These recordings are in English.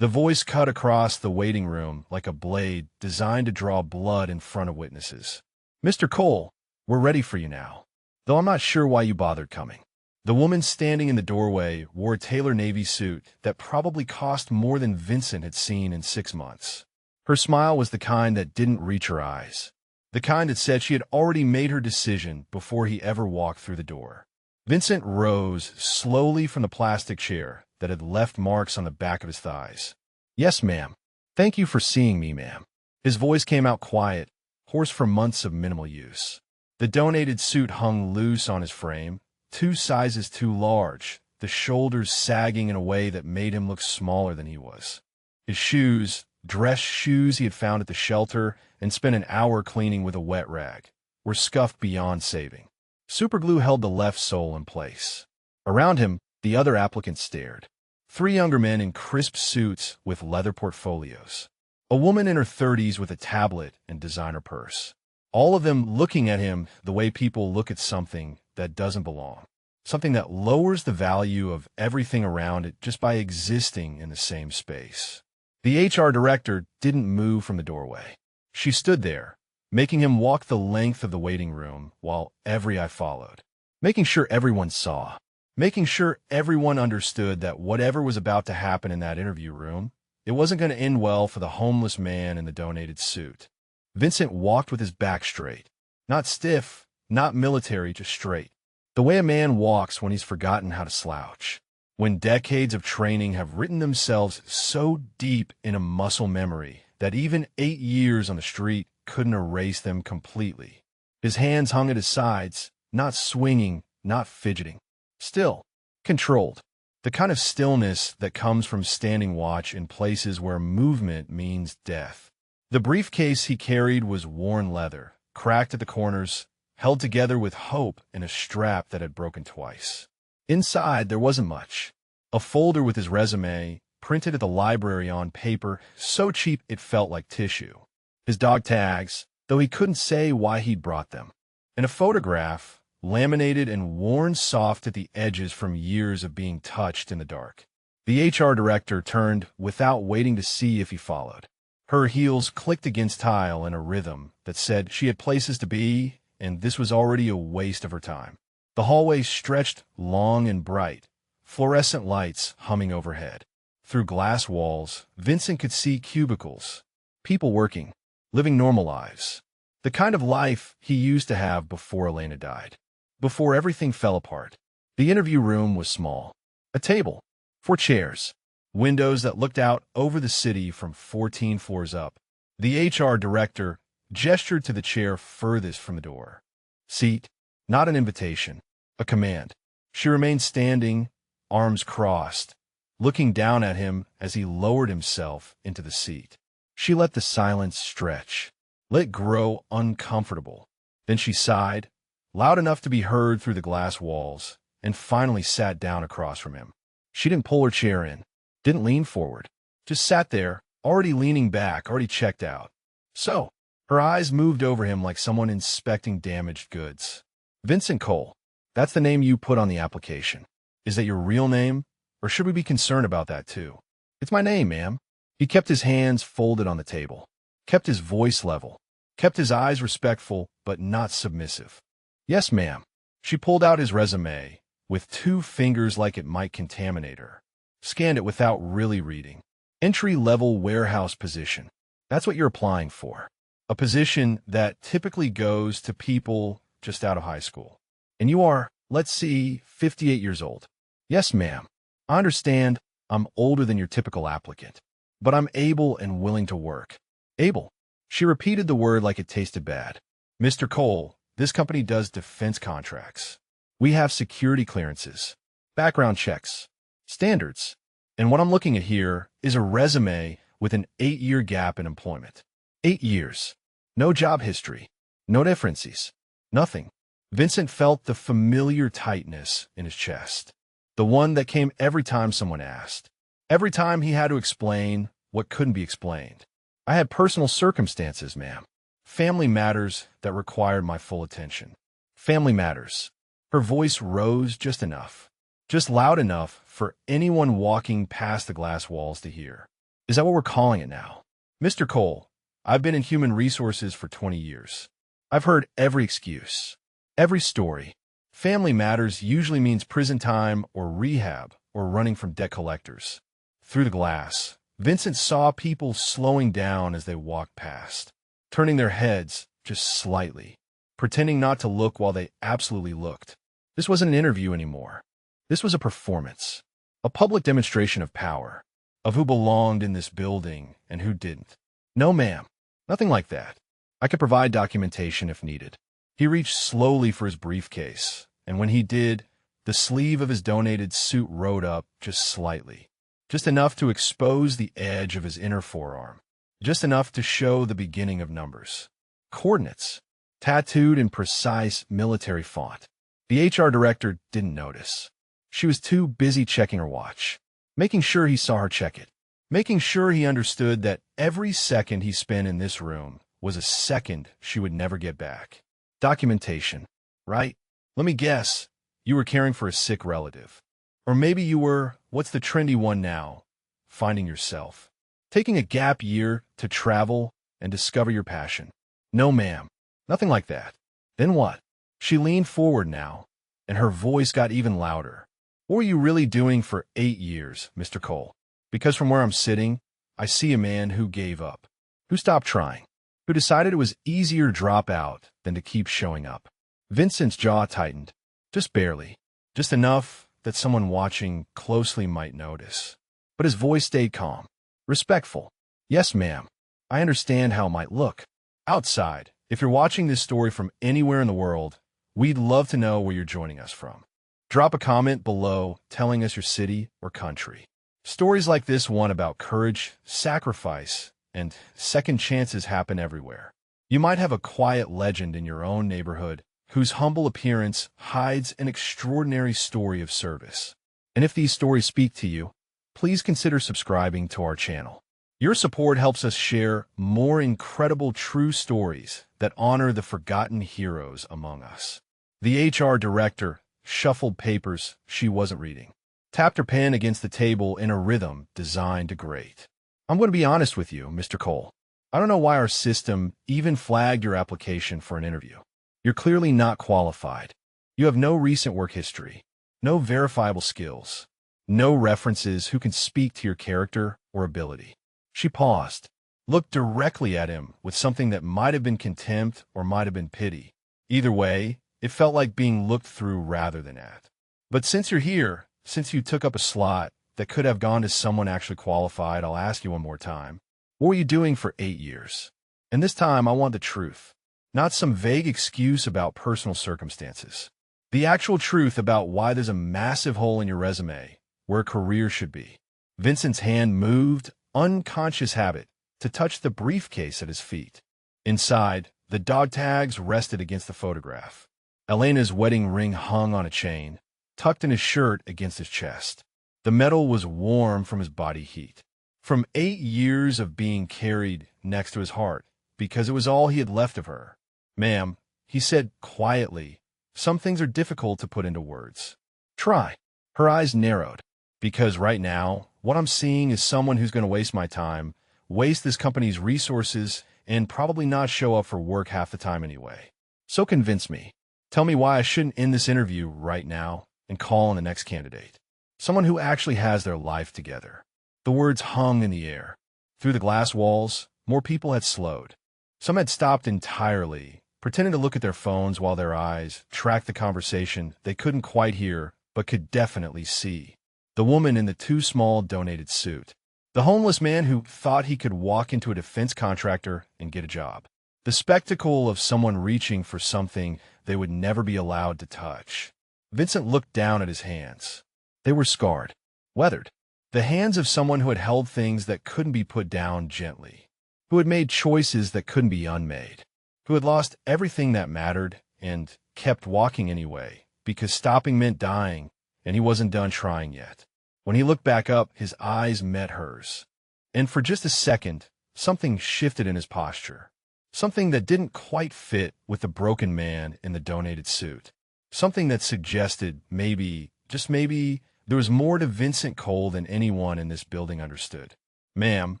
The voice cut across the waiting room like a blade designed to draw blood in front of witnesses. "Mr. Cole, we're ready for you now. Though I'm not sure why you bothered coming." The woman standing in the doorway wore a tailor navy suit that probably cost more than Vincent had seen in 6 months. Her smile was the kind that didn't reach her eyes, the kind that said she had already made her decision before he ever walked through the door. Vincent rose slowly from the plastic chair that had left marks on the back of his thighs. "Yes, ma'am. Thank you for seeing me, ma'am." His voice came out quiet, hoarse from months of minimal use. The donated suit hung loose on his frame, 2 sizes too large, the shoulders sagging in a way that made him look smaller than he was. His shoes, dress shoes he had found at the shelter and spent an hour cleaning with a wet rag, were scuffed beyond saving. Superglue held the left sole in place. Around him, the other applicants stared. 3 younger men in crisp suits with leather portfolios. A woman in her 30s with a tablet and designer purse. All of them looking at him the way people look at something that doesn't belong. Something that lowers the value of everything around it just by existing in the same space. The HR director didn't move from the doorway. She stood there, making him walk the length of the waiting room while every eye followed. Making sure everyone saw. Making sure everyone understood that whatever was about to happen in that interview room, it wasn't going to end well for the homeless man in the donated suit. Vincent walked with his back straight. Not stiff, not military, just straight. The way a man walks when he's forgotten how to slouch. When decades of training have written themselves so deep in a muscle memory that even 8 years on the street couldn't erase them completely. His hands hung at his sides, not swinging, not fidgeting. Still, controlled. The kind of stillness that comes from standing watch in places where movement means death. The briefcase he carried was worn leather, cracked at the corners, held together with hope in a strap that had broken twice. Inside, there wasn't much. A folder with his resume, printed at the library on paper, so cheap it felt like tissue. His dog tags, though he couldn't say why he'd brought them. And a photograph, laminated and worn soft at the edges from years of being touched in the dark. The HR director turned without waiting to see if he followed. Her heels clicked against tile in a rhythm that said she had places to be, and this was already a waste of her time. The hallway stretched long and bright, fluorescent lights humming overhead. Through glass walls, Vincent could see cubicles, people working, living normal lives. The kind of life he used to have before Elena died. Before everything fell apart. The interview room was small. A table, 4 chairs, windows that looked out over the city from 14 floors up. The HR director gestured to the chair furthest from the door. Seat, not an invitation, a command. She remained standing, arms crossed, looking down at him as he lowered himself into the seat. She let the silence stretch, let it grow uncomfortable. Then she sighed, loud enough to be heard through the glass walls, and finally sat down across from him. She didn't pull her chair in, didn't lean forward, just sat there, already leaning back, already checked out. So, her eyes moved over him like someone inspecting damaged goods. "Vincent Cole, that's the name you put on the application. Is that your real name, or should we be concerned about that too?" "It's my name, ma'am." He kept his hands folded on the table, kept his voice level, kept his eyes respectful but not submissive. "Yes, ma'am." She pulled out his resume, with 2 fingers like it might contaminate her. Scanned it without really reading. "Entry-level warehouse position. That's what you're applying for. A position that typically goes to people just out of high school. And you are, let's see, 58 years old." "Yes, ma'am. I understand I'm older than your typical applicant, but I'm able and willing to work." "Able." She repeated the word like it tasted bad. "Mr. Cole, this company does defense contracts. We have security clearances, background checks, standards. And what I'm looking at here is a resume with an 8-year gap in employment. 8 years. No job history. No differences. Nothing." Vincent felt the familiar tightness in his chest. The one that came every time someone asked. Every time he had to explain what couldn't be explained. "I had personal circumstances, ma'am. Family matters that required my full attention. Family matters." Her voice rose just enough. Just loud enough for anyone walking past the glass walls to hear. Is that what we're calling it now? Mr. Cole, I've been in human resources for 20 years. I've heard every excuse, every story. Family matters usually means prison time or rehab or running from debt collectors. Through the glass, Vincent saw people slowing down as they walked past, turning their heads just slightly, pretending not to look while they absolutely looked. This wasn't an interview anymore. This was a performance, a public demonstration of power, of who belonged in this building and who didn't. No, ma'am, nothing like that. I could provide documentation if needed. He reached slowly for his briefcase, and when he did, the sleeve of his donated suit rode up just slightly, just enough to expose the edge of his inner forearm, just enough to show the beginning of numbers. Coordinates, tattooed in precise military font. The HR director didn't notice. She was too busy checking her watch, making sure he saw her check it, making sure he understood that every second he spent in this room was a second she would never get back. Documentation, right? Let me guess, you were caring for a sick relative. Or maybe you were, what's the trendy one now? Finding yourself. Taking a gap year to travel and discover your passion. No, ma'am, nothing like that. Then what? She leaned forward now, and her voice got even louder. What were you really doing for 8 years, Mr. Cole? Because from where I'm sitting, I see a man who gave up, who stopped trying, who decided it was easier to drop out than to keep showing up. Vincent's jaw tightened, just barely, just enough that someone watching closely might notice. But his voice stayed calm, respectful. Yes, ma'am, I understand how it might look. Outside, if you're watching this story from anywhere in the world, we'd love to know where you're joining us from. Drop a comment below telling us your city or country. Stories like this one about courage, sacrifice, and second chances happen everywhere. You might have a quiet legend in your own neighborhood whose humble appearance hides an extraordinary story of service. And if these stories speak to you, please consider subscribing to our channel. Your support helps us share more incredible true stories that honor the forgotten heroes among us. The HR director shuffled papers she wasn't reading, tapped her pen against the table in a rhythm designed to grate. I'm going to be honest with you, Mr. Cole. I don't know why our system even flagged your application for an interview. You're clearly not qualified. You have no recent work history, no verifiable skills, no references who can speak to your character or ability. She paused, looked directly at him with something that might have been contempt or might have been pity. Either way, it felt like being looked through rather than at. But since you're here, since you took up a slot that could have gone to someone actually qualified, I'll ask you one more time. What were you doing for 8 years? And this time, I want the truth, not some vague excuse about personal circumstances. The actual truth about why there's a massive hole in your resume where a career should be. Vincent's hand moved, unconscious habit, to touch the briefcase at his feet. Inside, the dog tags rested against the photograph. Elena's wedding ring hung on a chain, tucked in his shirt against his chest. The metal was warm from his body heat, from 8 years of being carried next to his heart, because it was all he had left of her. Ma'am, he said quietly, some things are difficult to put into words. Try. Her eyes narrowed, because right now, what I'm seeing is someone who's going to waste my time, waste this company's resources, and probably not show up for work half the time anyway. So convince me. Tell me why I shouldn't end this interview right now and call on the next candidate. Someone who actually has their life together. The words hung in the air. Through the glass walls, more people had slowed. Some had stopped entirely, pretending to look at their phones while their eyes tracked the conversation they couldn't quite hear but could definitely see. The woman in the too small donated suit. The homeless man who thought he could walk into a defense contractor and get a job. The spectacle of someone reaching for something they would never be allowed to touch. Vincent looked down at his hands. They were scarred, weathered. The hands of someone who had held things that couldn't be put down gently, who had made choices that couldn't be unmade, who had lost everything that mattered and kept walking anyway, because stopping meant dying, and he wasn't done trying yet. When he looked back up, his eyes met hers. And for just a second, something shifted in his posture. Something that didn't quite fit with the broken man in the donated suit. Something that suggested maybe, just maybe, there was more to Vincent Cole than anyone in this building understood. Ma'am,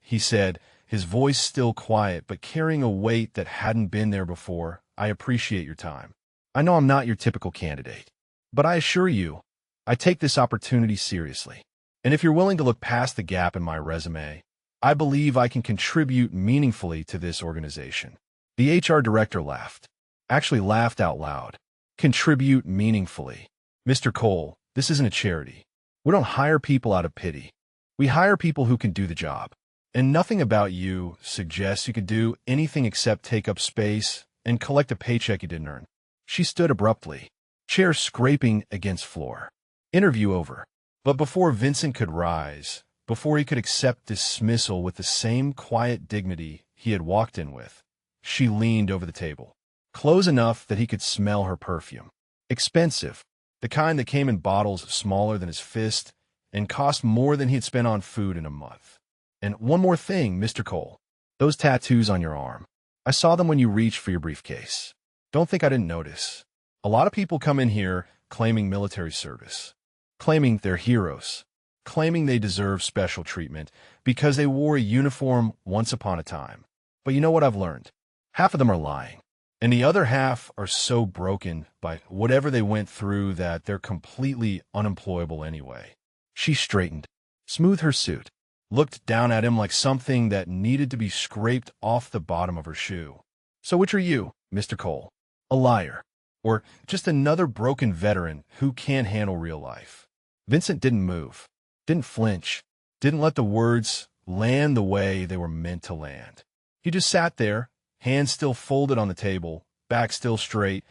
he said, his voice still quiet but carrying a weight that hadn't been there before, I appreciate your time. I know I'm not your typical candidate, but I assure you, I take this opportunity seriously. And if you're willing to look past the gap in my resume, I believe I can contribute meaningfully to this organization. The HR director laughed. Actually laughed out loud. Contribute meaningfully. Mr. Cole, this isn't a charity. We don't hire people out of pity. We hire people who can do the job. And nothing about you suggests you could do anything except take up space and collect a paycheck you didn't earn. She stood abruptly, chair scraping against floor. Interview over. But before Vincent could rise, before he could accept dismissal with the same quiet dignity he had walked in with, she leaned over the table, close enough that he could smell her perfume. Expensive, the kind that came in bottles smaller than his fist and cost more than he had spent on food in a month. And one more thing, Mr. Cole, those tattoos on your arm. I saw them when you reached for your briefcase. Don't think I didn't notice. A lot of people come in here claiming military service, claiming they're heroes, claiming they deserve special treatment because they wore a uniform once upon a time. But you know what I've learned? Half of them are lying, and the other half are so broken by whatever they went through that they're completely unemployable anyway. She straightened, smoothed her suit, looked down at him like something that needed to be scraped off the bottom of her shoe. So which are you, Mr. Cole? A liar, or just another broken veteran who can't handle real life? Vincent didn't move, didn't flinch, didn't let the words land the way they were meant to land. He just sat there, hands still folded on the table, back still straight,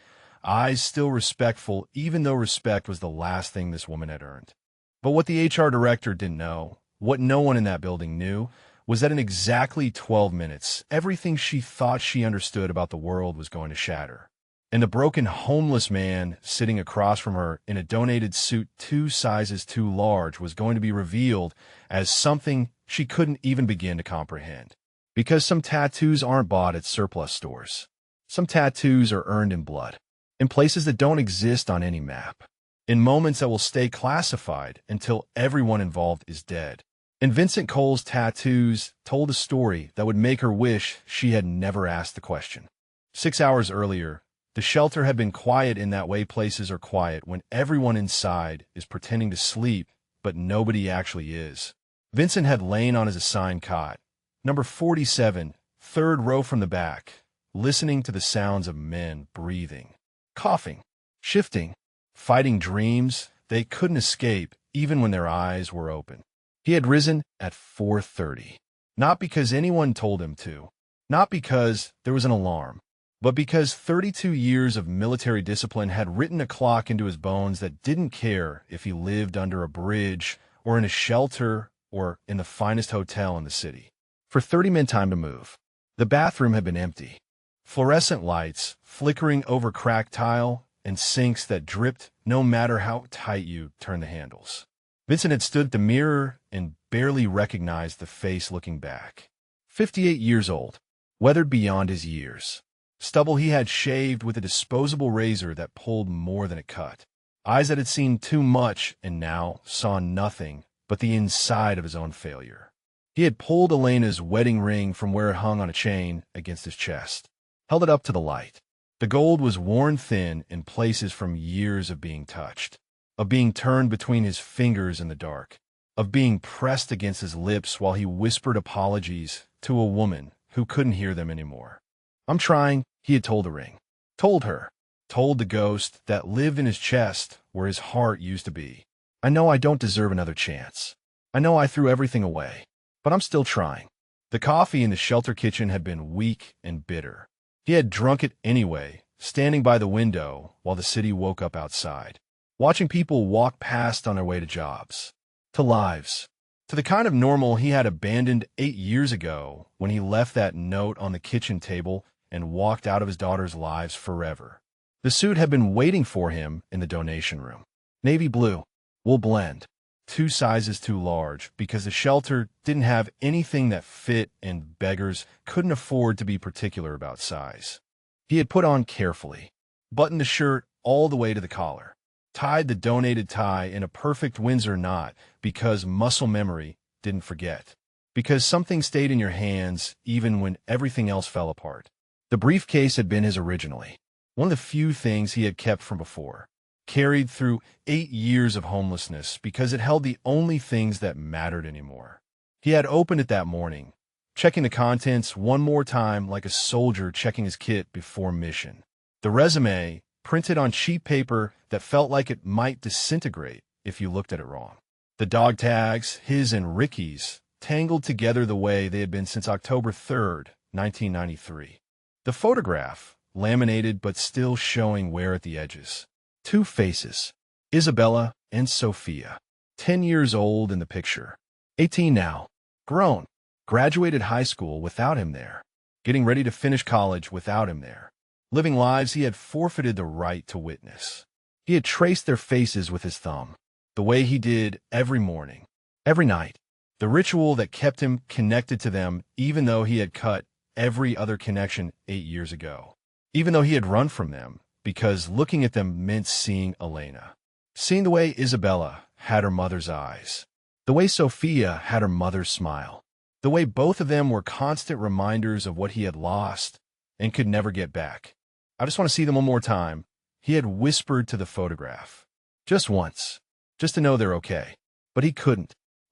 eyes still respectful, even though respect was the last thing this woman had earned. But what the HR director didn't know, what no one in that building knew, was that in exactly 12 minutes, everything she thought she understood about the world was going to shatter. And the broken homeless man sitting across from her in a donated suit 2 sizes too large was going to be revealed as something she couldn't even begin to comprehend. Because some tattoos aren't bought at surplus stores. Some tattoos are earned in blood, in places that don't exist on any map, in moments that will stay classified until everyone involved is dead. And Vincent Cole's tattoos told a story that would make her wish she had never asked the question. 6 hours earlier, the shelter had been quiet in that way places are quiet when everyone inside is pretending to sleep, but nobody actually is. Vincent had lain on his assigned cot, number 47, third row from the back, listening to the sounds of men breathing, coughing, shifting, fighting dreams they couldn't escape even when their eyes were open. He had risen at 4:30, not because anyone told him to, not because there was an alarm, but because 32 years of military discipline had written a clock into his bones that didn't care if he lived under a bridge or in a shelter or in the finest hotel in the city. For 30 minutes time to move. The bathroom had been empty. Fluorescent lights flickering over cracked tile and sinks that dripped no matter how tight you turned the handles. Vincent had stood at the mirror and barely recognized the face looking back. 58 years old, weathered beyond his years. Stubble he had shaved with a disposable razor that pulled more than it cut. Eyes that had seen too much and now saw nothing but the inside of his own failure. He had pulled Elena's wedding ring from where it hung on a chain against his chest, held it up to the light. The gold was worn thin in places from years of being touched, of being turned between his fingers in the dark, of being pressed against his lips while he whispered apologies to a woman who couldn't hear them anymore. I'm trying, he had told the ring. Told her. Told the ghost that lived in his chest where his heart used to be. I know I don't deserve another chance. I know I threw everything away, but I'm still trying. The coffee in the shelter kitchen had been weak and bitter. He had drunk it anyway, standing by the window while the city woke up outside, watching people walk past on their way to jobs, to lives, to the kind of normal he had abandoned 8 years ago when he left that note on the kitchen table and walked out of his daughter's lives forever. The suit had been waiting for him in the donation room. Navy blue, wool blend, 2 sizes too large because the shelter didn't have anything that fit and beggars couldn't afford to be particular about size. He had put on carefully, buttoned the shirt all the way to the collar, tied the donated tie in a perfect Windsor knot because muscle memory didn't forget. because something stayed in your hands even when everything else fell apart. The briefcase had been his originally, one of the few things he had kept from before, carried through 8 years of homelessness because it held the only things that mattered anymore. He had opened it that morning, checking the contents one more time like a soldier checking his kit before mission. The resume, printed on cheap paper that felt like it might disintegrate if you looked at it wrong. The dog tags, his and Ricky's, tangled together the way they had been since October 3rd, 1993. The photograph, laminated but still showing wear at the edges. 2 faces, Isabella and Sophia, 10 years old in the picture, 18 now, grown, graduated high school without him there, getting ready to finish college without him there, living lives he had forfeited the right to witness. He had traced their faces with his thumb, the way he did every morning, every night, the ritual that kept him connected to them even though he had cut every other connection 8 years ago, even though he had run from them, because looking at them meant seeing Elena, seeing the way Isabella had her mother's eyes, the way Sophia had her mother's smile, the way both of them were constant reminders of what he had lost and could never get back. I just want to see them one more time, he had whispered to the photograph. Just once, just to know they're okay. But he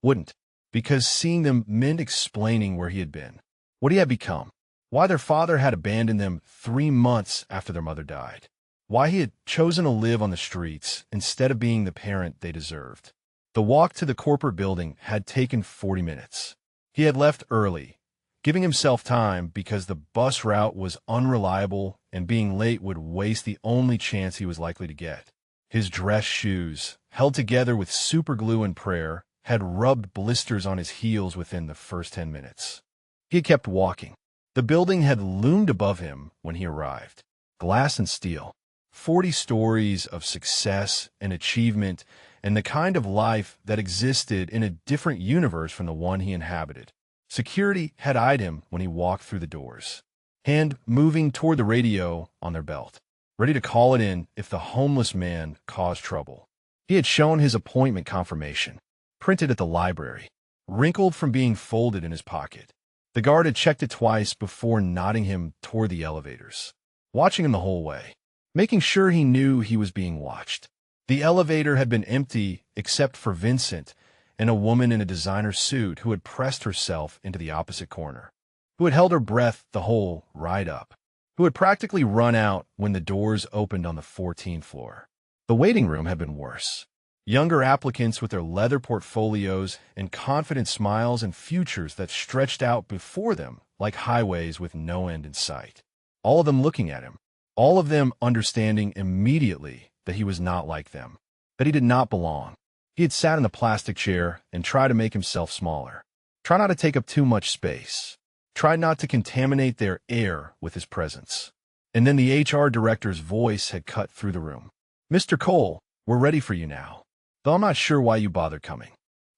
wouldn't, because seeing them meant explaining where he had been, what he had become, why their father had abandoned them 3 months after their mother died, why he had chosen to live on the streets instead of being the parent they deserved. The walk to the corporate building had taken 40 minutes. He had left early, giving himself time because the bus route was unreliable and being late would waste the only chance he was likely to get. His dress shoes, held together with super glue and prayer, had rubbed blisters on his heels within the first 10 minutes. He had kept walking. The building had loomed above him when he arrived. Glass and steel. 40 stories of success and achievement and the kind of life that existed in a different universe from the one he inhabited. Security had eyed him when he walked through the doors, hand moving toward the radio on their belt, ready to call it in if the homeless man caused trouble. He had shown his appointment confirmation, printed at the library, wrinkled from being folded in his pocket. The guard had checked it twice before nodding him toward the elevators, watching him the whole way, making sure he knew he was being watched. The elevator had been empty except for Vincent and a woman in a designer suit who had pressed herself into the opposite corner, who had held her breath the whole ride up, who had practically run out when the doors opened on the 14th floor. The waiting room had been worse. Younger applicants with their leather portfolios and confident smiles and futures that stretched out before them like highways with no end in sight. All of them looking at him, all of them understanding immediately that he was not like them, that he did not belong. He had sat in the plastic chair and tried to make himself smaller. Try not to take up too much space. Tried not to contaminate their air with his presence. And then the HR director's voice had cut through the room. "Mr. Cole, we're ready for you now. Though I'm not sure why you bothered coming."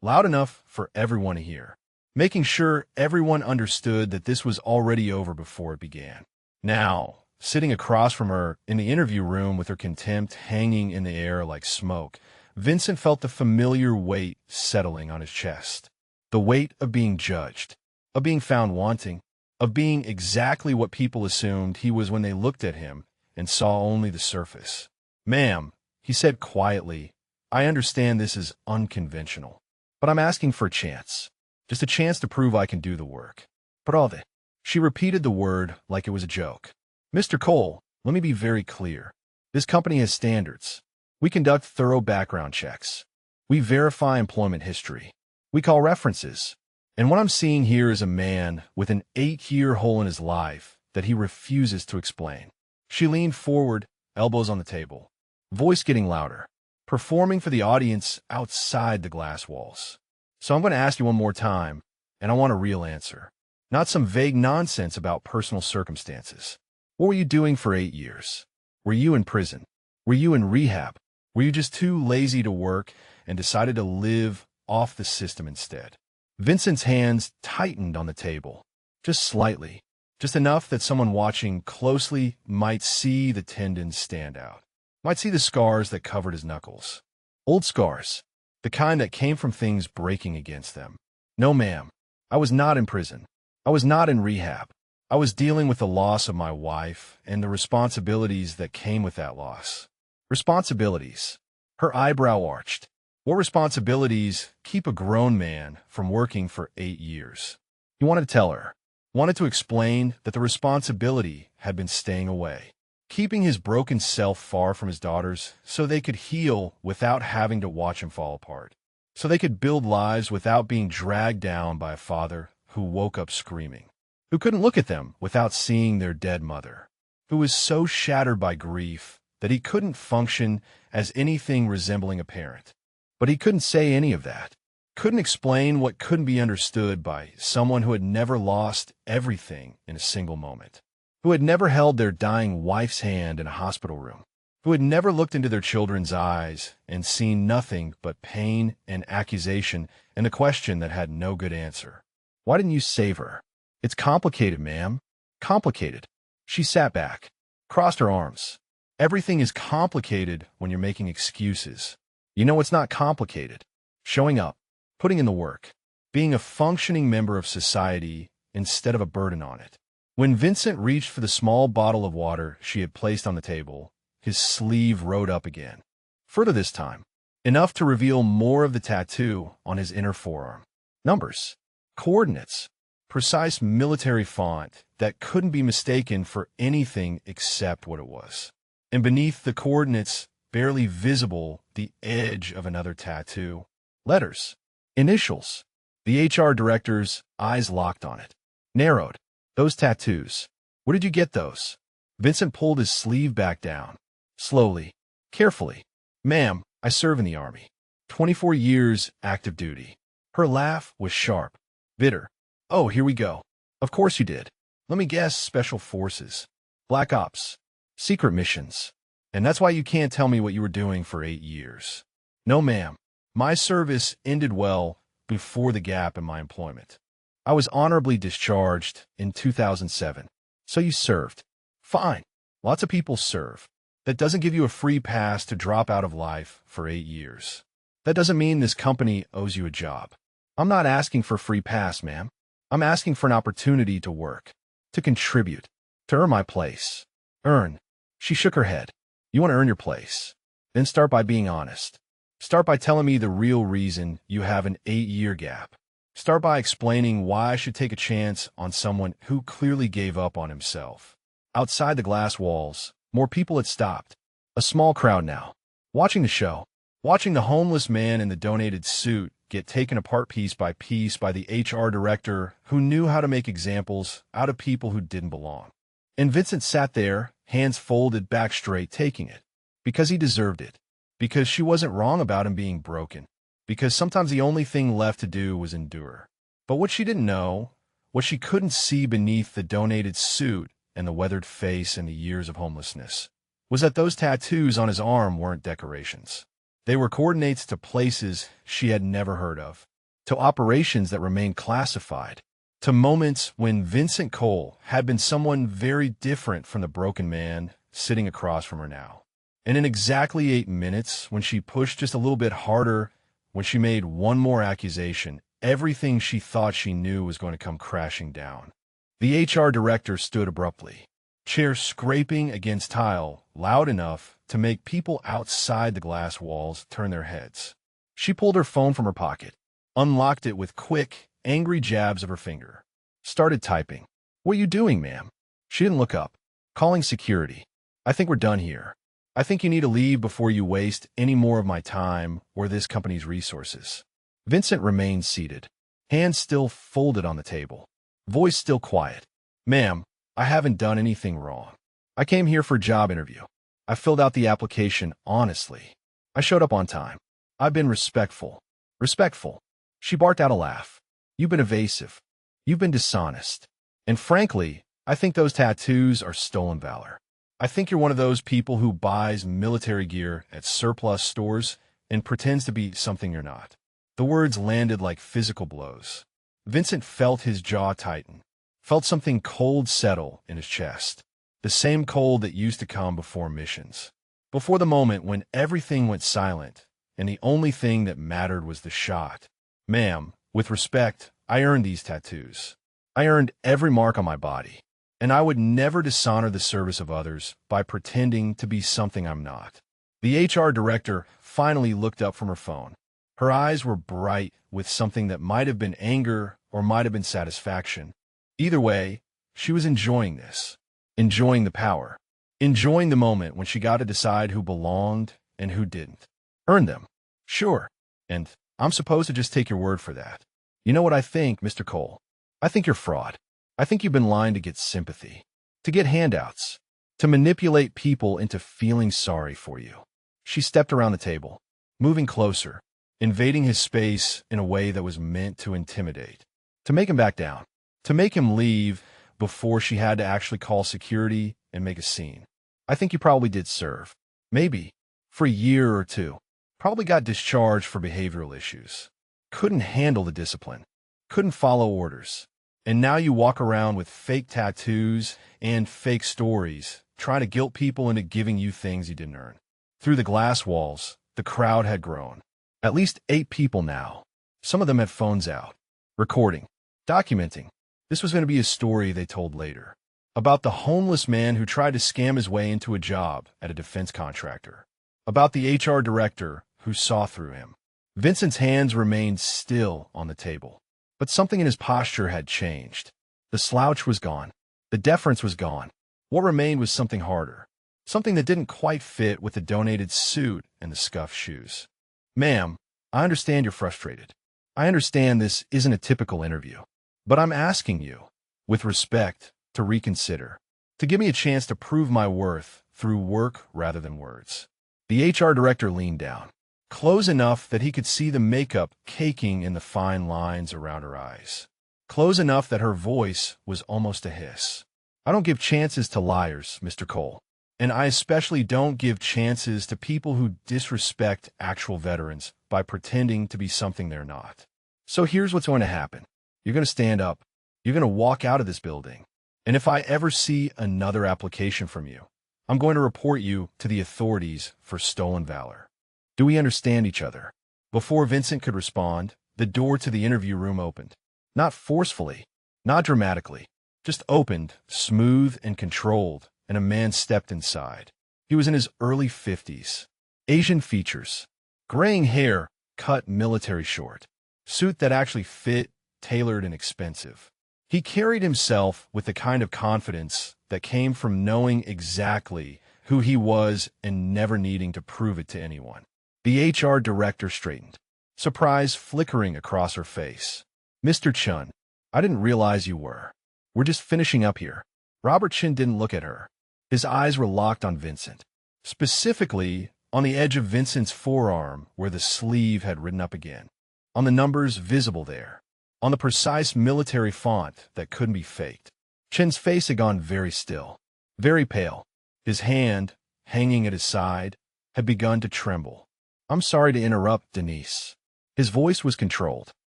Loud enough for everyone to hear, making sure everyone understood that this was already over before it began. Now, sitting across from her in the interview room with her contempt hanging in the air like smoke, Vincent felt the familiar weight settling on his chest. The weight of being judged, of being found wanting, of being exactly what people assumed he was when they looked at him and saw only the surface. "Ma'am," he said quietly, "I understand this is unconventional, but I'm asking for a chance. Just a chance to prove I can do the work. But all that." She repeated the word like it was a joke. "Mr. Cole, let me be very clear. This company has standards. We conduct thorough background checks. We verify employment history. We call references. And what I'm seeing here is a man with an 8-year hole in his life that he refuses to explain." She leaned forward, elbows on the table, voice getting louder, performing for the audience outside the glass walls. "So I'm going to ask you one more time, and I want a real answer. Not some vague nonsense about personal circumstances. What were you doing for 8 years? Were you in prison? Were you in rehab? Were you just too lazy to work and decided to live off the system instead?" Vincent's hands tightened on the table, just slightly, just enough that someone watching closely might see the tendons stand out, might see the scars that covered his knuckles. Old scars, the kind that came from things breaking against them. "No, ma'am, I was not in prison. I was not in rehab. I was dealing with the loss of my wife and the responsibilities that came with that loss. Responsibilities. Her eyebrow arched. What responsibilities keep a grown man from working for 8 years? He wanted to tell her, wanted to explain that the responsibility had been staying away, keeping his broken self far from his daughters so they could heal without having to watch him fall apart, so they could build lives without being dragged down by a father who woke up screaming, who couldn't look at them without seeing their dead mother, who was so shattered by grief that he couldn't function as anything resembling a parent. But he couldn't say any of that, couldn't explain what couldn't be understood by someone who had never lost everything in a single moment, who had never held their dying wife's hand in a hospital room, who had never looked into their children's eyes and seen nothing but pain and accusation and a question that had no good answer. Why didn't you save her? It's complicated, ma'am. Complicated. She sat back, crossed her arms. Everything is complicated when you're making excuses. You know what's not complicated? Showing up, putting in the work, being a functioning member of society instead of a burden on it. When Vincent reached for the small bottle of water she had placed on the table, his sleeve rode up again. Further this time, enough to reveal more of the tattoo on his inner forearm. Numbers, coordinates, precise military font that couldn't be mistaken for anything except what it was. And beneath the coordinates, barely visible, the edge of another tattoo. Letters, initials. The HR director's eyes locked on it. Narrowed. Those tattoos. Where did you get those? Vincent pulled his sleeve back down. Slowly, carefully. Ma'am, I serve in the Army. 24 years active duty. Her laugh was sharp, bitter. Oh, here we go. Of course you did. Let me guess, Special Forces. Black Ops. Secret missions. And that's why you can't tell me what you were doing for 8 years. No, ma'am. My service ended well before the gap in my employment. I was honorably discharged in 2007. So you served. Fine. Lots of people serve. That doesn't give you a free pass to drop out of life for 8 years. That doesn't mean this company owes you a job. I'm not asking for a free pass, ma'am. I'm asking for an opportunity to work, to contribute, to earn my place. Earn. She shook her head. You want to earn your place? Then start by being honest. Start by telling me the real reason you have an 8-year gap. Start by explaining why I should take a chance on someone who clearly gave up on himself. Outside the glass walls, more people had stopped. A small crowd now. Watching the show. Watching the homeless man in the donated suit get taken apart piece by piece by the HR director who knew how to make examples out of people who didn't belong. And Vincent sat there, hands folded back straight, taking it. Because he deserved it. Because she wasn't wrong about him being broken. Because sometimes the only thing left to do was endure. But what she didn't know, what she couldn't see beneath the donated suit and the weathered face and the years of homelessness, was that those tattoos on his arm weren't decorations. They were coordinates to places she had never heard of, to operations that remained classified, to moments when Vincent Cole had been someone very different from the broken man sitting across from her now. And in exactly 8 minutes, when she pushed just a little bit harder, when she made one more accusation, everything she thought she knew was going to come crashing down. The HR director stood abruptly, chair scraping against tile loud enough to make people outside the glass walls turn their heads. She pulled her phone from her pocket, unlocked it with quick, angry jabs of her finger, started typing. What are you doing, ma'am? She didn't look up. Calling security. I think we're done here. I think you need to leave before you waste any more of my time or this company's resources. Vincent remained seated, hands still folded on the table, voice still quiet. Ma'am, I haven't done anything wrong. I came here for a job interview. I filled out the application honestly. I showed up on time. I've been respectful. Respectful. She barked out a laugh. You've been evasive. You've been dishonest. And frankly, I think those tattoos are stolen valor. I think you're one of those people who buys military gear at surplus stores and pretends to be something you're not. The words landed like physical blows. Vincent felt his jaw tighten, felt something cold settle in his chest. The same cold that used to come before missions. Before the moment when everything went silent and the only thing that mattered was the shot. Ma'am, with respect, I earned these tattoos. I earned every mark on my body. And I would never dishonor the service of others by pretending to be something I'm not. The HR director finally looked up from her phone. Her eyes were bright with something that might have been anger or might have been satisfaction. Either way, she was enjoying this, enjoying the power, enjoying the moment when she got to decide who belonged and who didn't. Earn them. Sure. And I'm supposed to just take your word for that. You know what I think, Mr. Cole? I think you're fraud. I think you've been lying to get sympathy, to get handouts, to manipulate people into feeling sorry for you. She stepped around the table, moving closer, invading his space in a way that was meant to intimidate, to make him back down, to make him leave before she had to actually call security and make a scene. I think you probably did serve. Maybe. For a year or two. Probably got discharged for behavioral issues. Couldn't handle the discipline. Couldn't follow orders. And now you walk around with fake tattoos and fake stories, trying to guilt people into giving you things you didn't earn. Through the glass walls, the crowd had grown. At least 8 people now. Some of them had phones out, recording, documenting. This was going to be a story they told later. About the homeless man who tried to scam his way into a job at a defense contractor. About the HR director who saw through him. Vincent's hands remained still on the table. But something in his posture had changed. The slouch was gone. The deference was gone. What remained was something harder. Something that didn't quite fit with the donated suit and the scuffed shoes. Ma'am, I understand you're frustrated. I understand this isn't a typical interview. But I'm asking you, with respect, to reconsider. To give me a chance to prove my worth through work rather than words. The HR director leaned down, close enough that he could see the makeup caking in the fine lines around her eyes. Close enough that her voice was almost a hiss. I don't give chances to liars, Mr. Cole. And I especially don't give chances to people who disrespect actual veterans by pretending to be something they're not. So here's what's going to happen. You're going to stand up. You're going to walk out of this building. And if I ever see another application from you, I'm going to report you to the authorities for stolen valor. Do we understand each other? Before Vincent could respond, the door to the interview room opened. Not forcefully, not dramatically, just opened, smooth and controlled, and a man stepped inside. He was in his early 50s. Asian features. Graying hair, cut military short. Suit that actually fit, tailored and expensive. He carried himself with the kind of confidence that came from knowing exactly who he was and never needing to prove it to anyone. The HR director straightened, surprise flickering across her face. Mr. Chun, I didn't realize you were. We're just finishing up here. Robert Chin didn't look at her. His eyes were locked on Vincent, specifically on the edge of Vincent's forearm where the sleeve had written up again, on the numbers visible there, on the precise military font that couldn't be faked. Chin's face had gone very still, very pale. His hand, hanging at his side, had begun to tremble. I'm sorry to interrupt, Denise. His voice was controlled,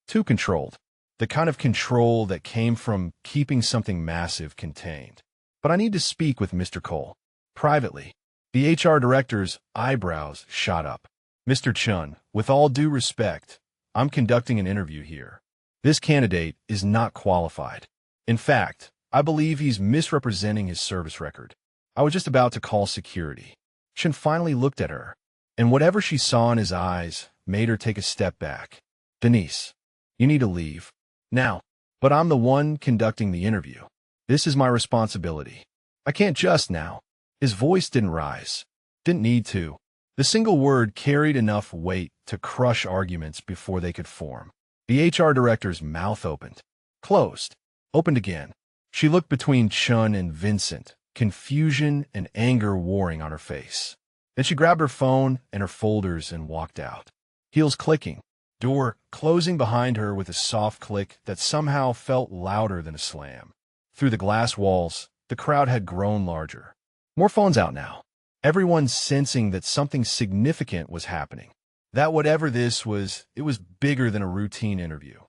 too controlled, the kind of control that came from keeping something massive contained. But I need to speak with Mr. Cole, privately. The HR director's eyebrows shot up. Mr. Chun, with all due respect, I'm conducting an interview here. This candidate is not qualified. In fact, I believe he's misrepresenting his service record. I was just about to call security. Chin finally looked at her, and whatever she saw in his eyes made her take a step back. Denise, you need to leave. Now. But I'm the one conducting the interview. This is my responsibility. I can't just now. His voice didn't rise. Didn't need to. The single word carried enough weight to crush arguments before they could form. The HR director's mouth opened. Closed. Opened again. She looked between Chun and Vincent, confusion and anger warring on her face. Then she grabbed her phone and her folders and walked out. Heels clicking. Door closing behind her with a soft click that somehow felt louder than a slam. Through the glass walls, the crowd had grown larger. More phones out now. Everyone sensing that something significant was happening. That whatever this was, it was bigger than a routine interview.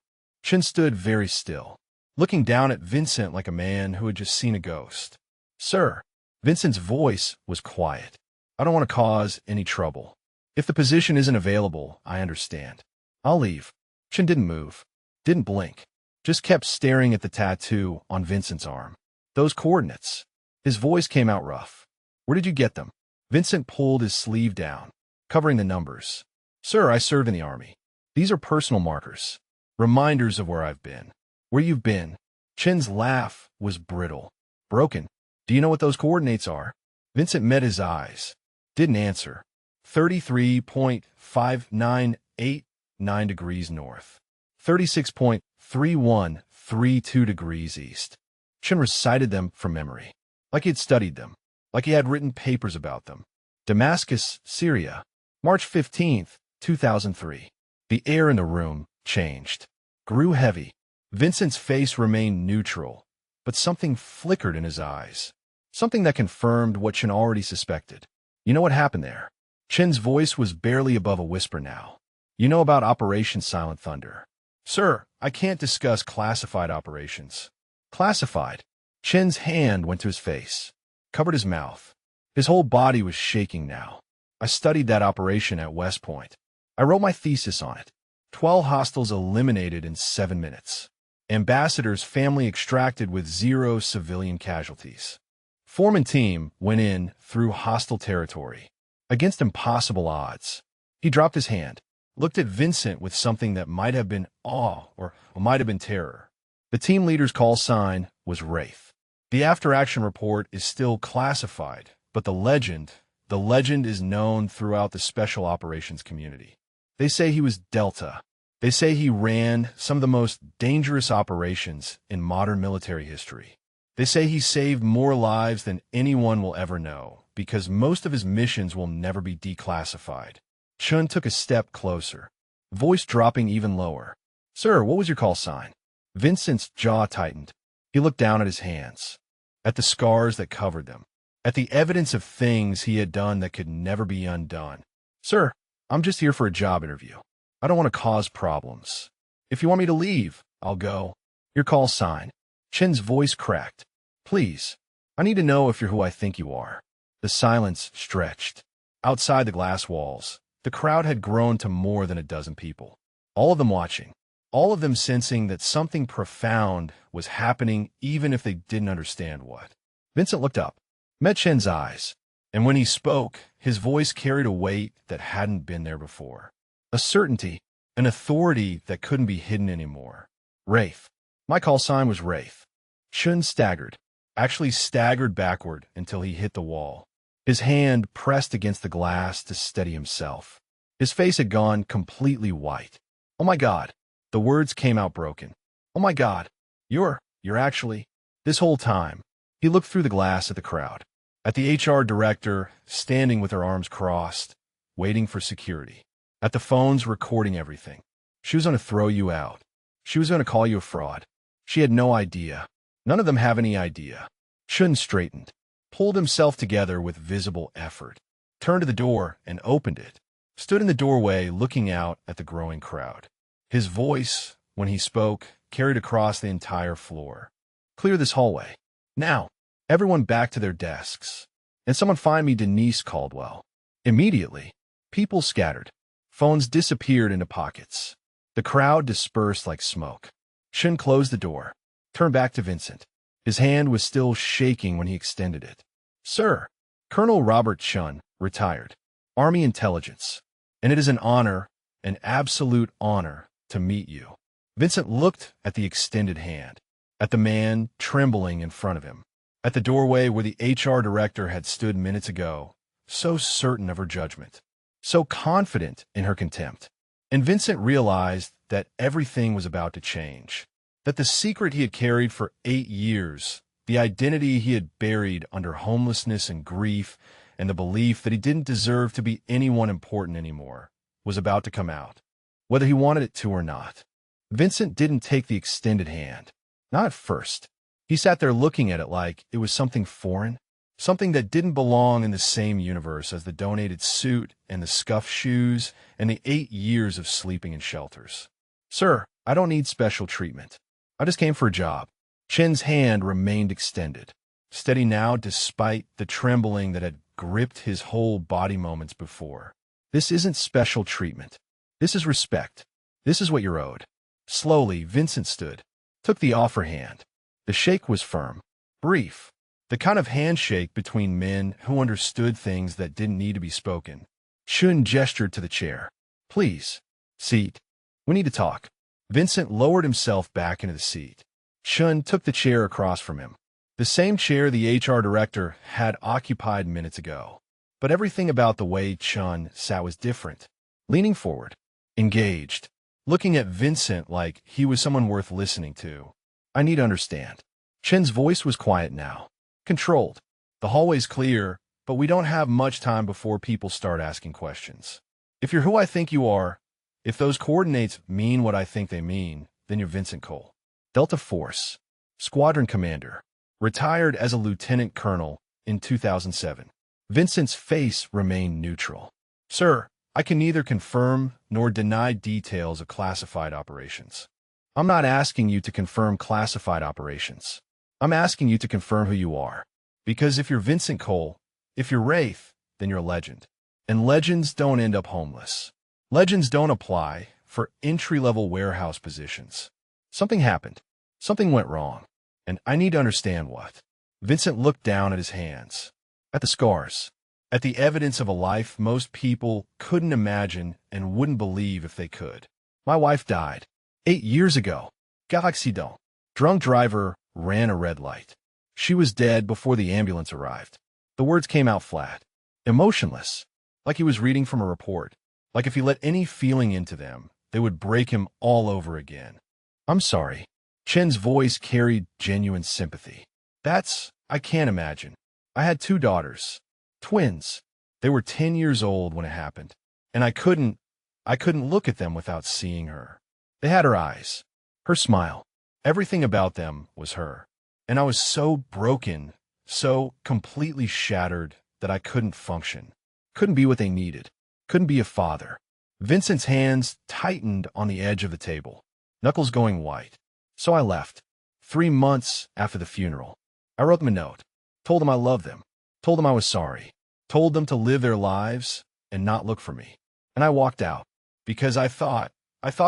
Chin stood very still, looking down at Vincent like a man who had just seen a ghost. Sir, Vincent's voice was quiet. I don't want to cause any trouble. If the position isn't available, I understand. I'll leave. Chin didn't move, didn't blink. just kept staring at the tattoo on Vincent's arm. Those coordinates. His voice came out rough. Where did you get them? Vincent pulled his sleeve down, covering the numbers. Sir, I serve in the army. These are personal markers. Reminders of where I've been. Where you've been. Chen's laugh was brittle. Broken. Do you know what those coordinates are? Vincent met his eyes. Didn't answer. 33.5989 degrees north. 36.3132 degrees east. Chen recited them from memory, like he had studied them, like he had written papers about them. Damascus, Syria, March 15th, 2003. The air in the room changed, grew heavy. Vincent's face remained neutral, but something flickered in his eyes, something that confirmed what Chen already suspected. You know what happened there? Chen's voice was barely above a whisper now. You know about Operation Silent Thunder. Sir, I can't discuss classified operations. Classified. Chen's hand went to his face, covered his mouth. His whole body was shaking now. I studied that operation at West Point. I wrote my thesis on it. 12 hostiles eliminated in 7 minutes. Ambassador's family extracted with 0 civilian casualties. Foreman team went in through hostile territory, against impossible odds. He dropped his hand, looked at Vincent with something that might have been awe or might have been terror. The team leader's call sign was Wraith. The after-action report is still classified, but the legend is known throughout the special operations community. They say he was Delta. They say he ran some of the most dangerous operations in modern military history. They say he saved more lives than anyone will ever know, because most of his missions will never be declassified. Chun took a step closer, voice dropping even lower. Sir, what was your call sign? Vincent's jaw tightened. He looked down at his hands, at the scars that covered them, at the evidence of things he had done that could never be undone. Sir, I'm just here for a job interview. I don't want to cause problems. If you want me to leave, I'll go. Your call sign. Chen's voice cracked. Please, I need to know if you're who I think you are. The silence stretched. Outside the glass walls, the crowd had grown to more than a dozen people. All of them watching. All of them sensing that something profound was happening even if they didn't understand what. Vincent looked up, met Chen's eyes, and when he spoke, his voice carried a weight that hadn't been there before. A certainty, an authority that couldn't be hidden anymore. Wraith. My call sign was Wraith. Chen staggered, actually staggered backward until he hit the wall. His hand pressed against the glass to steady himself. His face had gone completely white. Oh my God. The words came out broken. Oh my God. You're actually... This whole time, he looked through the glass at the crowd, at the HR director standing with her arms crossed, waiting for security, at the phones recording everything. She was going to throw you out. She was going to call you a fraud. She had no idea. None of them have any idea. Chun straightened, pulled himself together with visible effort, turned to the door and opened it, stood in the doorway looking out at the growing crowd. His voice, when he spoke, carried across the entire floor. Clear this hallway. Now, everyone back to their desks. And someone find me Denise Caldwell. Immediately, people scattered. Phones disappeared into pockets. The crowd dispersed like smoke. Shin closed the door, turned back to Vincent. His hand was still shaking when he extended it. Sir, Colonel Robert Chun, retired. Army Intelligence. And it is an honor, an absolute honor, to meet you. Vincent looked at the extended hand, at the man trembling in front of him, at the doorway where the HR director had stood minutes ago, so certain of her judgment, so confident in her contempt. And Vincent realized that everything was about to change, that the secret he had carried for 8 years, the identity he had buried under homelessness and grief, and the belief that he didn't deserve to be anyone important anymore, was about to come out, whether he wanted it to or not. Vincent didn't take the extended hand. Not at first. He sat there looking at it like it was something foreign, something that didn't belong in the same universe as the donated suit and the scuffed shoes and the 8 years of sleeping in shelters. Sir, I don't need special treatment. I just came for a job. Chen's hand remained extended, steady now despite the trembling that had gripped his whole body moments before. This isn't special treatment. This is respect. This is what you're owed. Slowly, Vincent stood, took the offer hand. The shake was firm, brief, the kind of handshake between men who understood things that didn't need to be spoken. Chun gestured to the chair. Please, seat. We need to talk. Vincent lowered himself back into the seat. Chun took the chair across from him. The same chair the HR director had occupied minutes ago. But everything about the way Chun sat was different. Leaning forward, engaged, looking at Vincent like he was someone worth listening to. I need to understand. Chun's voice was quiet now, controlled. The hallway's clear, but we don't have much time before people start asking questions. If you're who I think you are, if those coordinates mean what I think they mean, then you're Vincent Cole. Delta Force, Squadron Commander, retired as a lieutenant colonel in 2007. Vincent's face remained neutral. Sir, I can neither confirm nor deny details of classified operations. I'm not asking you to confirm classified operations. I'm asking you to confirm who you are. Because if you're Vincent Cole, if you're Wraith, then you're a legend. And legends don't end up homeless. Legends don't apply for entry-level warehouse positions. Something happened. Something went wrong. And I need to understand what. Vincent looked down at his hands, at the scars, at the evidence of a life most people couldn't imagine and wouldn't believe if they could. My wife died 8 years ago. Accident. Drunk driver ran a red light. She was dead before the ambulance arrived. The words came out flat, emotionless, like he was reading from a report, like if he let any feeling into them, they would break him all over again. I'm sorry. Chen's voice carried genuine sympathy. I can't imagine. I had 2 daughters. Twins. They were 10 years old when it happened. And I couldn't look at them without seeing her. They had her eyes, her smile. Everything about them was her. And I was so broken, so completely shattered that I couldn't function. Couldn't be what they needed. Couldn't be a father. Vincent's hands tightened on the edge of the table, knuckles going white. So I left. 3 months after the funeral. I wrote them a note. Told them I loved them. Told them I was sorry. Told them to live their lives and not look for me. And I walked out because I thought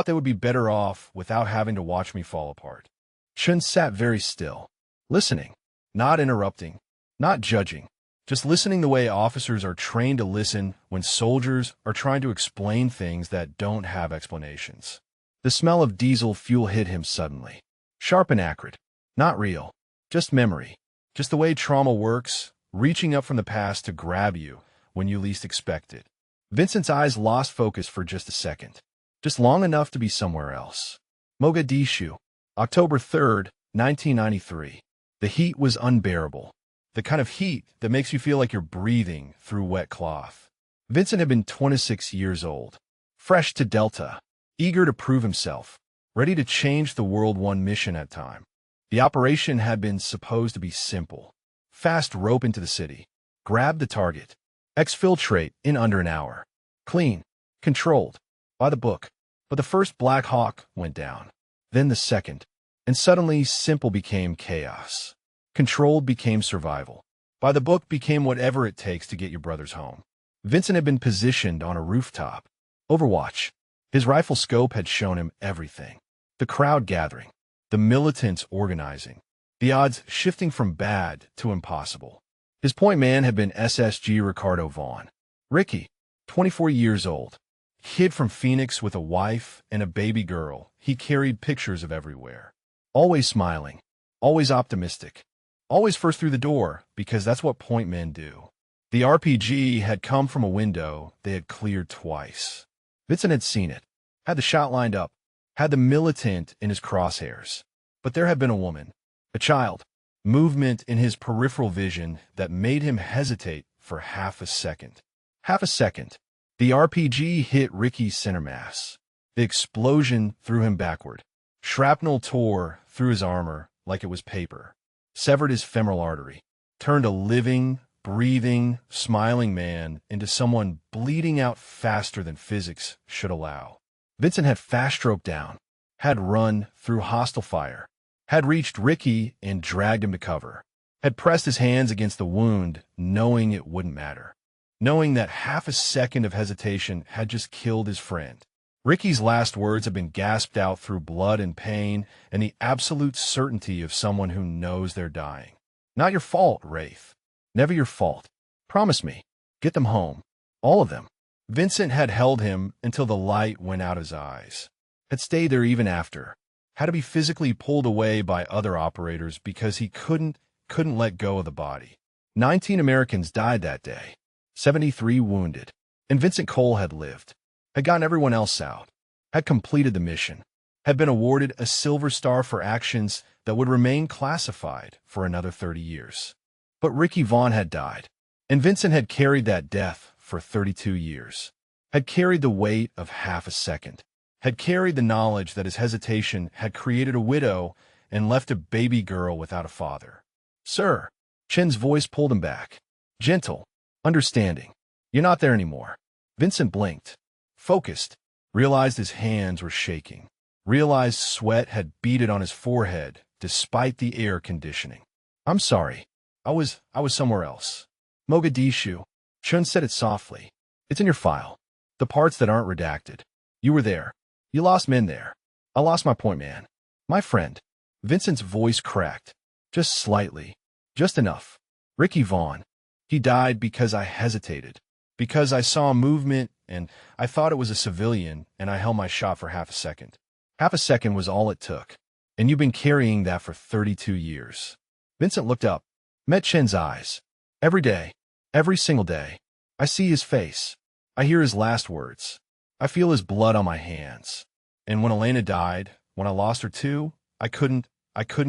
they would be better off without having to watch me fall apart. Chun sat very still, listening, not interrupting, not judging, just listening the way officers are trained to listen when soldiers are trying to explain things that don't have explanations. The smell of diesel fuel hit him suddenly. Sharp and acrid. Not real. Just memory. Just the way trauma works, reaching up from the past to grab you when you least expect it. Vincent's eyes lost focus for just a second. Just long enough to be somewhere else. Mogadishu, October 3rd, 1993. The heat was unbearable. The kind of heat that makes you feel like you're breathing through wet cloth. Vincent had been 26 years old. Fresh to Delta. Eager to prove himself, ready to change the world one mission at a time. The operation had been supposed to be simple. Fast rope into the city. Grab the target. Exfiltrate in under an hour. Clean. Controlled. By the book. But the first Black Hawk went down. Then the second. And suddenly simple became chaos. Controlled became survival. By the book became whatever it takes to get your brothers home. Vincent had been positioned on a rooftop. Overwatch. His rifle scope had shown him everything. The crowd gathering. The militants organizing. The odds shifting from bad to impossible. His point man had been SSG Ricardo Vaughn. Ricky, 24 years old. Kid from Phoenix with a wife and a baby girl he carried pictures of everywhere. Always smiling. Always optimistic. Always first through the door, because that's what point men do. The RPG had come from a window they had cleared twice. Vincent had seen it, had the shot lined up, had the militant in his crosshairs. But there had been a woman, a child, movement in his peripheral vision that made him hesitate for half a second. Half a second. The RPG hit Ricky's center mass. The explosion threw him backward. Shrapnel tore through his armor like it was paper, severed his femoral artery, turned a living, breathing, smiling man into someone bleeding out faster than physics should allow. Vincent had fast-stroked down, had run through hostile fire, had reached Ricky and dragged him to cover, had pressed his hands against the wound, knowing it wouldn't matter, knowing that half a second of hesitation had just killed his friend. Ricky's last words had been gasped out through blood and pain and the absolute certainty of someone who knows they're dying. Not your fault, Wraith. Never your fault. Promise me. Get them home. All of them. Vincent had held him until the light went out his eyes. Had stayed there even after. Had to be physically pulled away by other operators because he couldn't let go of the body. 19 Americans died that day. 73 wounded. And Vincent Cole had lived. Had gotten everyone else out. Had completed the mission. Had been awarded a Silver Star for actions that would remain classified for another 30 years. But Ricky Vaughn had died. And Vincent had carried that death for 32 years. Had carried the weight of half a second. Had carried the knowledge that his hesitation had created a widow and left a baby girl without a father. Sir, Chen's voice pulled him back. Gentle, understanding. You're not there anymore. Vincent blinked. Focused. Realized his hands were shaking. Realized sweat had beaded on his forehead despite the air conditioning. I'm sorry. I was somewhere else. Mogadishu. Chun said it softly. It's in your file. The parts that aren't redacted. You were there. You lost men there. I lost my point man. My friend. Vincent's voice cracked. Just slightly. Just enough. Ricky Vaughn. He died because I hesitated. Because I saw a movement and I thought it was a civilian and I held my shot for half a second. Half a second was all it took. And you've been carrying that for 32 years. Vincent looked up. Met Chen's eyes. Every day. Every single day. I see his face. I hear his last words. I feel his blood on my hands. And when Elena died, when I lost her too, I couldn't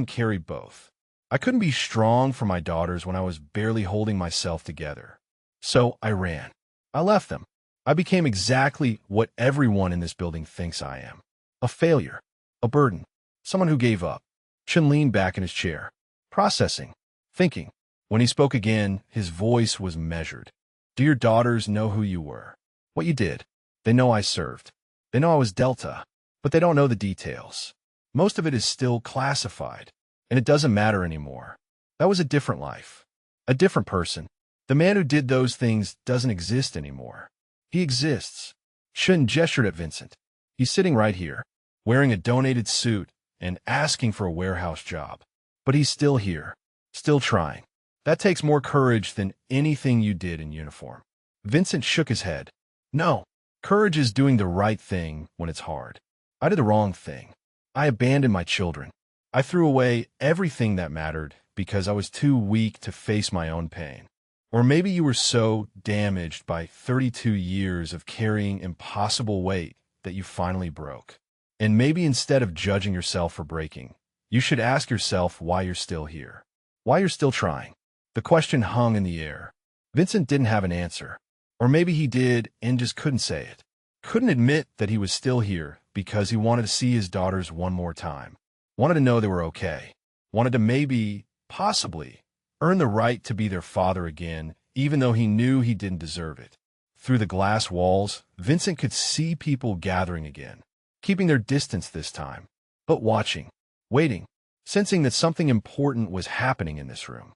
carry both. I couldn't be strong for my daughters when I was barely holding myself together. So I ran. I left them. I became exactly what everyone in this building thinks I am. A failure. A burden. Someone who gave up. Chen leaned back in his chair. Processing. Thinking. When he spoke again, his voice was measured. Do your daughters know who you were? What you did? They know I served. They know I was Delta, but they don't know the details. Most of it is still classified, and it doesn't matter anymore. That was a different life. A different person. The man who did those things doesn't exist anymore. He exists. Shun gestured at Vincent. He's sitting right here, wearing a donated suit and asking for a warehouse job. But he's still here, still trying. That takes more courage than anything you did in uniform. Vincent shook his head. No, courage is doing the right thing when it's hard. I did the wrong thing. I abandoned my children. I threw away everything that mattered because I was too weak to face my own pain. Or maybe you were so damaged by 32 years of carrying impossible weight that you finally broke. And maybe instead of judging yourself for breaking, you should ask yourself why you're still here. Why you're still trying. The question hung in the air. Vincent didn't have an answer. Or maybe he did and just couldn't say it. Couldn't admit that he was still here because he wanted to see his daughters one more time. Wanted to know they were okay. Wanted to maybe, possibly, earn the right to be their father again, even though he knew he didn't deserve it. Through the glass walls, Vincent could see people gathering again, keeping their distance this time, but watching, waiting, sensing that something important was happening in this room.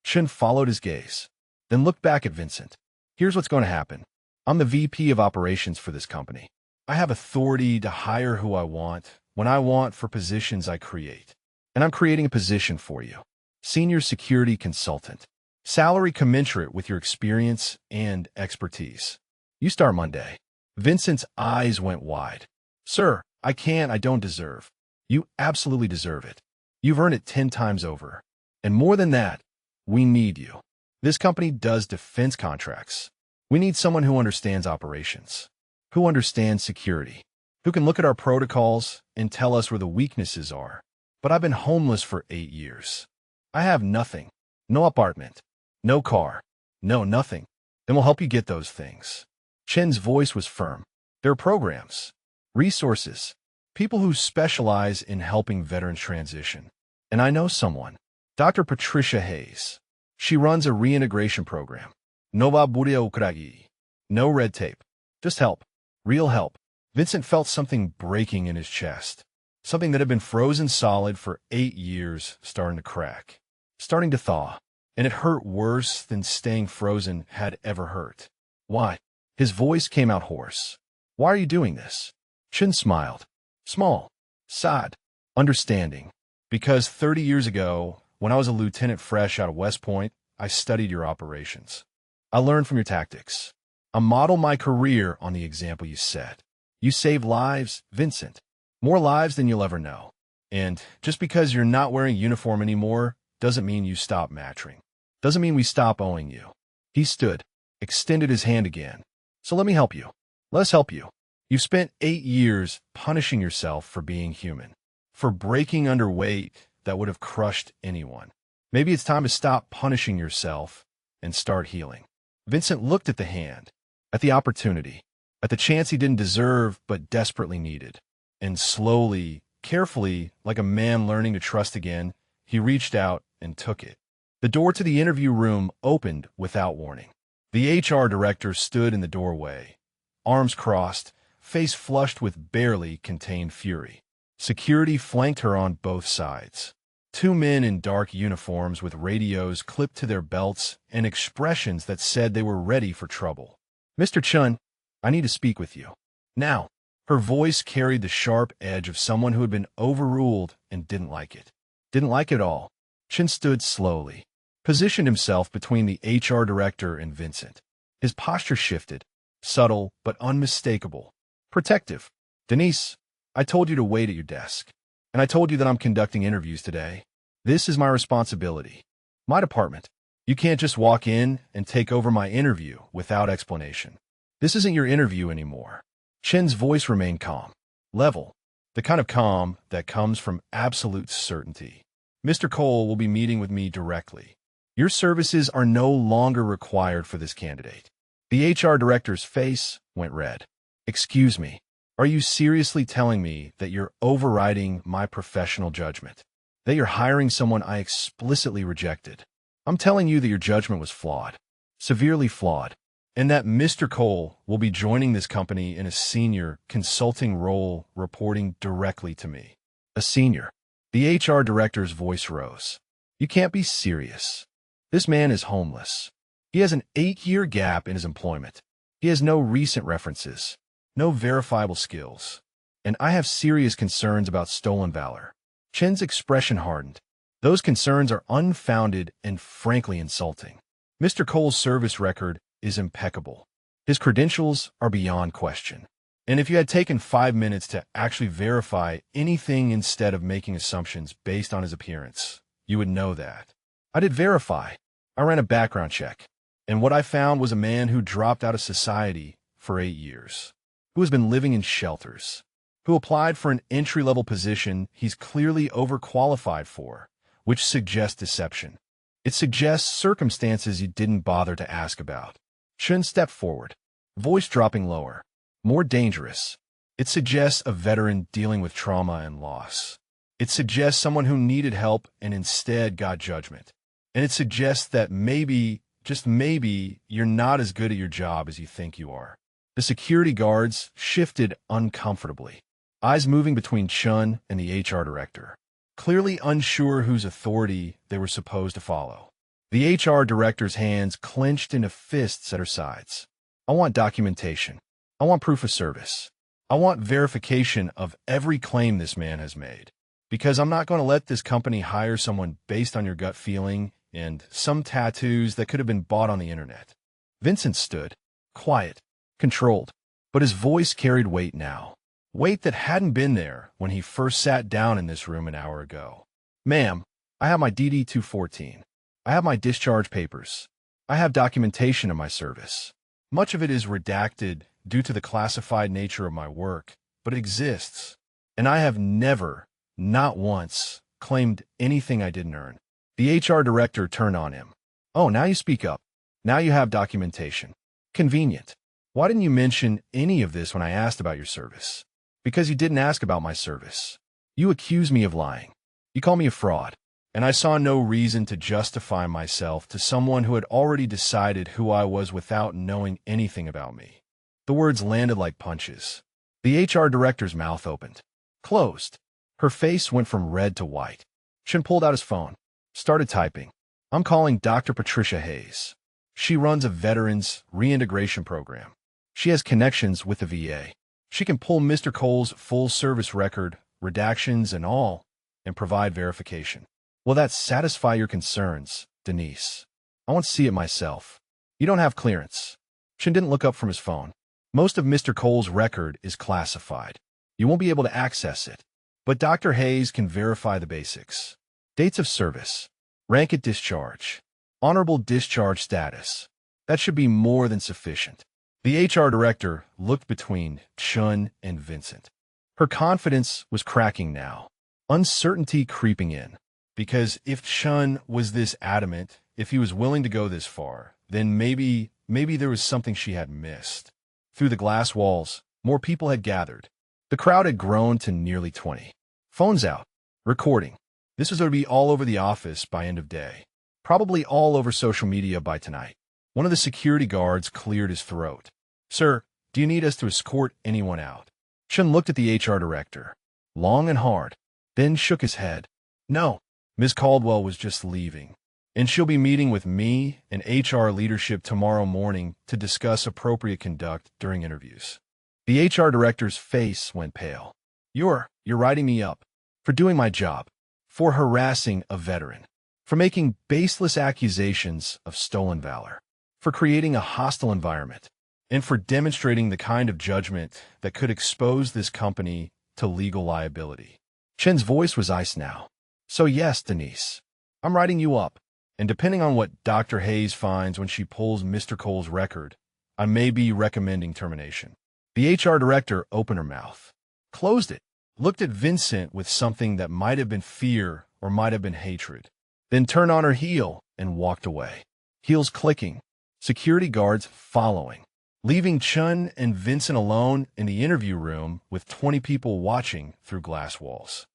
Chen followed his gaze, then looked back at Vincent. Here's what's going to happen. I'm the VP of operations for this company. I have authority to hire who I want, when I want for positions I create. And I'm creating a position for you. Senior Security Consultant. Salary commensurate with your experience and expertise. You start Monday. Vincent's eyes went wide. Sir, I don't deserve. You absolutely deserve it. You've earned it 10 times over. And more than that, we need you. This company does defense contracts. We need someone who understands operations, who understands security, who can look at our protocols and tell us where the weaknesses are. But I've been homeless for 8 years. I have nothing. No apartment. No car. No nothing. Then we'll help you get those things. Chen's voice was firm. There are programs, resources, people who specialize in helping veterans transition. And I know someone, Dr. Patricia Hayes. She runs a reintegration program. Nova Buria Ukragi. No red tape. Just help. Real help. Vincent felt something breaking in his chest. Something that had been frozen solid for 8 years starting to crack. Starting to thaw. And it hurt worse than staying frozen had ever hurt. Why? His voice came out hoarse. Why are you doing this? Chin smiled. Small, sad, understanding. Because 30 years ago, when I was a lieutenant fresh out of West Point, I studied your operations. I learned from your tactics. I modeled my career on the example you set. You saved lives, Vincent. More lives than you'll ever know. And just because you're not wearing uniform anymore doesn't mean you stop matching. Doesn't mean we stop owing you. He stood, extended his hand again. So let me help you. Let us help you. You've spent 8 years punishing yourself for being human, for breaking under weight that would have crushed anyone. Maybe it's time to stop punishing yourself and start healing. Vincent looked at the hand, at the opportunity, at the chance he didn't deserve but desperately needed. And slowly, carefully, like a man learning to trust again, he reached out and took it. The door to the interview room opened without warning. The HR director stood in the doorway, arms crossed, face flushed with barely contained fury. Security flanked her on both sides. 2 men in dark uniforms with radios clipped to their belts and expressions that said they were ready for trouble. Mr. Chun, I need to speak with you. Now. Her voice carried the sharp edge of someone who had been overruled and didn't like it. Didn't like it all. Chin stood slowly, positioned himself between the HR director and Vincent. His posture shifted, subtle but unmistakable. Protective. Denise, I told you to wait at your desk. And I told you that I'm conducting interviews today. This is my responsibility. My department. You can't just walk in and take over my interview without explanation. This isn't your interview anymore. Chin's voice remained calm, level, the kind of calm that comes from absolute certainty. Mr. Cole will be meeting with me directly. Your services are no longer required for this candidate. The HR director's face went red. Excuse me, are you seriously telling me that you're overriding my professional judgment? That you're hiring someone I explicitly rejected? I'm telling you that your judgment was flawed, severely flawed. And that Mr. Cole will be joining this company in a senior consulting role reporting directly to me. A senior. The HR director's voice rose. You can't be serious. This man is homeless. He has an 8-year gap in his employment. He has no recent references, no verifiable skills. And I have serious concerns about stolen valor. Chin's expression hardened. Those concerns are unfounded and frankly insulting. Mr. Cole's service record is impeccable. His credentials are beyond question. And if you had taken 5 minutes to actually verify anything instead of making assumptions based on his appearance, you would know that. I did verify. I ran a background check. And what I found was a man who dropped out of society for 8 years, who has been living in shelters, who applied for an entry-level position he's clearly overqualified for, which suggests deception. It suggests circumstances you didn't bother to ask about. Chun stepped forward, voice dropping lower. More dangerous. It suggests a veteran dealing with trauma and loss. It suggests someone who needed help and instead got judgment. And it suggests that maybe, just maybe, you're not as good at your job as you think you are. The security guards shifted uncomfortably, eyes moving between Chun and the HR director, clearly unsure whose authority they were supposed to follow. The HR director's hands clenched into fists at her sides. I want documentation. I want proof of service. I want verification of every claim this man has made. Because I'm not going to let this company hire someone based on your gut feeling and some tattoos that could have been bought on the internet. Vincent stood, quiet, controlled, but his voice carried weight now. Weight that hadn't been there when he first sat down in this room an hour ago. Ma'am, I have my DD-214. I have my discharge papers. I have documentation of my service. Much of it is redacted due to the classified nature of my work, but it exists. And I have never, not once, claimed anything I didn't earn. The HR director turned on him. Oh, now you speak up. Now you have documentation. Convenient. Why didn't you mention any of this when I asked about your service? Because you didn't ask about my service. You accuse me of lying. You call me a fraud. And I saw no reason to justify myself to someone who had already decided who I was without knowing anything about me. The words landed like punches. The HR director's mouth opened. Closed. Her face went from red to white. Chin pulled out his phone. Started typing. I'm calling Dr. Patricia Hayes. She runs a veterans reintegration program. She has connections with the VA. She can pull Mr. Cole's full service record, redactions and all, and provide verification. Will that satisfy your concerns, Denise? I want to see it myself. You don't have clearance. Chen didn't look up from his phone. Most of Mr. Cole's record is classified. You won't be able to access it. But Dr. Hayes can verify the basics. Dates of service, rank at discharge, honorable discharge status. That should be more than sufficient. The HR director looked between Chun and Vincent. Her confidence was cracking now, uncertainty creeping in. Because if Chun was this adamant, if he was willing to go this far, then maybe there was something she had missed. Through the glass walls, more people had gathered. The crowd had grown to nearly 20. Phones out. Recording. This was going to be all over the office by end of day. Probably all over social media by tonight. One of the security guards cleared his throat. Sir, do you need us to escort anyone out? Chun looked at the HR director, long and hard, then shook his head. No, Ms. Caldwell was just leaving, and she'll be meeting with me and HR leadership tomorrow morning to discuss appropriate conduct during interviews. The HR director's face went pale. You're writing me up for doing my job, for harassing a veteran, for making baseless accusations of stolen valor, for creating a hostile environment, and for demonstrating the kind of judgment that could expose this company to legal liability. Chen's voice was ice now. So yes, Denise, I'm writing you up, and depending on what Dr. Hayes finds when she pulls Mr. Cole's record, I may be recommending termination. The HR director opened her mouth, closed it, looked at Vincent with something that might have been fear or might have been hatred, then turned on her heel and walked away. Heels clicking, security guards following, leaving Chun and Vincent alone in the interview room with 20 people watching through glass walls.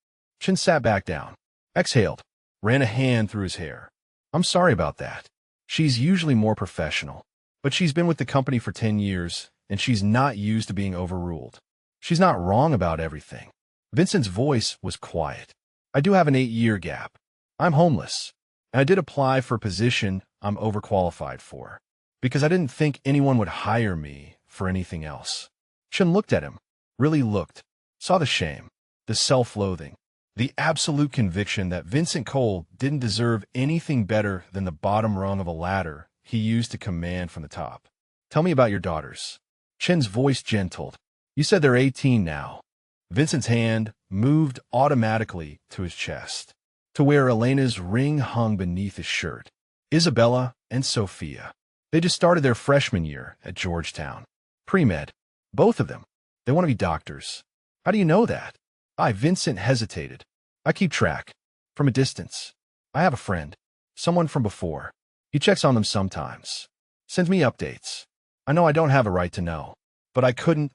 Chun sat back down, exhaled, ran a hand through his hair. I'm sorry about that. She's usually more professional, but she's been with the company for 10 years, and she's not used to being overruled. She's not wrong about everything. Vincent's voice was quiet. I do have an 8-year gap. I'm homeless, and I did apply for a position I'm overqualified for, because I didn't think anyone would hire me for anything else. Chun looked at him, really looked, saw the shame, the self-loathing, the absolute conviction that Vincent Cole didn't deserve anything better than the bottom rung of a ladder he used to command from the top. Tell me about your daughters. Chen's voice gentled. You said they're 18 now. Vincent's hand moved automatically to his chest, to where Elena's ring hung beneath his shirt. Isabella and Sophia. They just started their freshman year at Georgetown. Pre-med. Both of them. They want to be doctors. How do you know that? Vincent hesitated. I keep track. From a distance. I have a friend. Someone from before. He checks on them sometimes. Sends me updates. I know I don't have a right to know. But I couldn't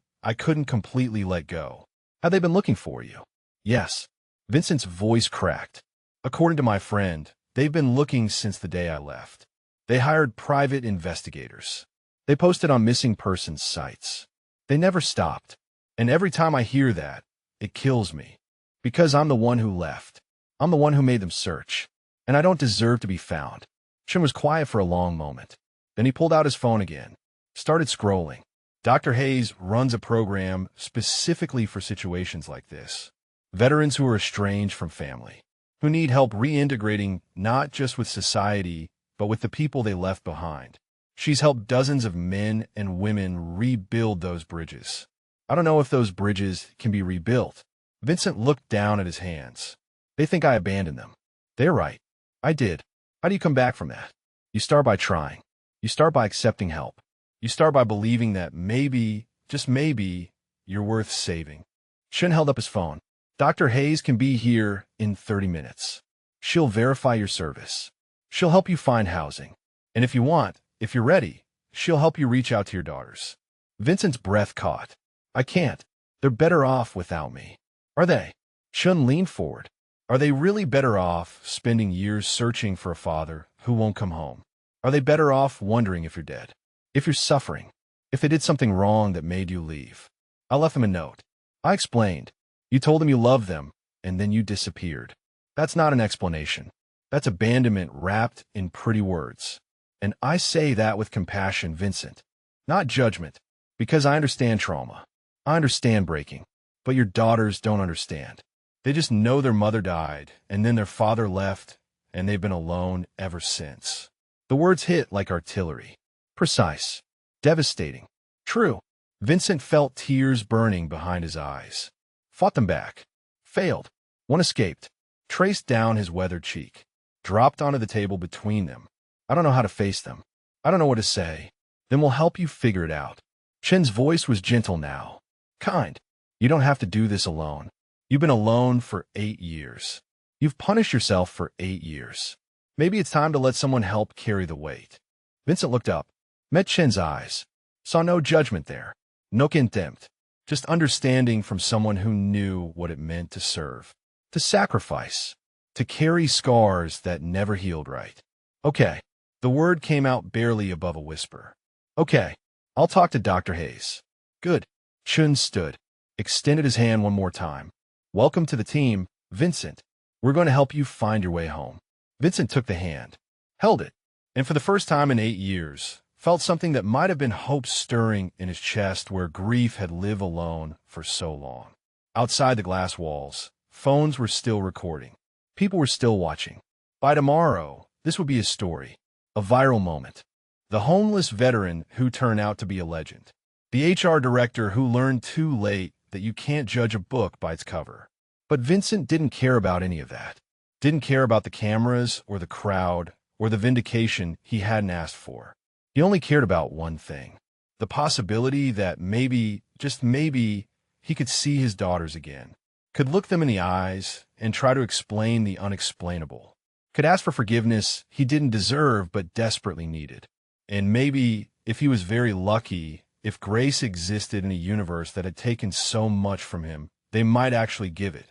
completely let go. Have they been looking for you? Yes. Vincent's voice cracked. According to my friend, they've been looking since the day I left. They hired private investigators. They posted on missing persons sites. They never stopped. And every time I hear that, it kills me. Because I'm the one who left. I'm the one who made them search. And I don't deserve to be found. Chun was quiet for a long moment. Then he pulled out his phone again. Started scrolling. Dr. Hayes runs a program specifically for situations like this. Veterans who are estranged from family. Who need help reintegrating not just with society, but with the people they left behind. She's helped dozens of men and women rebuild those bridges. I don't know if those bridges can be rebuilt. Vincent looked down at his hands. They think I abandoned them. They're right. I did. How do you come back from that? You start by trying. You start by accepting help. You start by believing that maybe, just maybe, you're worth saving. Chun held up his phone. Dr. Hayes can be here in 30 minutes. She'll verify your service. She'll help you find housing. And if you want, if you're ready, she'll help you reach out to your daughters. Vincent's breath caught. I can't. They're better off without me. Are they? Chun leaned forward. Are they really better off spending years searching for a father who won't come home? Are they better off wondering if you're dead? If you're suffering? If they did something wrong that made you leave? I left them a note. I explained. You told them you loved them, and then you disappeared. That's not an explanation. That's abandonment wrapped in pretty words. And I say that with compassion, Vincent. Not judgment. Because I understand trauma. I understand breaking, but your daughters don't understand. They just know their mother died, and then their father left, and they've been alone ever since. The words hit like artillery. Precise. Devastating. True. Vincent felt tears burning behind his eyes. Fought them back. Failed. One escaped. Traced down his weathered cheek. Dropped onto the table between them. I don't know how to face them. I don't know what to say. Then we'll help you figure it out. Chen's voice was gentle now. Kind. You don't have to do this alone. You've been alone for 8 years. You've punished yourself for 8 years. Maybe it's time to let someone help carry the weight. Vincent looked up, met Chen's eyes, saw no judgment there, no contempt, just understanding from someone who knew what it meant to serve, to sacrifice, to carry scars that never healed right. Okay. The word came out barely above a whisper. Okay. I'll talk to Dr. Hayes. Good. Chun stood, extended his hand one more time. Welcome to the team, Vincent. We're going to help you find your way home. Vincent took the hand, held it, and for the first time in 8 years, felt something that might have been hope stirring in his chest where grief had lived alone for so long. Outside the glass walls, phones were still recording. People were still watching. By tomorrow, this would be a story, a viral moment. The homeless veteran who turned out to be a legend. The HR director who learned too late that you can't judge a book by its cover. But Vincent didn't care about any of that. Didn't care about the cameras or the crowd or the vindication he hadn't asked for. He only cared about one thing. The possibility that maybe, just maybe, he could see his daughters again. Could look them in the eyes and try to explain the unexplainable. Could ask for forgiveness he didn't deserve but desperately needed. And maybe, if he was very lucky, if grace existed in a universe that had taken so much from him, they might actually give it.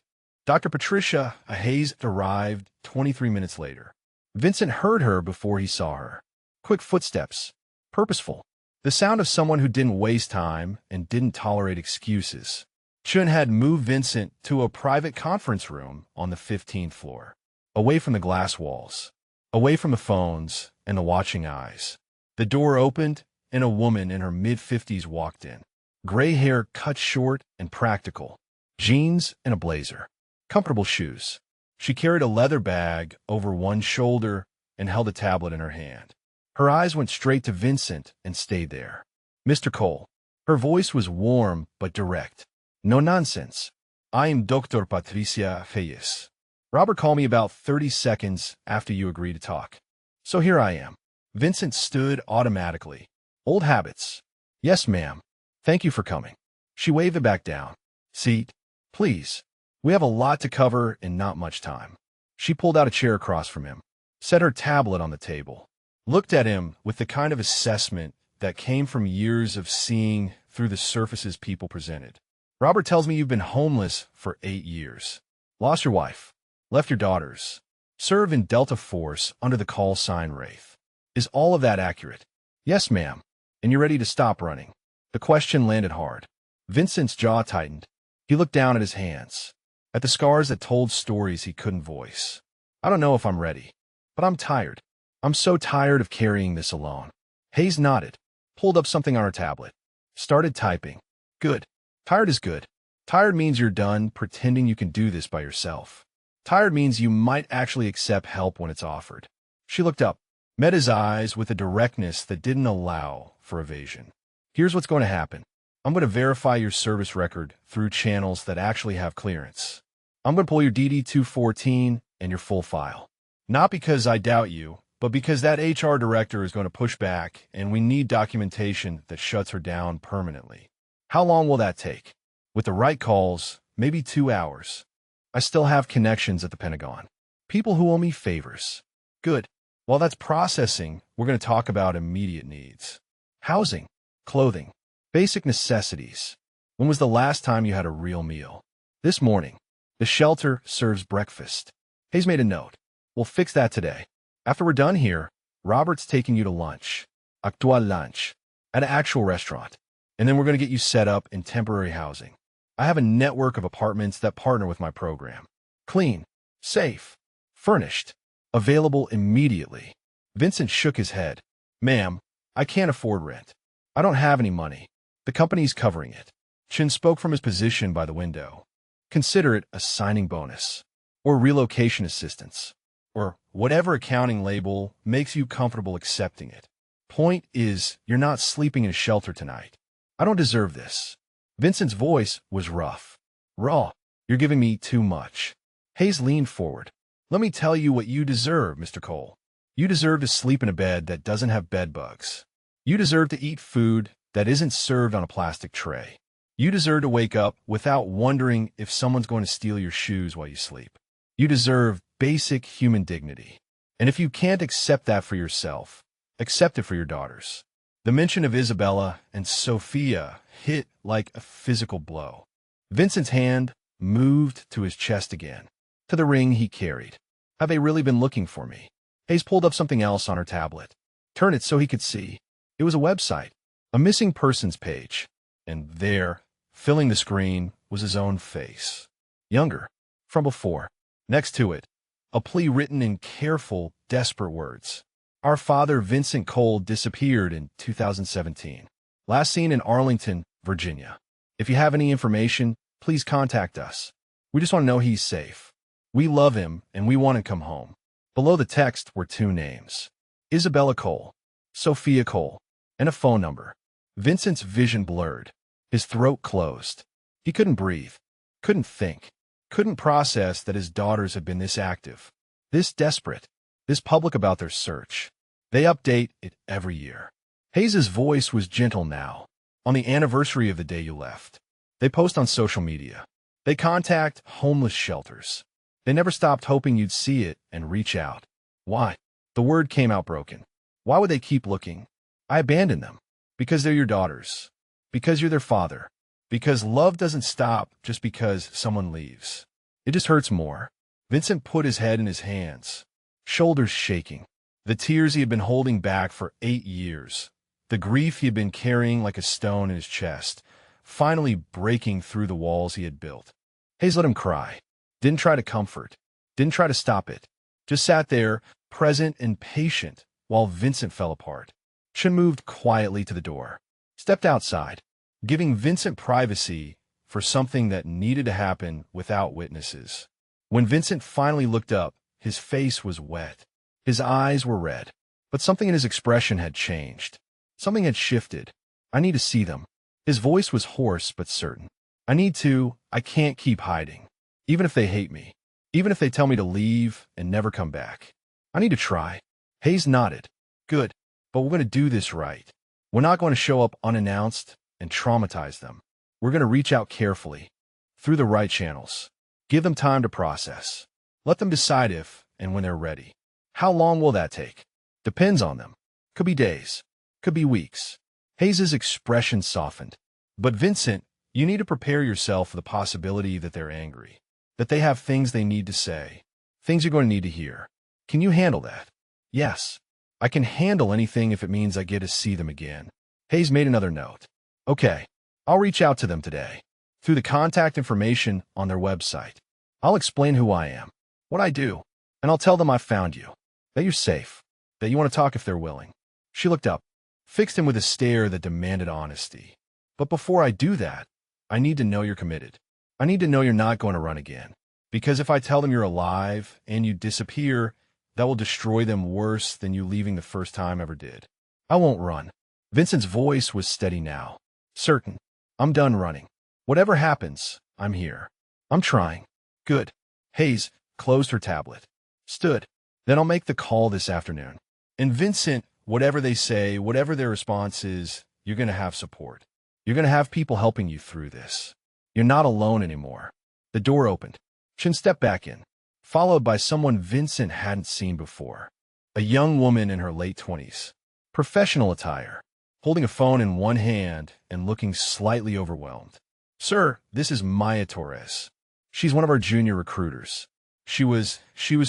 Dr. Patricia Hayes arrived 23 minutes later. Vincent heard her before he saw her. Quick footsteps. Purposeful. The sound of someone who didn't waste time and didn't tolerate excuses. Chun had moved Vincent to a private conference room on the 15th floor. Away from the glass walls. Away from the phones and the watching eyes. The door opened, and a woman in her mid-50s walked in. Gray hair cut short and practical. Jeans and a blazer. Comfortable shoes. She carried a leather bag over one shoulder and held a tablet in her hand. Her eyes went straight to Vincent and stayed there. Mr. Cole. Her voice was warm but direct. No nonsense. I am Dr. Patricia Hayes. Robert called me about 30 seconds after you agreed to talk. So here I am. Vincent stood automatically. Old habits. Yes, ma'am. Thank you for coming. She waved it back down. Seat, please. We have a lot to cover and not much time. She pulled out a chair across from him, set her tablet on the table, looked at him with the kind of assessment that came from years of seeing through the surfaces people presented. Robert tells me you've been homeless for 8 years. Lost your wife. Left your daughters. Served in Delta Force under the call sign Wraith. Is all of that accurate? Yes, ma'am. And you're ready to stop running? The question landed hard. Vincent's jaw tightened. He looked down at his hands, at the scars that told stories he couldn't voice. I don't know if I'm ready, but I'm tired. I'm so tired of carrying this alone. Hayes nodded, pulled up something on her tablet, started typing. Good. Tired is good. Tired means you're done pretending you can do this by yourself. Tired means you might actually accept help when it's offered. She looked up, met his eyes with a directness that didn't allow for evasion. Here's what's going to happen. I'm going to verify your service record through channels that actually have clearance. I'm going to pull your DD-214 and your full file. Not because I doubt you, but because that HR director is going to push back and we need documentation that shuts her down permanently. How long will that take? With the right calls, maybe 2 hours. I still have connections at the Pentagon. People who owe me favors. Good. While that's processing, we're going to talk about immediate needs. Housing, clothing, basic necessities. When was the last time you had a real meal? This morning. The shelter serves breakfast. Hayes made a note. We'll fix that today. After we're done here, Robert's taking you to lunch. Actual lunch. At an actual restaurant. And then we're going to get you set up in temporary housing. I have a network of apartments that partner with my program. Clean, safe, furnished, available immediately. Vincent shook his head. Ma'am, I can't afford rent. I don't have any money. The company's covering it. Chin spoke from his position by the window. Consider it a signing bonus, or relocation assistance, or whatever accounting label makes you comfortable accepting it. Point is, you're not sleeping in a shelter tonight. I don't deserve this. Vincent's voice was rough. Raw. You're giving me too much. Hayes leaned forward. Let me tell you what you deserve, Mr. Cole. You deserve to sleep in a bed that doesn't have bed bugs. You deserve to eat food that isn't served on a plastic tray. You deserve to wake up without wondering if someone's going to steal your shoes while you sleep. You deserve basic human dignity. And if you can't accept that for yourself, accept it for your daughters. The mention of Isabella and Sophia hit like a physical blow. Vincent's hand moved to his chest again, to the ring he carried. Have they really been looking for me? Hayes pulled up something else on her tablet. Turned it so he could see. It was a website, a missing persons page. And there, filling the screen, was his own face. Younger, from before. Next to it, a plea written in careful, desperate words. Our father, Vincent Cole, disappeared in 2017. Last seen in Arlington, Virginia. If you have any information, please contact us. We just want to know he's safe. We love him, and we want to come home. Below the text were two names. Isabella Cole, Sophia Cole, and a phone number. Vincent's vision blurred. His throat closed. He couldn't breathe, couldn't think, couldn't process that his daughters had been this active, this desperate, this public about their search. They update it every year. Hayes's voice was gentle now. On the anniversary of the day you left, they post on social media. They contact homeless shelters. They never stopped hoping you'd see it and reach out. Why? The word came out broken. Why would they keep looking? I abandoned them. Because they're your daughters. Because you're their father. Because love doesn't stop just because someone leaves. It just hurts more. Vincent put his head in his hands, shoulders shaking. The tears he had been holding back for 8 years, the grief he had been carrying like a stone in his chest, finally breaking through the walls he had built. Hayes let him cry. Didn't try to comfort. Didn't try to stop it. Just sat there, present and patient, while Vincent fell apart. Chin moved quietly to the door, stepped outside, giving Vincent privacy for something that needed to happen without witnesses. When Vincent finally looked up, his face was wet. His eyes were red, but something in his expression had changed. Something had shifted. I need to see them. His voice was hoarse but certain. I can't keep hiding. Even if they hate me. Even if they tell me to leave and never come back. I need to try. Hayes nodded. Good, but we're going to do this right. We're not going to show up unannounced and traumatize them. We're going to reach out carefully, through the right channels. Give them time to process. Let them decide if and when they're ready. How long will that take? Depends on them. Could be days. Could be weeks. Hayes's expression softened. But Vincent, you need to prepare yourself for the possibility that they're angry. That they have things they need to say. Things you're going to need to hear. Can you handle that? Yes. I can handle anything if it means I get to see them again. Hayes made another note. Okay. I'll reach out to them today. Through the contact information on their website. I'll explain who I am. What I do. And I'll tell them I found you. That you're safe. That you want to talk if they're willing. She looked up. Fixed him with a stare that demanded honesty. But before I do that, I need to know you're committed. I need to know you're not going to run again. Because if I tell them you're alive and you disappear, that will destroy them worse than you leaving the first time ever did. I won't run. Vincent's voice was steady now. Certain. I'm done running. Whatever happens, I'm here. I'm trying. Good. Hayes closed her tablet. Stood. Then I'll make the call this afternoon. And Vincent, whatever they say, whatever their response is, you're going to have support. You're going to have people helping you through this. You're not alone anymore. The door opened. Chin stepped back in, followed by someone Vincent hadn't seen before. A young woman in her late 20s. Professional attire. Holding a phone in one hand and looking slightly overwhelmed. Sir, this is Maya Torres. She's one of our junior recruiters. She was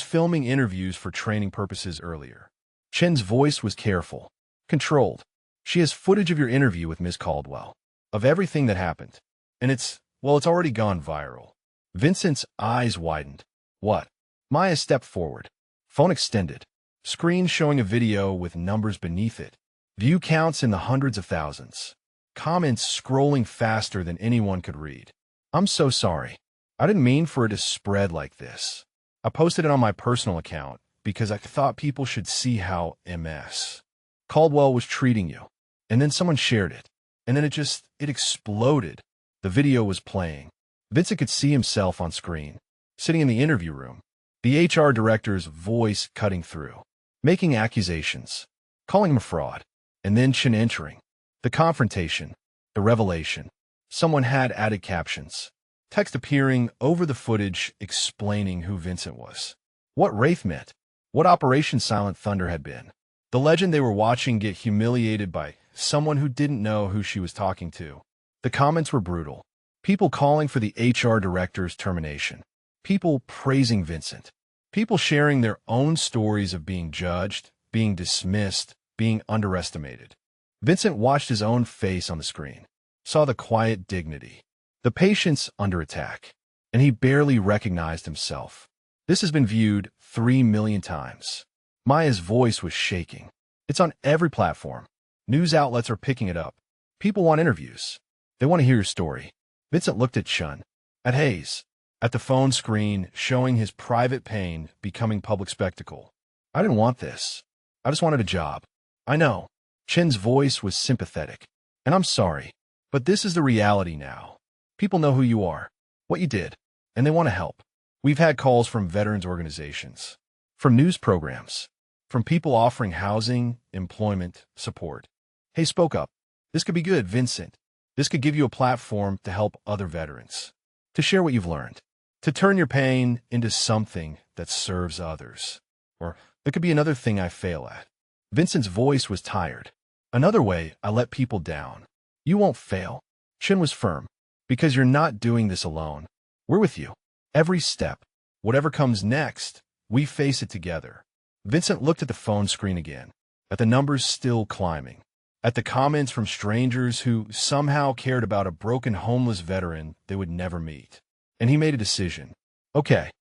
filming interviews for training purposes earlier. Chin's voice was careful, controlled. She has footage of your interview with Ms. Caldwell, of everything that happened. And it's already gone viral. Vincent's eyes widened. What? Maya stepped forward. Phone extended. Screen showing a video with numbers beneath it. View counts in the hundreds of thousands. Comments scrolling faster than anyone could read. I'm so sorry. I didn't mean for it to spread like this. I posted it on my personal account because I thought people should see how MS Caldwell was treating you. And then someone shared it. And then it exploded. The video was playing. Vincent could see himself on screen, sitting in the interview room, the HR director's voice cutting through, making accusations, calling him a fraud, and then Chen entering. The confrontation, the revelation. Someone had added captions. Text appearing over the footage explaining who Vincent was, what Wraith meant, what Operation Silent Thunder had been. The legend they were watching get humiliated by someone who didn't know who she was talking to. The comments were brutal. People calling for the HR director's termination. People praising Vincent. People sharing their own stories of being judged, being dismissed, being underestimated. Vincent watched his own face on the screen, saw the quiet dignity, the patience under attack, and he barely recognized himself. This has been viewed 3 million times. Maya's voice was shaking. It's on every platform. News outlets are picking it up. People want interviews. They want to hear your story. Vincent looked at Chun, at Hayes, at the phone screen showing his private pain becoming public spectacle. I didn't want this. I just wanted a job. I know. Chen's voice was sympathetic. And I'm sorry, but this is the reality now. People know who you are, what you did, and they want to help. We've had calls from veterans organizations, from news programs, from people offering housing, employment, support. Hey, spoke up. This could be good, Vincent. This could give you a platform to help other veterans, to share what you've learned, to turn your pain into something that serves others. Or it could be another thing I fail at. Vincent's voice was tired. Another way I let people down. You won't fail. Chen was firm. Because you're not doing this alone. We're with you. Every step. Whatever comes next, we face it together. Vincent looked at the phone screen again, at the numbers still climbing, at the comments from strangers who somehow cared about a broken homeless veteran they would never meet. And he made a decision. Okay,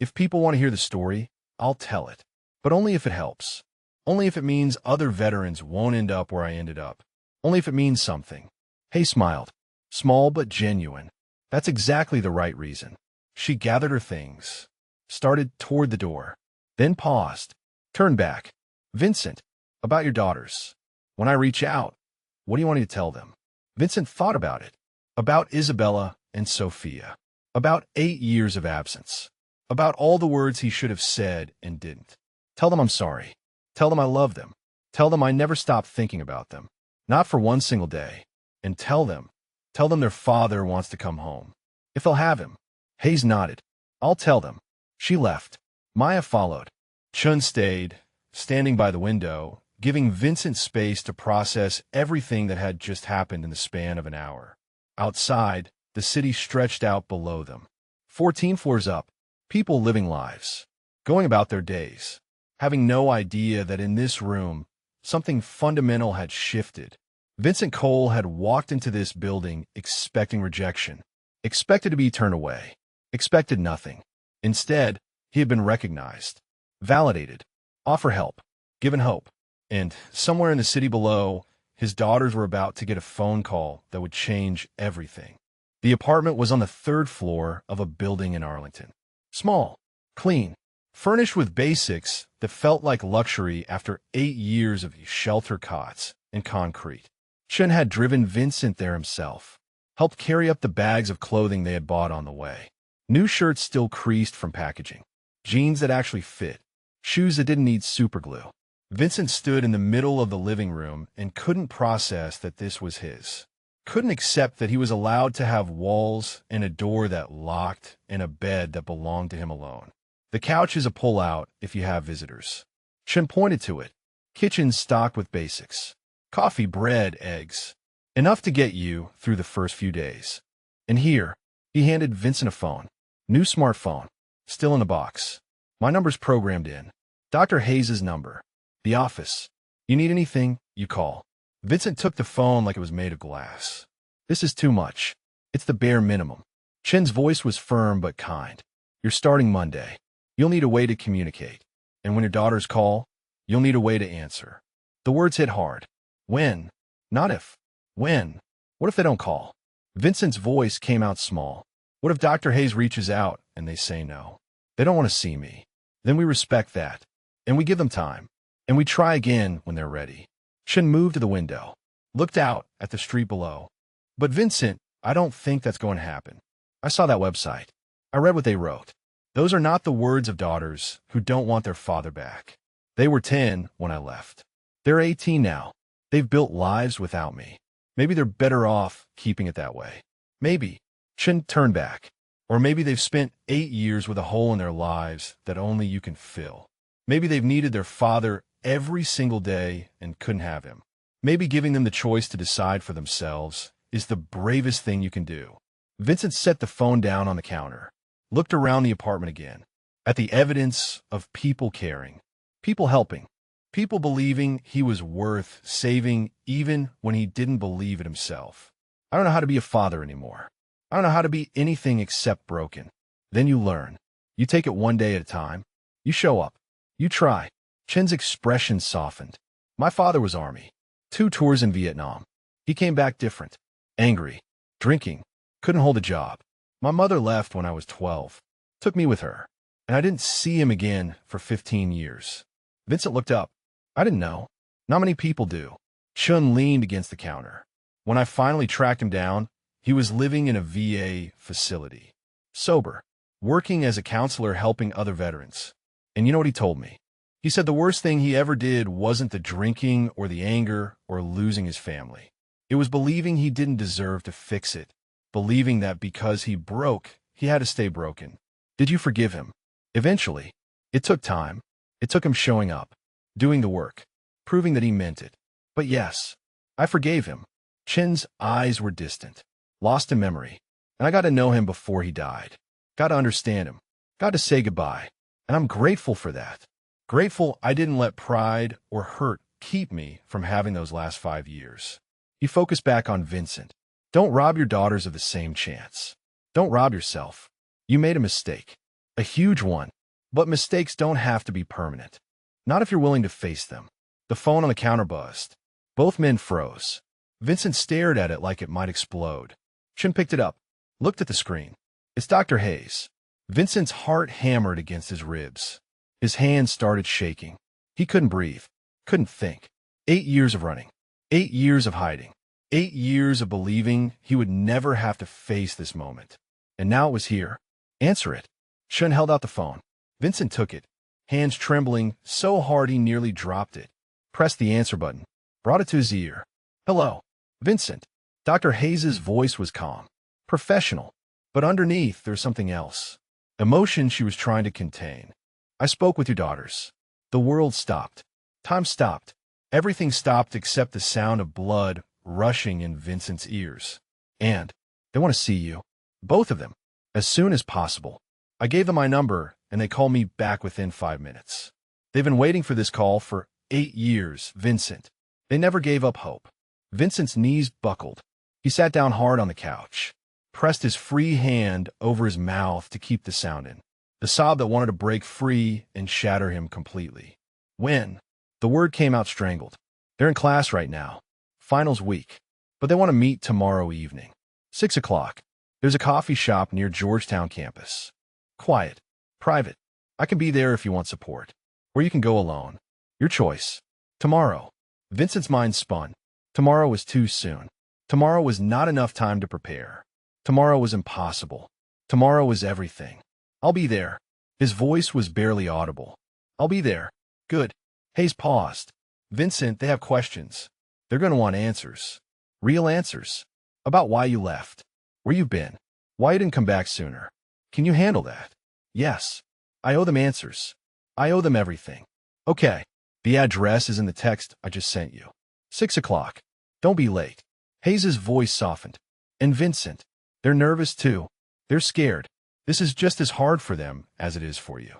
if people want to hear the story, I'll tell it. But only if it helps. Only if it means other veterans won't end up where I ended up. Only if it means something. Hay smiled. Small but genuine. That's exactly the right reason. She gathered her things, started toward the door, then paused, turned back. Vincent, about your daughters. When I reach out, what do you want me to tell them? Vincent thought about it. About Isabella and Sophia. About 8 years of absence. About all the words he should have said and didn't. Tell them I'm sorry. Tell them I love them. Tell them I never stopped thinking about them. Not for one single day. And tell them their father wants to come home. If they'll have him. Hayes nodded. I'll tell them. She left. Maya followed. Chun stayed, standing by the window, giving Vincent space to process everything that had just happened in the span of an hour. Outside, the city stretched out below them. 14 floors up, people living lives, going about their days, having no idea that in this room, something fundamental had shifted. Vincent Cole had walked into this building expecting rejection, expected to be turned away, expected nothing. Instead, he had been recognized, validated, offered help, given hope. And somewhere in the city below, his daughters were about to get a phone call that would change everything. The apartment was on the 3rd floor of a building in Arlington. Small, clean, furnished with basics that felt like luxury after 8 years of shelter cots and concrete. Chen had driven Vincent there himself, helped carry up the bags of clothing they had bought on the way. New shirts still creased from packaging, jeans that actually fit, shoes that didn't need superglue. Vincent stood in the middle of the living room and couldn't process that this was his. Couldn't accept that he was allowed to have walls and a door that locked and a bed that belonged to him alone. The couch is a pull-out if you have visitors. Chen pointed to it. Kitchen stocked with basics. Coffee, bread, eggs. Enough to get you through the first few days. And here, he handed Vincent a phone. New smartphone. Still in the box. My number's programmed in. Dr. Hayes' number. The office. You need anything, you call. Vincent took the phone like it was made of glass. This is too much. It's the bare minimum. Chen's voice was firm but kind. You're starting Monday. You'll need a way to communicate. And when your daughters call, you'll need a way to answer. The words hit hard. When? Not if. When? What if they don't call? Vincent's voice came out small. What if Dr. Hayes reaches out and they say no? They don't want to see me. Then we respect that. And we give them time. And we try again when they're ready. Chen moved to the window, looked out at the street below. But Vincent, I don't think that's going to happen. I saw that website. I read what they wrote. Those are not the words of daughters who don't want their father back. They were 10 when I left. They're 18 now. They've built lives without me. Maybe they're better off keeping it that way. Maybe. Chen turned back. Or maybe they've spent 8 years with a hole in their lives that only you can fill. Maybe they've needed their father every single day and couldn't have him. Maybe giving them the choice to decide for themselves is the bravest thing you can do. Vincent set the phone down on the counter, looked around the apartment again, at the evidence of people caring, people helping, people believing he was worth saving even when he didn't believe it himself. I don't know how to be a father anymore. I don't know how to be anything except broken. Then you learn. You take it one day at a time. You show up. You try. Chen's expression softened. My father was Army. 2 tours in Vietnam. He came back different. Angry. Drinking. Couldn't hold a job. My mother left when I was 12. Took me with her. And I didn't see him again for 15 years. Vincent looked up. I didn't know. Not many people do. Chun leaned against the counter. When I finally tracked him down, he was living in a VA facility. Sober. Working as a counselor helping other veterans. And you know what he told me? He said the worst thing he ever did wasn't the drinking or the anger or losing his family. It was believing he didn't deserve to fix it. Believing that because he broke, he had to stay broken. Did you forgive him? Eventually. It took time. It took him showing up, doing the work, proving that he meant it. But yes, I forgave him. Chen's eyes were distant, lost in memory, and I got to know him before he died. Got to understand him. Got to say goodbye. And I'm grateful for that. Grateful I didn't let pride or hurt keep me from having those last 5 years. He focused back on Vincent. Don't rob your daughters of the same chance. Don't rob yourself. You made a mistake. A huge one. But mistakes don't have to be permanent. Not if you're willing to face them. The phone on the counter buzzed. Both men froze. Vincent stared at it like it might explode. Chen picked it up, looked at the screen. It's Dr. Hayes. Vincent's heart hammered against his ribs. His hands started shaking. He couldn't breathe. Couldn't think. 8 years of running. 8 years of hiding. 8 years of believing he would never have to face this moment. And now it was here. Answer it. Chen held out the phone. Vincent took it, hands trembling so hard he nearly dropped it. Pressed the answer button. Brought it to his ear. Hello. Vincent. Dr. Hayes' voice was calm. Professional. But underneath, there's something else. Emotion she was trying to contain. I spoke with your daughters. The world stopped. Time stopped. Everything stopped except the sound of blood rushing in Vincent's ears. And they want to see you. Both of them. As soon as possible. I gave them my number, and they called me back within 5 minutes. They've been waiting for this call for 8 years, Vincent. They never gave up hope. Vincent's knees buckled. He sat down hard on the couch, pressed his free hand over his mouth to keep the sound in. The sob that wanted to break free and shatter him completely. When? The word came out strangled. They're in class right now. Finals week. But they want to meet tomorrow evening. 6 o'clock. There's a coffee shop near Georgetown campus. Quiet. Private. I can be there if you want support. Or you can go alone. Your choice. Tomorrow. Vincent's mind spun. Tomorrow was too soon. Tomorrow was not enough time to prepare. Tomorrow was impossible. Tomorrow was everything. I'll be there. His voice was barely audible. I'll be there. Good. Hayes paused. Vincent, they have questions. They're going to want answers. Real answers. About why you left. Where you've been. Why you didn't come back sooner. Can you handle that? Yes. I owe them answers. I owe them everything. Okay. The address is in the text I just sent you. 6 o'clock. Don't be late. Hayes' voice softened. And Vincent. They're nervous too. They're scared. This is just as hard for them as it is for you.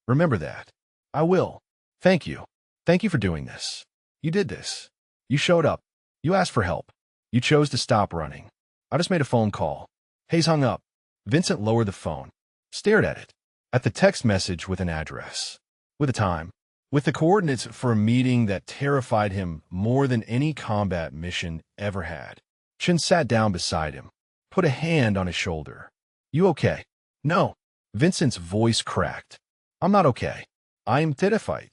Remember that. I will. Thank you. Thank you for doing this. You did this. You showed up. You asked for help. You chose to stop running. I just made a phone call. Hayes hung up. Vincent lowered the phone. Stared at it. At the text message with an address. With a time. With the coordinates for a meeting that terrified him more than any combat mission ever had. Chin sat down beside him, put a hand on his shoulder. You okay? No. Vincent's voice cracked. I'm not okay. I'm terrified.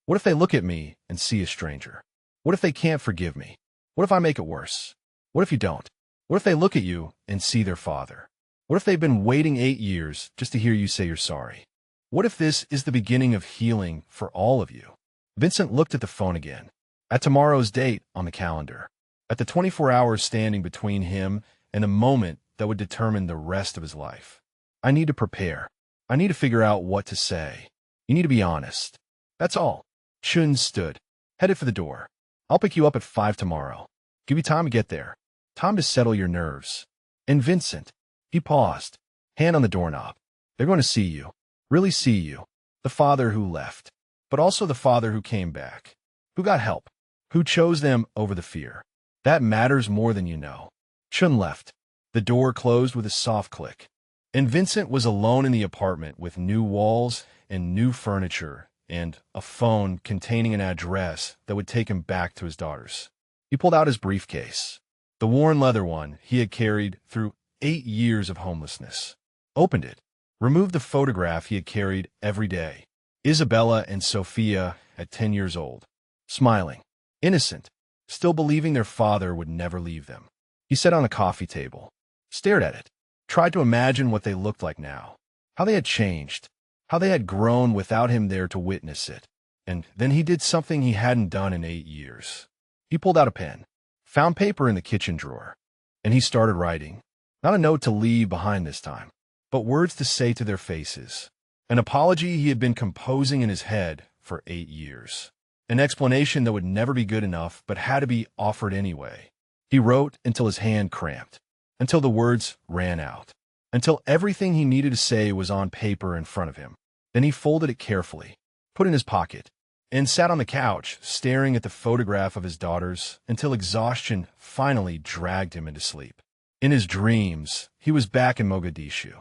What if they look at me and see a stranger? What if they can't forgive me? What if I make it worse? What if you don't? What if they look at you and see their father? What if they've been waiting 8 years just to hear you say you're sorry? What if this is the beginning of healing for all of you? Vincent looked at the phone again, at tomorrow's date on the calendar, at the 24 hours standing between him and a moment that would determine the rest of his life. I need to prepare. I need to figure out what to say. You need to be honest. That's all. Chun stood, headed for the door. I'll pick you up at 5 tomorrow. Give you time to get there. Time to settle your nerves. And Vincent, he paused, hand on the doorknob. They're going to see you, really see you. The father who left, but also the father who came back, who got help, who chose them over the fear. That matters more than you know. Chun left. The door closed with a soft click. And Vincent was alone in the apartment with new walls and new furniture and a phone containing an address that would take him back to his daughters. He pulled out his briefcase, the worn leather one he had carried through 8 years of homelessness, opened it, removed the photograph he had carried every day, Isabella and Sophia at 10 years old, smiling, innocent, still believing their father would never leave them. He sat on a coffee table, stared at it, tried to imagine what they looked like now, how they had changed, how they had grown without him there to witness it. And then he did something he hadn't done in 8 years. He pulled out a pen, found paper in the kitchen drawer, and he started writing. Not a note to leave behind this time, but words to say to their faces. An apology he had been composing in his head for 8 years. An explanation that would never be good enough but had to be offered anyway. He wrote until his hand cramped, until the words ran out, until everything he needed to say was on paper in front of him. Then he folded it carefully, put it in his pocket, and sat on the couch, staring at the photograph of his daughters until exhaustion finally dragged him into sleep. In his dreams, he was back in Mogadishu,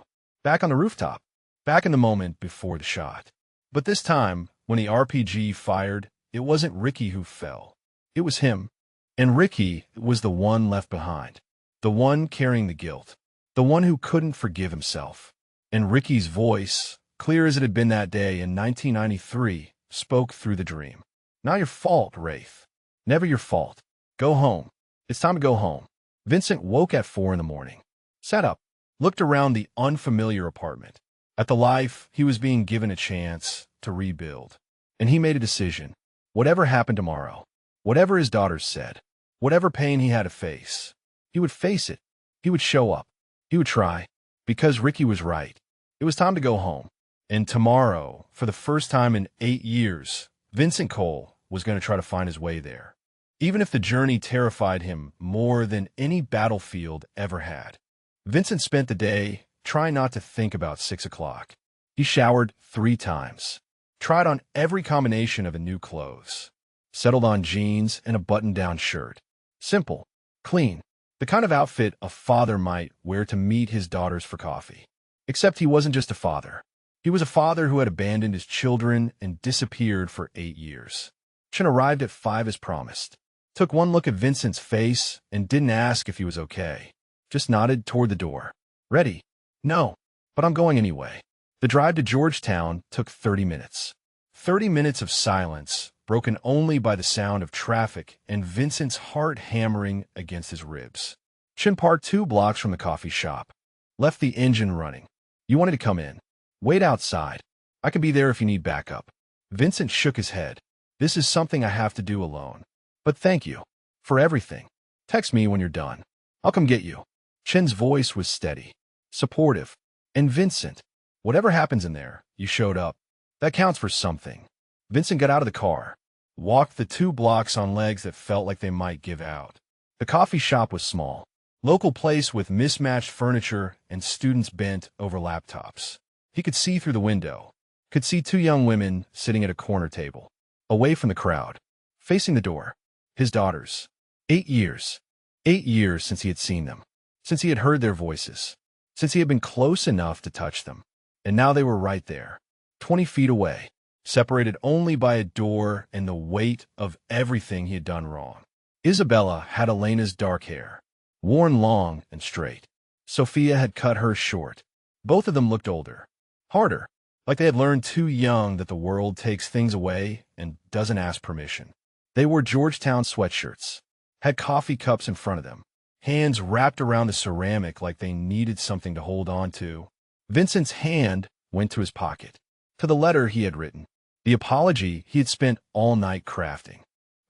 back on the rooftop, back in the moment before the shot. But this time, when the RPG fired, it wasn't Ricky who fell. It was him. And Ricky was the one left behind, the one carrying the guilt, the one who couldn't forgive himself. And Ricky's voice, clear as it had been that day in 1993, spoke through the dream. Not your fault, Wraith. Never your fault. Go home. It's time to go home. Vincent woke at 4 in the morning, sat up, looked around the unfamiliar apartment, at the life he was being given a chance to rebuild. And he made a decision. Whatever happened tomorrow, whatever his daughters said, whatever pain he had to face, he would face it. He would show up. He would try. Because Ricky was right. It was time to go home. And tomorrow, for the first time in 8 years, Vincent Cole was going to try to find his way there, even if the journey terrified him more than any battlefield ever had. Vincent spent the day trying not to think about 6 o'clock. He showered 3 times, tried on every combination of a new clothes, settled on jeans and a button-down shirt. Simple, clean, the kind of outfit a father might wear to meet his daughters for coffee. Except he wasn't just a father. He was a father who had abandoned his children and disappeared for 8 years. Chun arrived at 5 as promised, took one look at Vincent's face and didn't ask if he was okay. Just nodded toward the door. Ready? No, but I'm going anyway. The drive to Georgetown took 30 minutes. 30 minutes of silence, broken only by the sound of traffic and Vincent's heart hammering against his ribs. Chun parked 2 blocks from the coffee shop, left the engine running. You wanted to come in. Wait outside. I can be there if you need backup. Vincent shook his head. This is something I have to do alone. But thank you. For everything. Text me when you're done. I'll come get you. Chun's voice was steady, supportive. And Vincent, whatever happens in there, you showed up. That counts for something. Vincent got out of the car, walked the 2 blocks on legs that felt like they might give out. The coffee shop was small. Local place with mismatched furniture and students bent over laptops. He could see through the window, could see 2 young women sitting at a corner table, away from the crowd, facing the door. His daughters. 8 years. 8 years since he had seen them, since he had heard their voices, since he had been close enough to touch them. And now they were right there, 20 feet away, separated only by a door and the weight of everything he had done wrong. Isabella had Elena's dark hair, worn long and straight. Sophia had cut hers short. Both of them looked older, harder, like they had learned too young that the world takes things away and doesn't ask permission. They wore Georgetown sweatshirts, had coffee cups in front of them, hands wrapped around the ceramic like they needed something to hold on to. Vincent's hand went to his pocket, to the letter he had written, the apology he had spent all night crafting.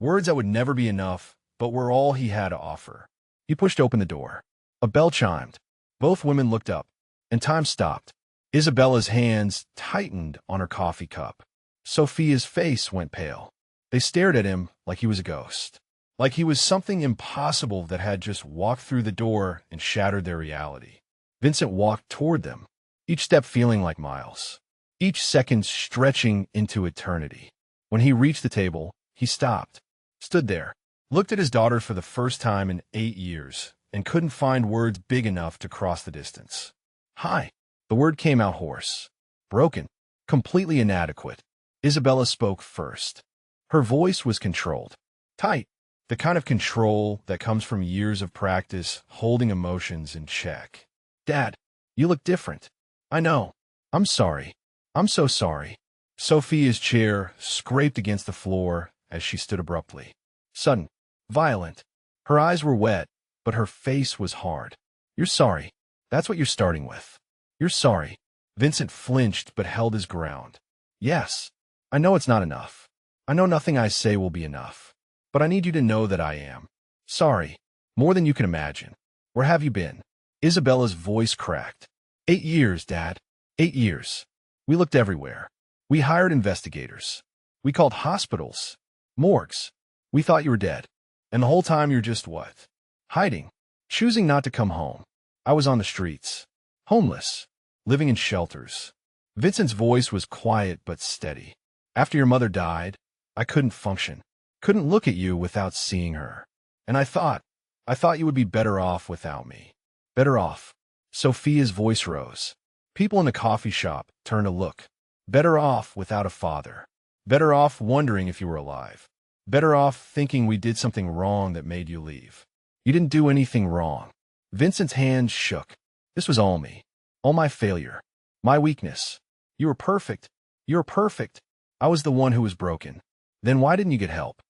Words that would never be enough, but were all he had to offer. He pushed open the door. A bell chimed. Both women looked up, and time stopped. Isabella's hands tightened on her coffee cup. Sophia's face went pale. They stared at him like he was a ghost, like he was something impossible that had just walked through the door and shattered their reality. Vincent walked toward them, each step feeling like miles, each second stretching into eternity. When he reached the table, he stopped, stood there, looked at his daughter for the first time in 8 years, and couldn't find words big enough to cross the distance. Hi. The word came out hoarse, broken, completely inadequate. Isabella spoke first. Her voice was controlled, tight, the kind of control that comes from years of practice holding emotions in check. Dad, you look different. I know. I'm sorry. I'm so sorry. Sophia's chair scraped against the floor as she stood abruptly. Sudden, violent. Her eyes were wet, but her face was hard. You're sorry. That's what you're starting with. You're sorry. Vincent flinched but held his ground. Yes, I know it's not enough. I know nothing I say will be enough. But I need you to know that I am sorry, more than you can imagine. Where have you been? Isabella's voice cracked. 8 years, Dad. 8 years. We looked everywhere. We hired investigators. We called hospitals, morgues. We thought you were dead. And the whole time you're just what? Hiding. Choosing not to come home. I was on the streets. Homeless. Living in shelters. Vincent's voice was quiet but steady. After your mother died, I couldn't function. Couldn't look at you without seeing her. And I thought you would be better off without me. Better off. Sophia's voice rose. People in the coffee shop turned to look. Better off without a father. Better off wondering if you were alive. Better off thinking we did something wrong that made you leave. You didn't do anything wrong. Vincent's hand shook. This was all me. All my failure. My weakness. You were perfect. You're perfect. I was the one who was broken. Then why didn't you get help?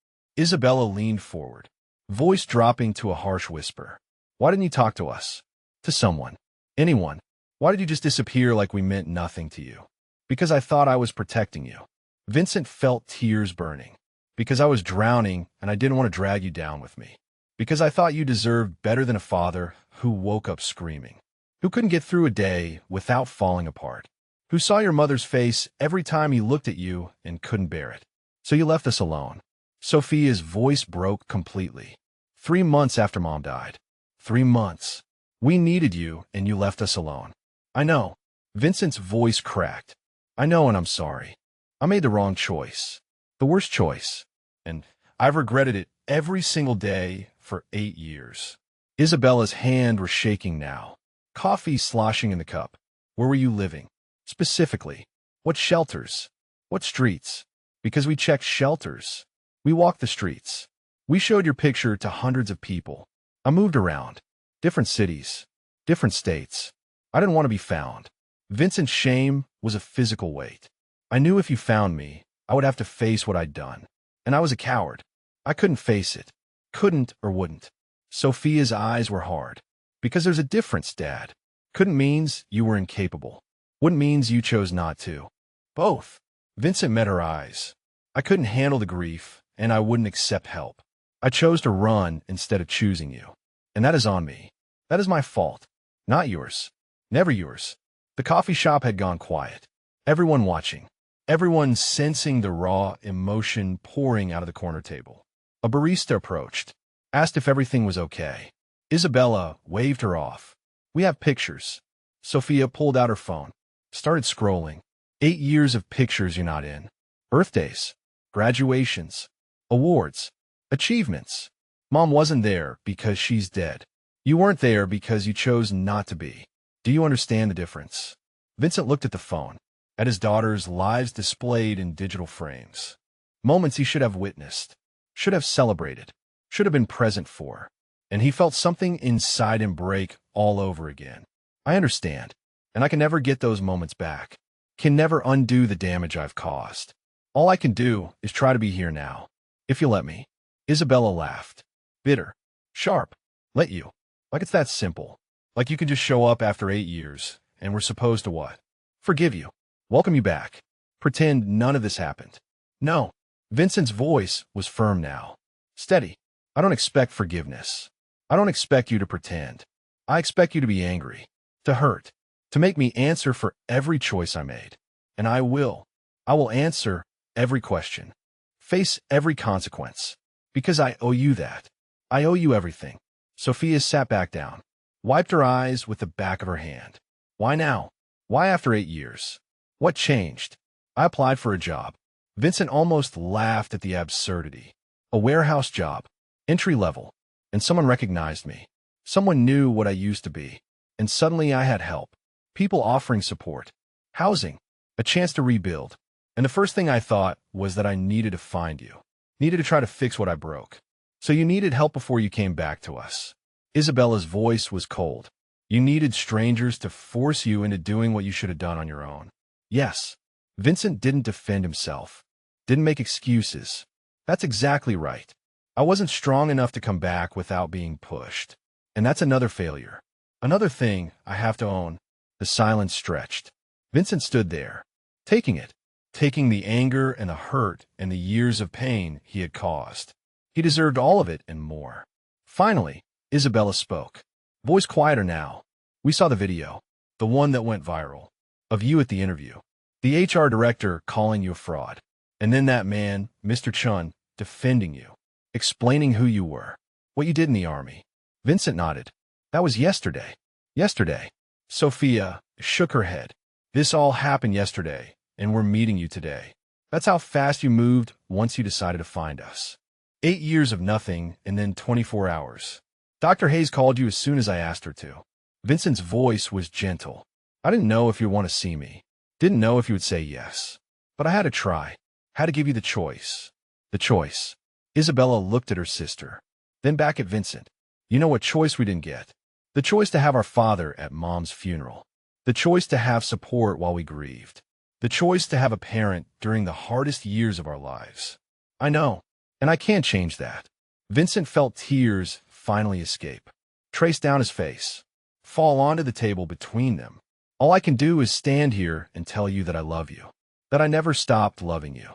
Isabella leaned forward, voice dropping to a harsh whisper. Why didn't you talk to us? To someone. Anyone. Why did you just disappear like we meant nothing to you? Because I thought I was protecting you. Vincent felt tears burning. Because I was drowning and I didn't want to drag you down with me. Because I thought you deserved better than a father who woke up screaming. Who couldn't get through a day without falling apart. Who saw your mother's face every time he looked at you and couldn't bear it. So you left us alone. Sophia's voice broke completely. 3 months after Mom died. 3 months. We needed you and you left us alone. I know. Vincent's voice cracked. I know and I'm sorry. I made the wrong choice. The worst choice. And I've regretted it every single day for 8 years. Isabella's hand was shaking now. Coffee sloshing in the cup. Where were you living? Specifically. What shelters? What streets? Because we checked shelters. We walked the streets. We showed your picture to hundreds of people. I moved around. Different cities. Different states. I didn't want to be found. Vincent's shame was a physical weight. I knew if you found me, I would have to face what I'd done. And I was a coward. I couldn't face it. Couldn't or wouldn't. Sophia's eyes were hard. Because there's a difference, Dad. Couldn't means you were incapable. Wouldn't means you chose not to. Both. Vincent met her eyes. I couldn't handle the grief, and I wouldn't accept help. I chose to run instead of choosing you. And that is on me. That is my fault. Not yours. Never yours. The coffee shop had gone quiet. Everyone watching. Everyone sensing the raw emotion pouring out of the corner table. A barista approached, asked if everything was okay. Isabella waved her off. We have pictures. Sophia pulled out her phone, started scrolling. 8 years of pictures you're not in. Birthdays, graduations, awards, achievements. Mom wasn't there because she's dead. You weren't there because you chose not to be. Do you understand the difference? Vincent looked at the phone, at his daughter's lives displayed in digital frames. Moments he should have witnessed, should have celebrated, should have been present for. and he felt something inside him break all over again. I understand, and I can never get those moments back. Can never undo the damage I've caused. All I can do is try to be here now. If you let me. Isabella laughed. Bitter. Sharp. Let you. Like it's that simple. Like you can just show up after 8 years, and we're supposed to what? Forgive you. Welcome you back. Pretend none of this happened. No. Vincent's voice was firm now. Steady. I don't expect forgiveness. I don't expect you to pretend. I expect you to be angry. To hurt. To make me answer for every choice I made. And I will. I will answer every question. Face every consequence. Because I owe you that. I owe you everything. Sophia sat back down. Wiped her eyes with the back of her hand. Why now? Why after 8 years? What changed? I applied for a job. Vincent almost laughed at the absurdity. A warehouse job. Entry level. And someone recognized me. Someone knew what I used to be. And suddenly I had help. People offering support. Housing. A chance to rebuild. And the first thing I thought was that I needed to find you. Needed to try to fix what I broke. So you needed help before you came back to us. Isabella's voice was cold. You needed strangers to force you into doing what you should have done on your own. Yes. Vincent didn't defend himself. Didn't make excuses. That's exactly right. I wasn't strong enough to come back without being pushed. And that's another failure. Another thing I have to own. The silence stretched. Vincent stood there, taking it. Taking the anger and the hurt and the years of pain he had caused. He deserved all of it and more. Finally, Isabella spoke. Voice quieter now. We saw the video, the one that went viral, of you at the interview. The HR director calling you a fraud. And then that man, Mr. Chun, defending you, explaining who you were, what you did in the army. Vincent nodded. That was yesterday. Yesterday. Sophia shook her head. This all happened yesterday. And we're meeting you today. That's how fast you moved once you decided to find us. 8 years of nothing, and then 24 hours. Dr. Hayes called you as soon as I asked her to. Vincent's voice was gentle. I didn't know if you'd want to see me. Didn't know if you would say yes. But I had to try. Had to give you the choice. The choice. Isabella looked at her sister. Then back at Vincent. You know what choice we didn't get? The choice to have our father at Mom's funeral. The choice to have support while we grieved. The choice to have a parent during the hardest years of our lives. I know, and I can't change that. Vincent felt tears finally escape, trace down his face, fall onto the table between them. All I can do is stand here and tell you that I love you, that I never stopped loving you,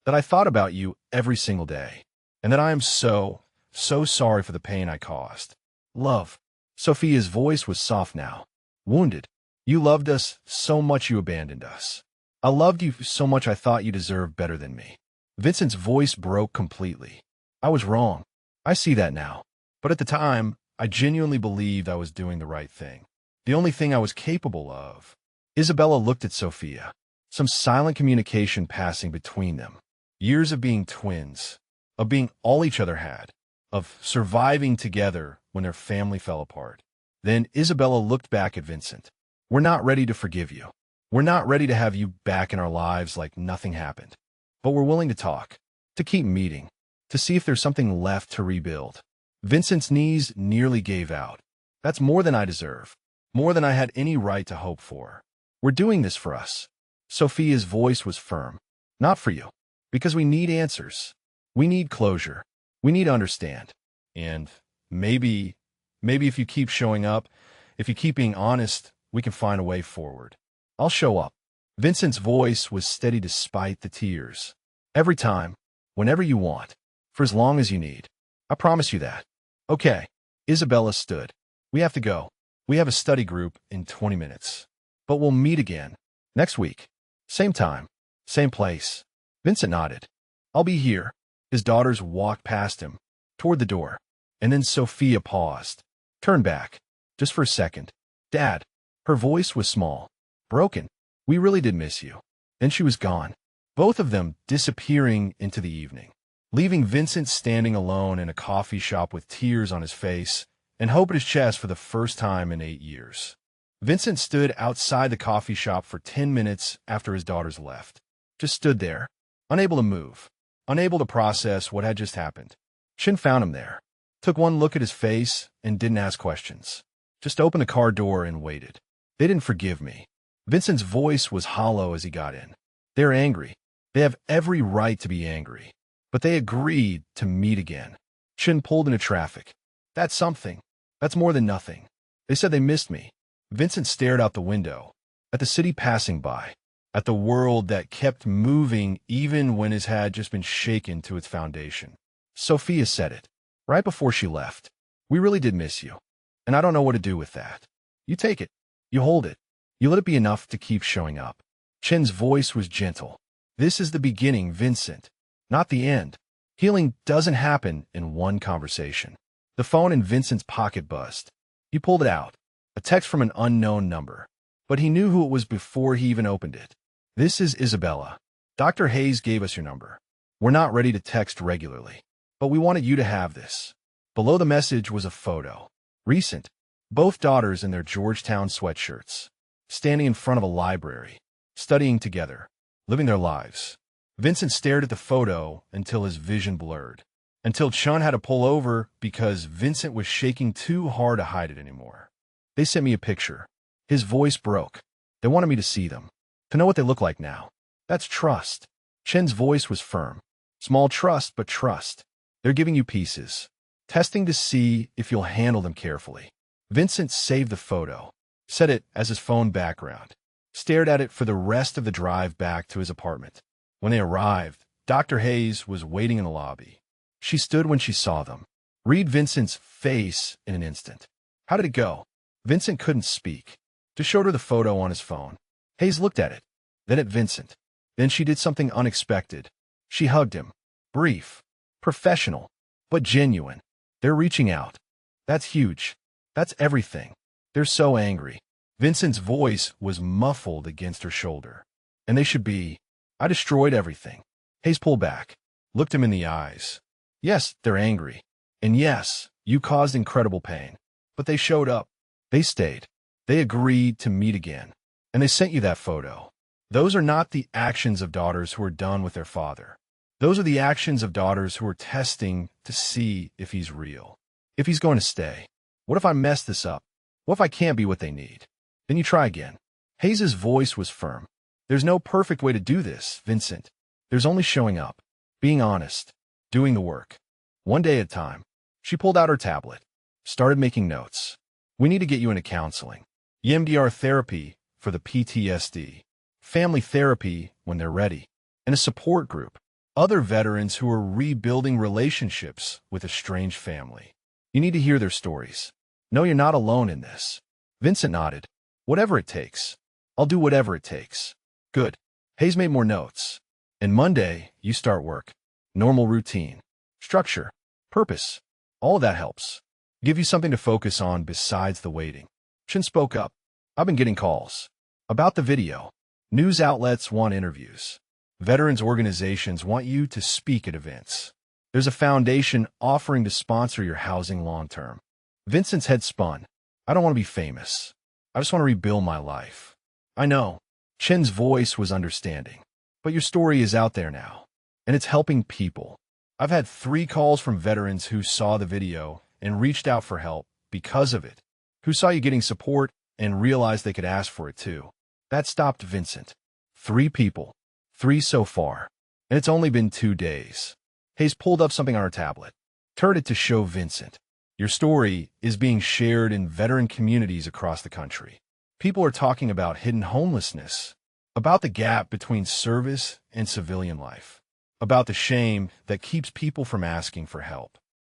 that I thought about you every single day, and that I am so sorry for the pain I caused. Love. Sophia's voice was soft now, wounded. You loved us so much you abandoned us. I loved you so much I thought you deserved better than me. Vincent's voice broke completely. I was wrong. I see that now. But at the time, I genuinely believed I was doing the right thing. The only thing I was capable of. Isabella looked at Sophia. Some silent communication passing between them. Years of being twins. Of being all each other had. Of surviving together when their family fell apart. Then Isabella looked back at Vincent. We're not ready to forgive you. We're not ready to have you back in our lives like nothing happened. But we're willing to talk, to keep meeting, to see if there's something left to rebuild. Vincent's knees nearly gave out. That's more than I deserve, more than I had any right to hope for. We're doing this for us. Sophia's voice was firm. Not for you, because we need answers. We need closure. We need to understand. And maybe if you keep showing up, if you keep being honest, we can find a way forward. I'll show up. Vincent's voice was steady despite the tears. Every time, whenever you want, for as long as you need. I promise you that. Okay. Isabella stood. We have to go. We have a study group in 20 minutes. But we'll meet again. Next week. Same time. Same place. Vincent nodded. I'll be here. His daughters walked past him, toward the door. And then Sophia paused. Turned back. Just for a second. Dad. Her voice was small. Broken. We really did miss you. Then she was gone. Both of them disappearing into the evening, leaving Vincent standing alone in a coffee shop with tears on his face and hope at his chest for the first time in 8 years. Vincent stood outside the coffee shop for 10 minutes after his daughters left. Just stood there, unable to move, unable to process what had just happened. Chin found him there, Took one look at his face and didn't ask questions. Just opened the car door and waited. They didn't forgive me. Vincent's voice was hollow as he got in. They're angry. They have every right to be angry. But they agreed to meet again. Chen pulled into traffic. That's something. That's more than nothing. They said they missed me. Vincent stared out the window, at the city passing by, at the world that kept moving even when his had just been shaken to its foundation. Sophia said it, right before she left. We really did miss you. And I don't know what to do with that. You take it. You hold it. You let it be enough to keep showing up. Chen's voice was gentle. This is the beginning, Vincent, not the end. Healing doesn't happen in one conversation. The phone in Vincent's pocket buzzed. He pulled it out. A text from an unknown number. But he knew who it was before he even opened it. This is Isabella. Dr. Hayes gave us your number. We're not ready to text regularly, but we wanted you to have this. Below the message was a photo. Recent. Both daughters in their Georgetown sweatshirts. Standing in front of a library. Studying together. Living their lives. Vincent stared at the photo until his vision blurred. Until Chun had to pull over because Vincent was shaking too hard to hide it anymore. They sent me a picture. His voice broke. They wanted me to see them. To know what they look like now. That's trust. Chen's voice was firm. Small trust, but trust. They're giving you pieces. Testing to see if you'll handle them carefully. Vincent saved the photo. Set it as his phone background. Stared at it for the rest of the drive back to his apartment. When they arrived, Dr. Hayes was waiting in the lobby. She stood when she saw them. Read Vincent's face in an instant. How did it go? Vincent couldn't speak. Just showed her the photo on his phone. Hayes looked at it, then at Vincent. Then she did something unexpected. She hugged him. Brief. Professional. But genuine. They're reaching out. That's huge. That's everything. They're so angry. Vincent's voice was muffled against her shoulder. And they should be. I destroyed everything. Hayes pulled back. Looked him in the eyes. Yes, they're angry. And yes, you caused incredible pain. But they showed up. They stayed. They agreed to meet again. And they sent you that photo. Those are not the actions of daughters who are done with their father. Those are the actions of daughters who are testing to see if he's real. If he's going to stay. What if I mess this up? What if I can't be what they need? Then you try again. Hayes's voice was firm. There's no perfect way to do this, Vincent. There's only showing up. Being honest. Doing the work. One day at a time. She pulled out her tablet. Started making notes. We need to get you into counseling. EMDR therapy for the PTSD. Family therapy when they're ready. And a support group. Other veterans who are rebuilding relationships with a estranged family. You need to hear their stories. No, you're not alone in this. Vincent nodded. Whatever it takes. I'll do whatever it takes. Good. Hayes made more notes. And Monday, you start work. Normal routine. Structure. Purpose. All of that helps. Give you something to focus on besides the waiting. Chen spoke up. I've been getting calls. About the video. News outlets want interviews. Veterans organizations want you to speak at events. There's a foundation offering to sponsor your housing long-term. Vincent's head spun. I don't want to be famous. I just want to rebuild my life. I know. Chen's voice was understanding. But your story is out there now. And it's helping people. I've had 3 calls from veterans who saw the video and reached out for help because of it. Who saw you getting support and realized they could ask for it too. That stopped Vincent. 3 people. 3 so far. And it's only been 2 days. Hayes pulled up something on her tablet. Turned it to show Vincent. Your story is being shared in veteran communities across the country. People are talking about hidden homelessness, about the gap between service and civilian life, about the shame that keeps people from asking for help.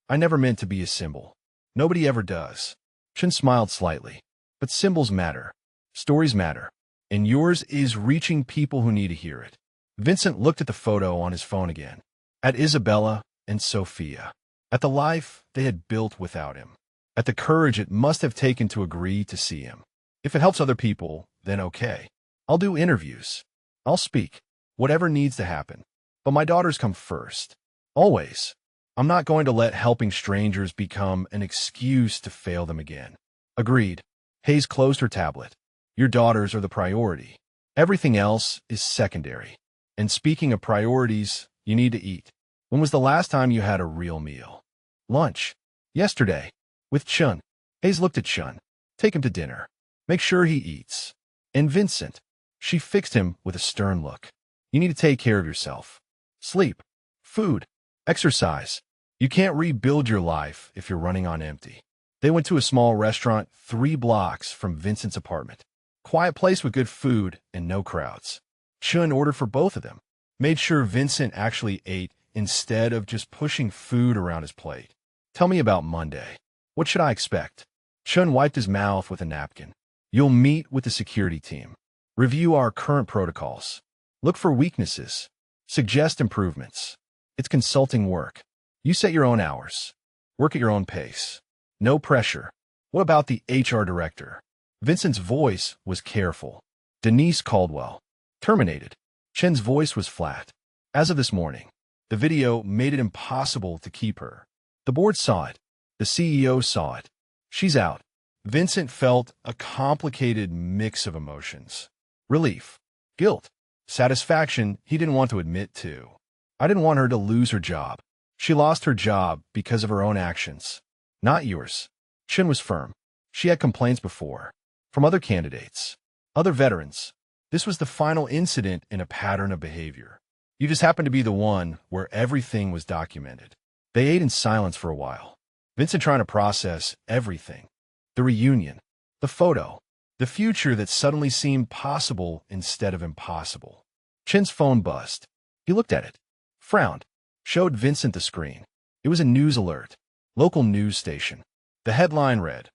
I never meant to be a symbol. Nobody ever does. Chen smiled slightly. But symbols matter. Stories matter. And yours is reaching people who need to hear it. Vincent looked at the photo on his phone again. At Isabella and Sophia. At the life they had built without him. At the courage it must have taken to agree to see him. If it helps other people, then okay. I'll do interviews. I'll speak. Whatever needs to happen. But my daughters come first. Always. I'm not going to let helping strangers become an excuse to fail them again. Agreed. Hayes closed her tablet. Your daughters are the priority. Everything else is secondary. And speaking of priorities, you need to eat. When was the last time you had a real meal? Lunch. Yesterday. With Chun. Hayes looked at Chun. Take him to dinner. Make sure he eats. And Vincent. She fixed him with a stern look. You need to take care of yourself. Sleep. Food. Exercise. You can't rebuild your life if you're running on empty. They went to a small restaurant 3 blocks from Vincent's apartment. Quiet place with good food and no crowds. Chun ordered for both of them. Made sure Vincent actually ate instead of just pushing food around his plate. Tell me about Monday. What should I expect? Chun wiped his mouth with a napkin. You'll meet with the security team. Review our current protocols. Look for weaknesses. Suggest improvements. It's consulting work. You set your own hours. Work at your own pace. No pressure. What about the HR director? Vincent's voice was careful. Denise Caldwell. Terminated. Chen's voice was flat. As of this morning, the video made it impossible to keep her. The board saw it. The CEO saw it. She's out. Vincent felt a complicated mix of emotions. Relief. Guilt. Satisfaction he didn't want to admit to. I didn't want her to lose her job. She lost her job because of her own actions. Not yours. Chen was firm. She had complaints before. From other candidates. Other veterans. This was the final incident in a pattern of behavior. You just happened to be the one where everything was documented. They ate in silence for a while. Vincent trying to process everything. The reunion. The photo. The future that suddenly seemed possible instead of impossible. Chen's phone buzzed. He looked at it. Frowned. Showed Vincent the screen. It was a news alert. Local news station. The headline read,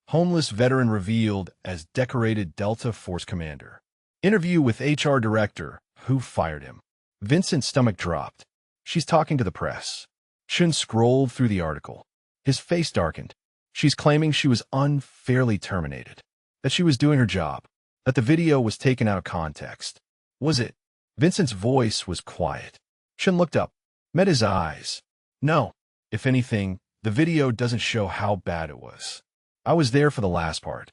Homeless veteran revealed as decorated Delta Force commander. Interview with HR director, who fired him. Vincent's stomach dropped. She's talking to the press. Chun scrolled through the article. His face darkened. She's claiming she was unfairly terminated. That she was doing her job. That the video was taken out of context. Was it? Vincent's voice was quiet. Chun looked up. Met his eyes. No. If anything, the video doesn't show how bad it was. I was there for the last part.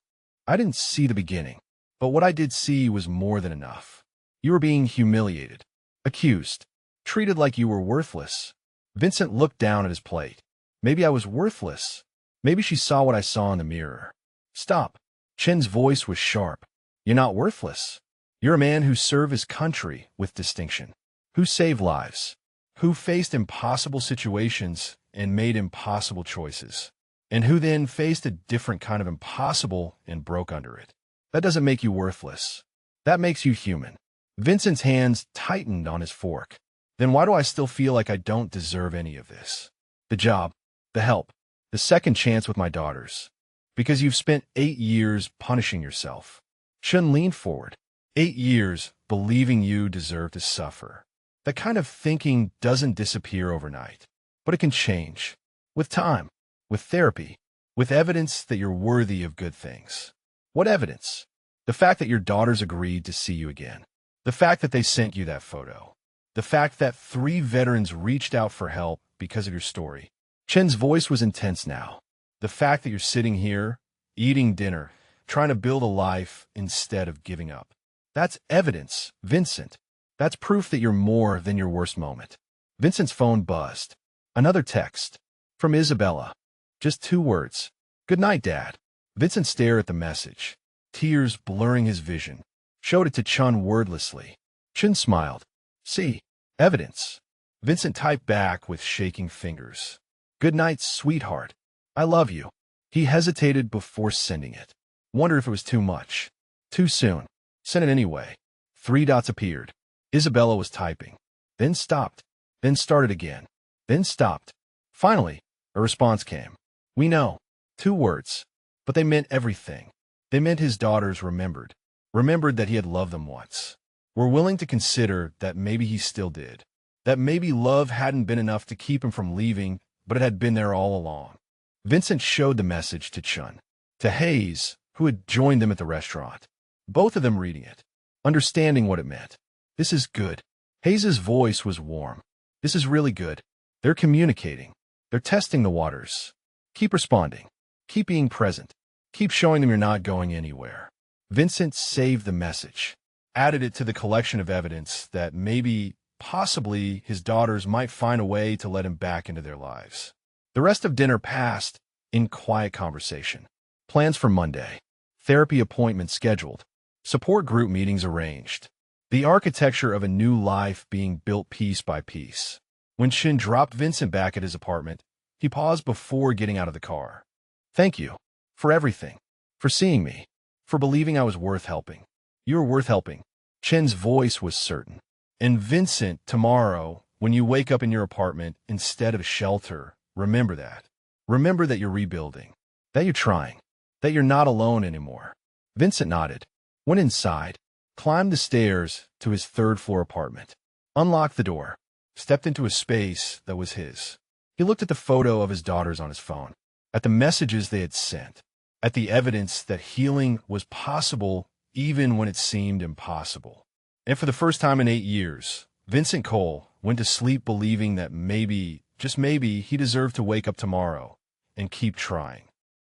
I didn't see the beginning. But what I did see was more than enough. You were being humiliated. Accused. Treated like you were worthless. Vincent looked down at his plate. Maybe I was worthless. Maybe she saw what I saw in the mirror. Stop. Chen's voice was sharp. You're not worthless. You're a man who served his country with distinction. Who saved lives. Who faced impossible situations and made impossible choices. And who then faced a different kind of impossible and broke under it. That doesn't make you worthless. That makes you human. Vincent's hands tightened on his fork. Then why do I still feel like I don't deserve any of this? The job, the help, the second chance with my daughters. Because you've spent 8 years punishing yourself. Chun leaned forward. 8 years believing you deserve to suffer. That kind of thinking doesn't disappear overnight. But it can change. With time. With therapy. With evidence that you're worthy of good things. What evidence? The fact that your daughters agreed to see you again. The fact that they sent you that photo. The fact that 3 veterans reached out for help because of your story. Chen's voice was intense now. The fact that you're sitting here, eating dinner, trying to build a life instead of giving up. That's evidence, Vincent. That's proof that you're more than your worst moment. Vincent's phone buzzed. Another text. From Isabella. Just 2 words. Good night, Dad. Vincent stared at the message. Tears blurring his vision. Showed it to Chun wordlessly. Chun smiled. See. Evidence. Vincent typed back with shaking fingers. Good night, sweetheart. I love you. He hesitated before sending it. Wondered if it was too much. Too soon. Sent it anyway. 3 dots appeared. Isabella was typing. Then stopped. Then started again. Then stopped. Finally, a response came. We know. 2 words. But they meant everything. They meant his daughters remembered. Remembered that he had loved them once. Were willing to consider that maybe he still did. That maybe love hadn't been enough to keep him from leaving, but it had been there all along. Vincent showed the message to Chun. To Hayes, who had joined them at the restaurant. Both of them reading it. Understanding what it meant. This is good. Hayes's voice was warm. This is really good. They're communicating. They're testing the waters. Keep responding. Keep being present. Keep showing them you're not going anywhere. Vincent saved the message. Added it to the collection of evidence that maybe, possibly, his daughters might find a way to let him back into their lives. The rest of dinner passed in quiet conversation. Plans for Monday. Therapy appointments scheduled. Support group meetings arranged. The architecture of a new life being built piece by piece. When Shin dropped Vincent back at his apartment, he paused before getting out of the car. Thank you. For everything. For seeing me. For believing I was worth helping. You were worth helping. Chin's voice was certain. And Vincent, tomorrow, when you wake up in your apartment instead of shelter, remember that. Remember that you're rebuilding. That you're trying. That you're not alone anymore. Vincent nodded, went inside, climbed the stairs to his third-floor apartment, unlocked the door, stepped into a space that was his. He looked at the photo of his daughters on his phone, at the messages they had sent, at the evidence that healing was possible even when it seemed impossible. And for the first time in 8 years, Vincent Cole went to sleep believing that maybe, just maybe, he deserved to wake up tomorrow and keep trying.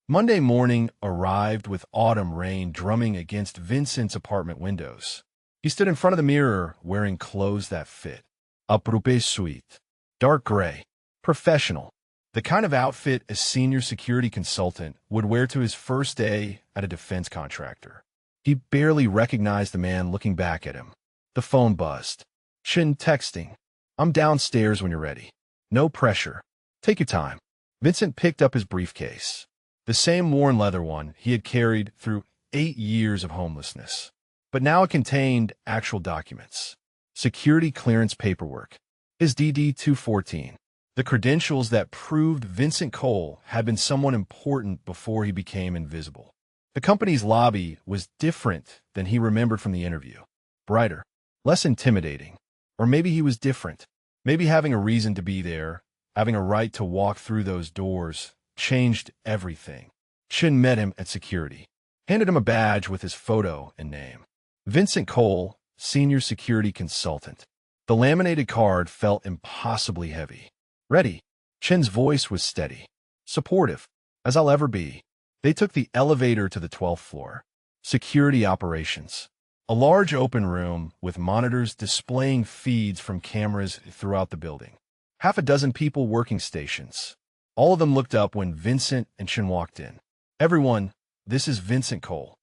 Monday morning arrived with autumn rain drumming against Vincent's apartment windows. He stood in front of the mirror wearing clothes that fit. Appropriate suite. Dark gray. Professional. The kind of outfit a senior security consultant would wear to his first day at a defense contractor. He barely recognized the man looking back at him. The phone buzzed. Shin texting. I'm downstairs when you're ready. No pressure. Take your time. Vincent picked up his briefcase. The same worn leather one he had carried through 8 years of homelessness. But now it contained actual documents. Security clearance paperwork. His DD-214. The credentials that proved Vincent Cole had been someone important before he became invisible. The company's lobby was different than he remembered from the interview. Brighter. Less intimidating. Or maybe he was different. Maybe having a reason to be there, having a right to walk through those doors, changed everything. Shin met him at security, handed him a badge with his photo and name. Vincent Cole, senior security consultant. The laminated card felt impossibly heavy. Ready. Shin's voice was steady. Supportive. As I'll ever be. They took the elevator to the 12th floor. Security operations. A large open room with monitors displaying feeds from cameras throughout the building. Half a dozen people working stations. All of them looked up when Vincent and Shin walked in. Everyone, this is Vincent Cole.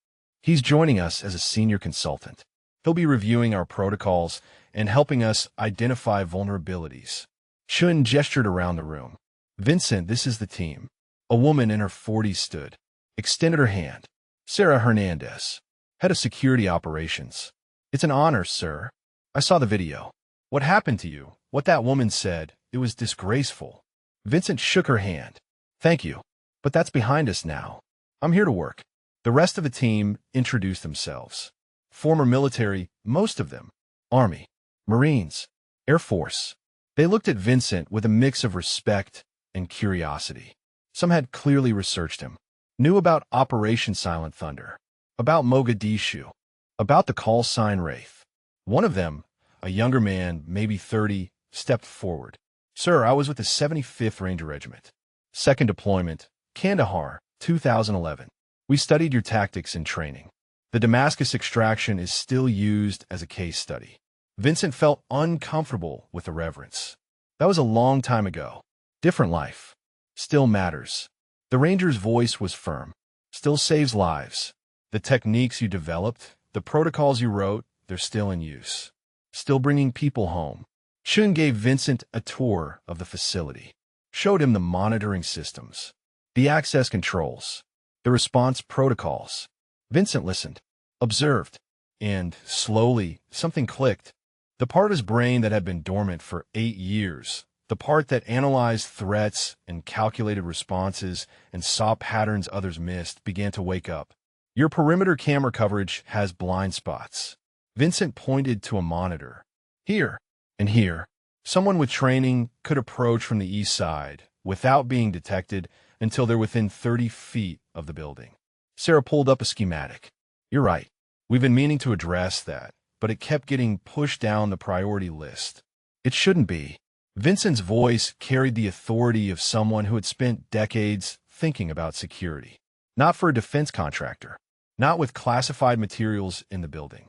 He's joining us as a senior consultant. He'll be reviewing our protocols and helping us identify vulnerabilities. Shin gestured around the room. Vincent, this is the team. A woman in her 40s stood, extended her hand. Sarah Hernandez, head of security operations. It's an honor, sir. I saw the video. What happened to you? What that woman said, it was disgraceful. Vincent shook her hand. Thank you. But that's behind us now. I'm here to work. The rest of the team introduced themselves. Former military, most of them. Army, Marines, Air Force. They looked at Vincent with a mix of respect and curiosity. Some had clearly researched him, knew about Operation Silent Thunder, about Mogadishu, about the call sign Wraith. One of them, a younger man, maybe 30, stepped forward. Sir, I was with the 75th Ranger Regiment. Second deployment, Kandahar, 2011. We studied your tactics in training. The Damascus extraction is still used as a case study. Vincent felt uncomfortable with the reverence. That was a long time ago. Different life. Still matters. The Ranger's voice was firm. Still saves lives. The techniques you developed, the protocols you wrote, they're still in use. Still bringing people home. Shun gave Vincent a tour of the facility, showed him the monitoring systems, the access controls, the response protocols. Vincent listened, observed, and slowly something clicked. The part of his brain that had been dormant for 8 years, the part that analyzed threats and calculated responses and saw patterns others missed, began to wake up. Your perimeter camera coverage has blind spots. Vincent pointed to a monitor. Here. And here, someone with training could approach from the east side without being detected until they're within 30 feet of the building. Sarah pulled up a schematic. You're right. We've been meaning to address that, but it kept getting pushed down the priority list. It shouldn't be. Vincent's voice carried the authority of someone who had spent decades thinking about security. Not for a defense contractor. Not with classified materials in the building.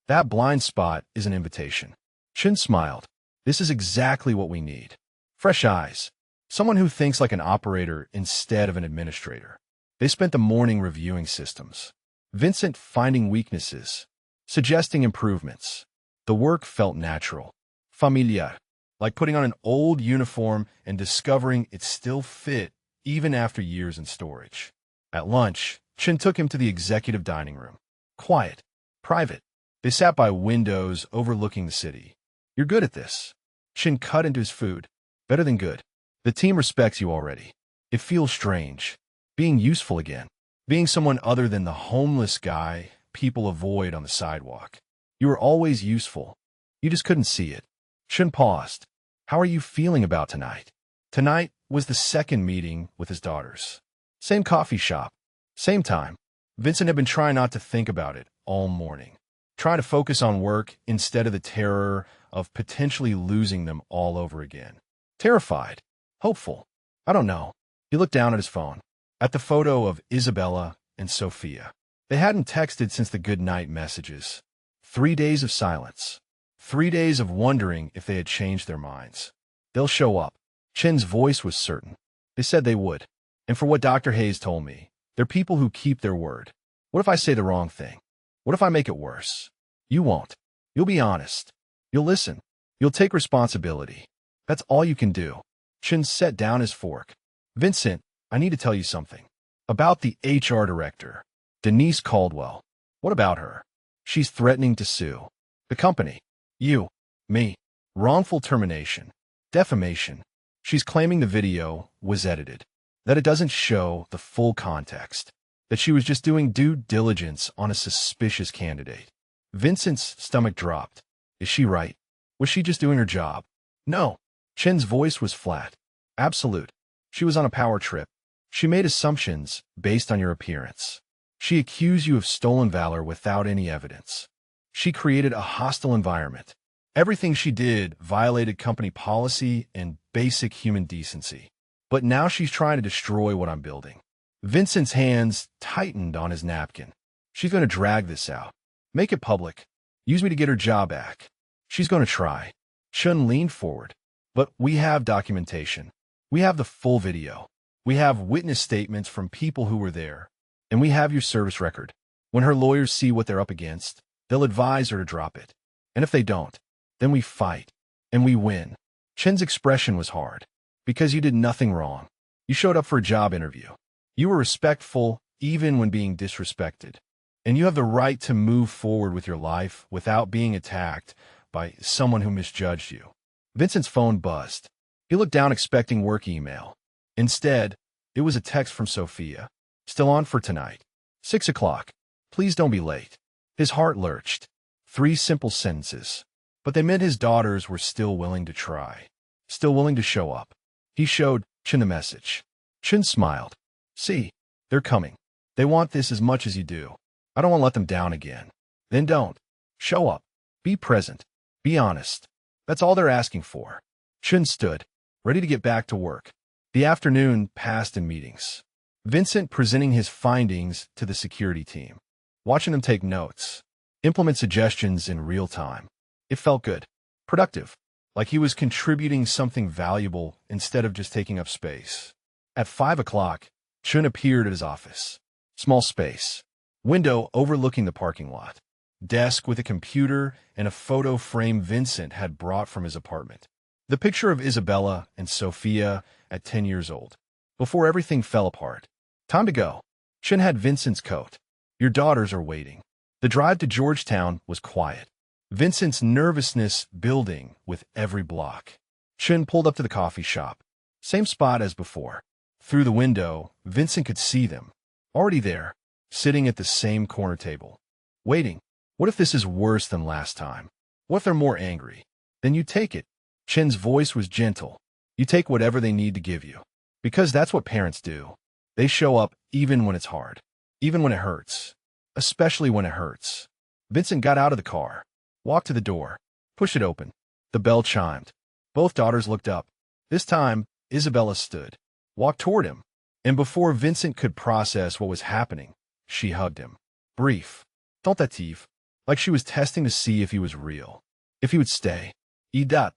That blind spot is an invitation. Shin smiled. This is exactly what we need. Fresh eyes. Someone who thinks like an operator instead of an administrator. They spent the morning reviewing systems. Vincent finding weaknesses, suggesting improvements. The work felt natural, familiar, like putting on an old uniform and discovering it still fit even after years in storage. At lunch, Chen took him to the executive dining room. Quiet, private. They sat by windows overlooking the city. You're good at this. Chen cut into his food. Better than good. The team respects you already. It feels strange. Being useful again. Being someone other than the homeless guy people avoid on the sidewalk. You were always useful. You just couldn't see it. Chen paused. How are you feeling about tonight? Tonight was the second meeting with his daughters. Same coffee shop. Same time. Vincent had been trying not to think about it all morning. Trying to focus on work instead of the terror of potentially losing them all over again. Terrified. Hopeful. I don't know. He looked down at his phone. At the photo of Isabella and Sophia. They hadn't texted since the goodnight messages. 3 days of silence. 3 days of wondering if they had changed their minds. They'll show up. Chen's voice was certain. They said they would. And for what Dr. Hayes told me, they're people who keep their word. What if I say the wrong thing? What if I make it worse? You won't. You'll be honest. You'll listen. You'll take responsibility. That's all you can do. Chen set down his fork. Vincent, I need to tell you something. About the HR director, Denise Caldwell. What about her? She's threatening to sue. The company. You. Me. Wrongful termination. Defamation. She's claiming the video was edited. That it doesn't show the full context. That she was just doing due diligence on a suspicious candidate. Vincent's stomach dropped. Is she right? Was she just doing her job? No. Chen's voice was flat. Absolute. She was on a power trip. She made assumptions based on your appearance. She accused you of stolen valor without any evidence. She created a hostile environment. Everything she did violated company policy and basic human decency. But now she's trying to destroy what I'm building. Vincent's hands tightened on his napkin. She's going to drag this out. Make it public. Use me to get her job back. She's going to try. Chen leaned forward. But we have documentation. We have the full video. We have witness statements from people who were there. And we have your service record. When her lawyers see what they're up against, they'll advise her to drop it. And if they don't, then we fight. And we win. Chen's expression was hard. Because you did nothing wrong. You showed up for a job interview. You were respectful even when being disrespected. And you have the right to move forward with your life without being attacked by someone who misjudged you. Vincent's phone buzzed. He looked down expecting work email. Instead, it was a text from Sophia. Still on for tonight. 6 o'clock. Please don't be late. His heart lurched. 3 simple sentences. But they meant his daughters were still willing to try. Still willing to show up. He showed Chen the message. Chen smiled. See, they're coming. They want this as much as you do. I don't want to let them down again. Then don't. Show up. Be present. Be honest. That's all they're asking for. Chen stood, ready to get back to work. The afternoon passed in meetings. Vincent presenting his findings to the security team. Watching them take notes. Implement suggestions in real time. It felt good. Productive. Like he was contributing something valuable instead of just taking up space. At 5 o'clock, Chen appeared at his office. Small space. Window overlooking the parking lot. Desk with a computer and a photo frame Vincent had brought from his apartment. The picture of Isabella and Sophia at 10 years old. Before everything fell apart. Time to go. Chen had Vincent's coat. Your daughters are waiting. The drive to Georgetown was quiet. Vincent's nervousness building with every block. Chen pulled up to the coffee shop. Same spot as before. Through the window, Vincent could see them. Already there, sitting at the same corner table. Waiting. What if this is worse than last time? What if they're more angry? Then you take it. Chen's voice was gentle. You take whatever they need to give you. Because that's what parents do. They show up even when it's hard. Even when it hurts. Especially when it hurts. Vincent got out of the car. Walked to the door. Pushed it open. The bell chimed. Both daughters looked up. This time, Isabella stood. Walked toward him. And before Vincent could process what was happening, she hugged him. Brief. Tentative. Like she was testing to see if he was real. If he would stay. Idat.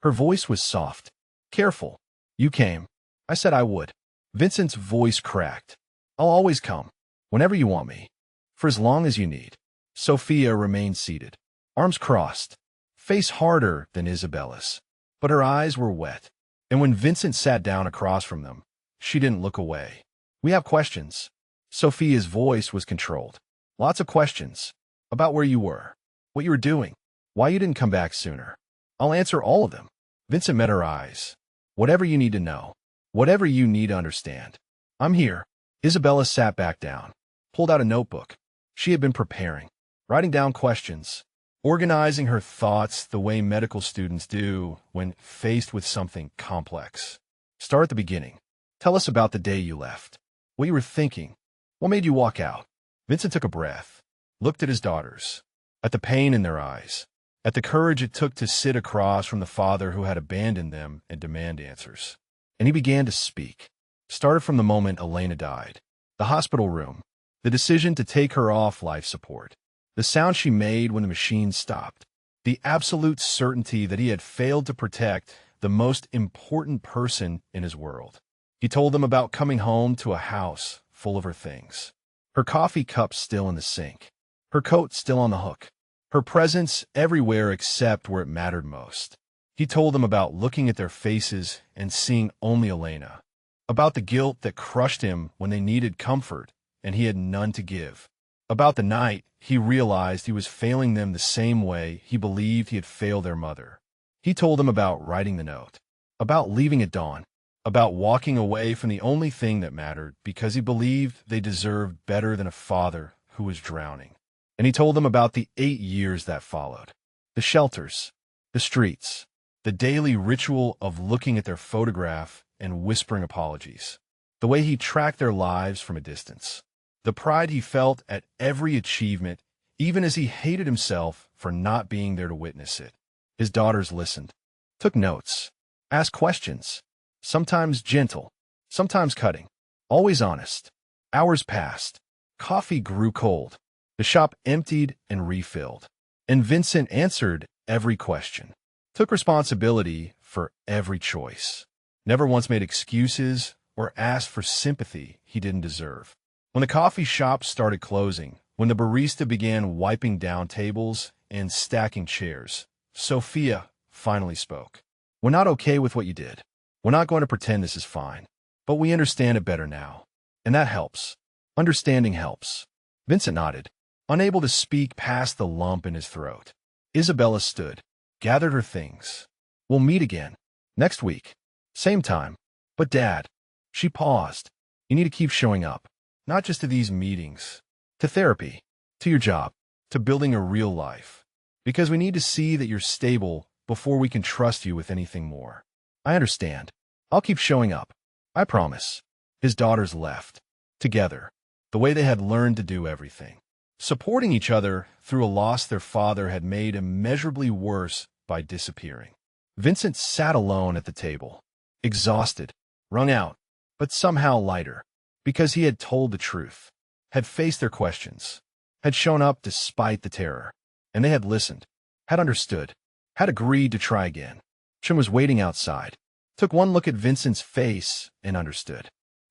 Her voice was soft. Careful. You came. I said I would. Vincent's voice cracked. I'll always come. Whenever you want me. For as long as you need. Sophia remained seated, arms crossed, face harder than Isabella's. But her eyes were wet. And when Vincent sat down across from them, she didn't look away. We have questions. Sophia's voice was controlled. Lots of questions. About where you were. What you were doing. Why you didn't come back sooner. I'll answer all of them. Vincent met her eyes. Whatever you need to know. Whatever you need to understand. I'm here. Isabella sat back down. Pulled out a notebook. She had been preparing. Writing down questions. Organizing her thoughts the way medical students do when faced with something complex. Start at the beginning. Tell us about the day you left. What you were thinking. What made you walk out? Vincent took a breath. Looked at his daughters. At the pain in their eyes. At the courage it took to sit across from the father who had abandoned them and demand answers. And he began to speak. Started from the moment Elena died. The hospital room. The decision to take her off life support. The sound she made when the machine stopped. The absolute certainty that he had failed to protect the most important person in his world. He told them about coming home to a house full of her things. Her coffee cup still in the sink. Her coat still on the hook. Her presence everywhere except where it mattered most. He told them about looking at their faces and seeing only Elena. About the guilt that crushed him when they needed comfort and he had none to give. About the night he realized he was failing them the same way he believed he had failed their mother. He told them about writing the note. About leaving at dawn. About walking away from the only thing that mattered because he believed they deserved better than a father who was drowning. And he told them about the 8 years that followed. The shelters. The streets. The daily ritual of looking at their photograph and whispering apologies. The way he tracked their lives from a distance. The pride he felt at every achievement, even as he hated himself for not being there to witness it. His daughters listened. Took notes. Asked questions. Sometimes gentle. Sometimes cutting. Always honest. Hours passed. Coffee grew cold. The shop emptied and refilled. And Vincent answered every question. Took responsibility for every choice. Never once made excuses or asked for sympathy he didn't deserve. When the coffee shop started closing, when the barista began wiping down tables and stacking chairs, Sophia finally spoke. We're not okay with what you did. We're not going to pretend this is fine. But we understand it better now. And that helps. Understanding helps. Vincent nodded, unable to speak past the lump in his throat. Isabella stood, gathered her things. We'll meet again. Next week. Same time. But Dad. She paused. You need to keep showing up. Not just to these meetings. To therapy. To your job. To building a real life. Because we need to see that you're stable before we can trust you with anything more. I understand. I'll keep showing up. I promise. His daughters left. Together. The way they had learned to do everything. Supporting each other through a loss their father had made immeasurably worse by disappearing. Vincent sat alone at the table. Exhausted. Wrung out. But somehow lighter. Because he had told the truth. Had faced their questions. Had shown up despite the terror. And they had listened. Had understood. Had agreed to try again. Chum was waiting outside. Took one look at Vincent's face and understood.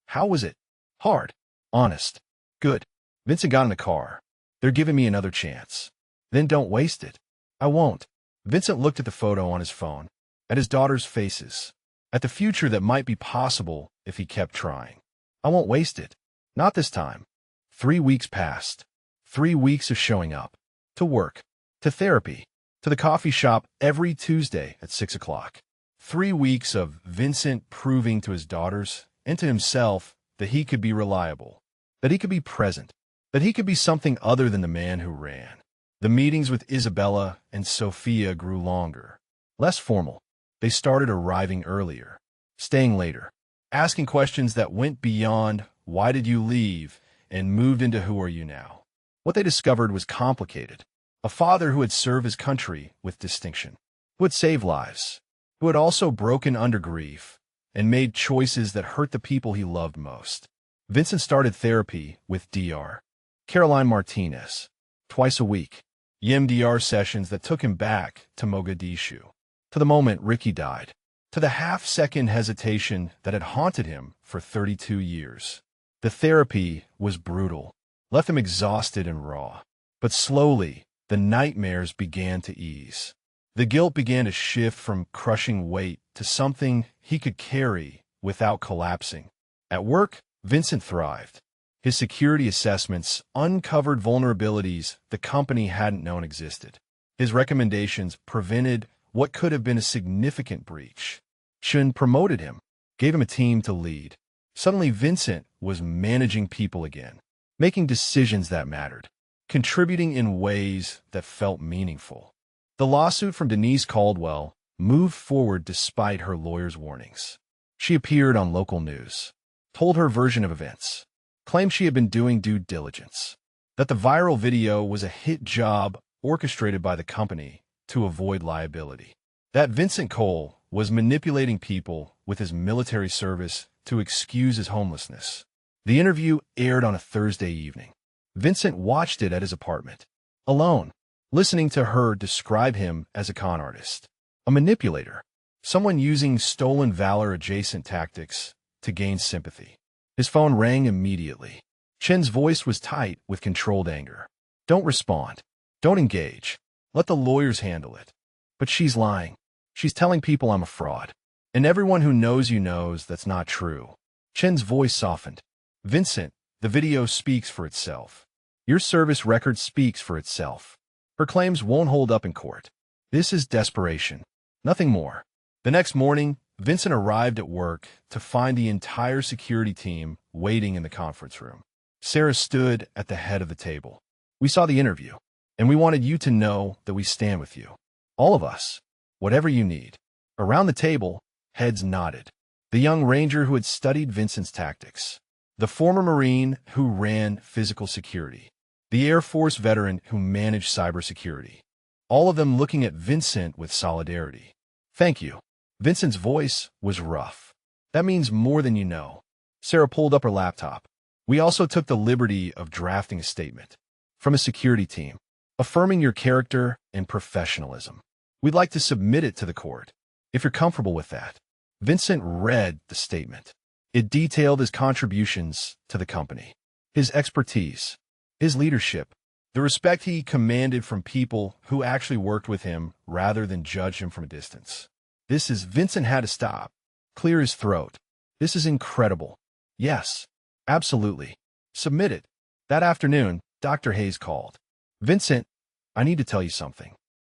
How was it? Hard. Honest. Good. Vincent got in the car. They're giving me another chance. Then don't waste it. I won't. Vincent looked at the photo on his phone. At his daughters' faces. At the future that might be possible if he kept trying. I won't waste it. Not this time. 3 weeks passed. 3 weeks of showing up. To work. To therapy. To the coffee shop every Tuesday at 6 o'clock. 3 weeks of Vincent proving to his daughters and to himself that he could be reliable. That he could be present. That he could be something other than the man who ran. The meetings with Isabella and Sophia grew longer. Less formal. They started arriving earlier. Staying later. Asking questions that went beyond, why did you leave, and moved into who are you now. What they discovered was complicated. A father who had served his country with distinction. Who had saved lives. Who had also broken under grief and made choices that hurt the people he loved most. Vincent started therapy with Dr. Caroline Martinez. Twice a week. EMDR sessions that took him back to Mogadishu. To the moment Ricky died. to the half-second hesitation that had haunted him for 32 years. The therapy was brutal, left him exhausted and raw. But slowly, the nightmares began to ease. The guilt began to shift from crushing weight to something he could carry without collapsing. At work, Vincent thrived. His security assessments uncovered vulnerabilities the company hadn't known existed. His recommendations prevented what could have been a significant breach. Chen promoted him, gave him a team to lead. Suddenly, Vincent was managing people again, making decisions that mattered, contributing in ways that felt meaningful. The lawsuit from Denise Caldwell moved forward despite her lawyer's warnings. She appeared on local news, told her version of events, claimed she had been doing due diligence, that the viral video was a hit job orchestrated by the company to avoid liability, that Vincent Cole was manipulating people with his military service to excuse his homelessness. The interview aired on a Thursday evening. Vincent watched it at his apartment, alone, listening to her describe him as a con artist, a manipulator, someone using stolen valor-adjacent tactics to gain sympathy. His phone rang immediately. Chen's voice was tight with controlled anger. Don't respond. Don't engage. Let the lawyers handle it. But she's lying. She's telling people I'm a fraud. And everyone who knows you knows that's not true. Chen's voice softened. Vincent, the video speaks for itself. Your service record speaks for itself. Her claims won't hold up in court. This is desperation. Nothing more. The next morning, Vincent arrived at work to find the entire security team waiting in the conference room. Sarah stood at the head of the table. We saw the interview, and we wanted you to know that we stand with you. All of us. Whatever you need. Around the table, heads nodded. The young ranger who had studied Vincent's tactics. The former Marine who ran physical security. The Air Force veteran who managed cybersecurity. All of them looking at Vincent with solidarity. Thank you. Vincent's voice was rough. That means more than you know. Sarah pulled up her laptop. We also took the liberty of drafting a statement from a security team, affirming your character and professionalism. We'd like to submit it to the court, if you're comfortable with that. Vincent read the statement. It detailed his contributions to the company, his expertise, his leadership, the respect he commanded from people who actually worked with him rather than judged him from a distance. Vincent had to stop, clear his throat. This is incredible. Yes, absolutely. Submit it. That afternoon, Dr. Hayes called. Vincent, I need to tell you something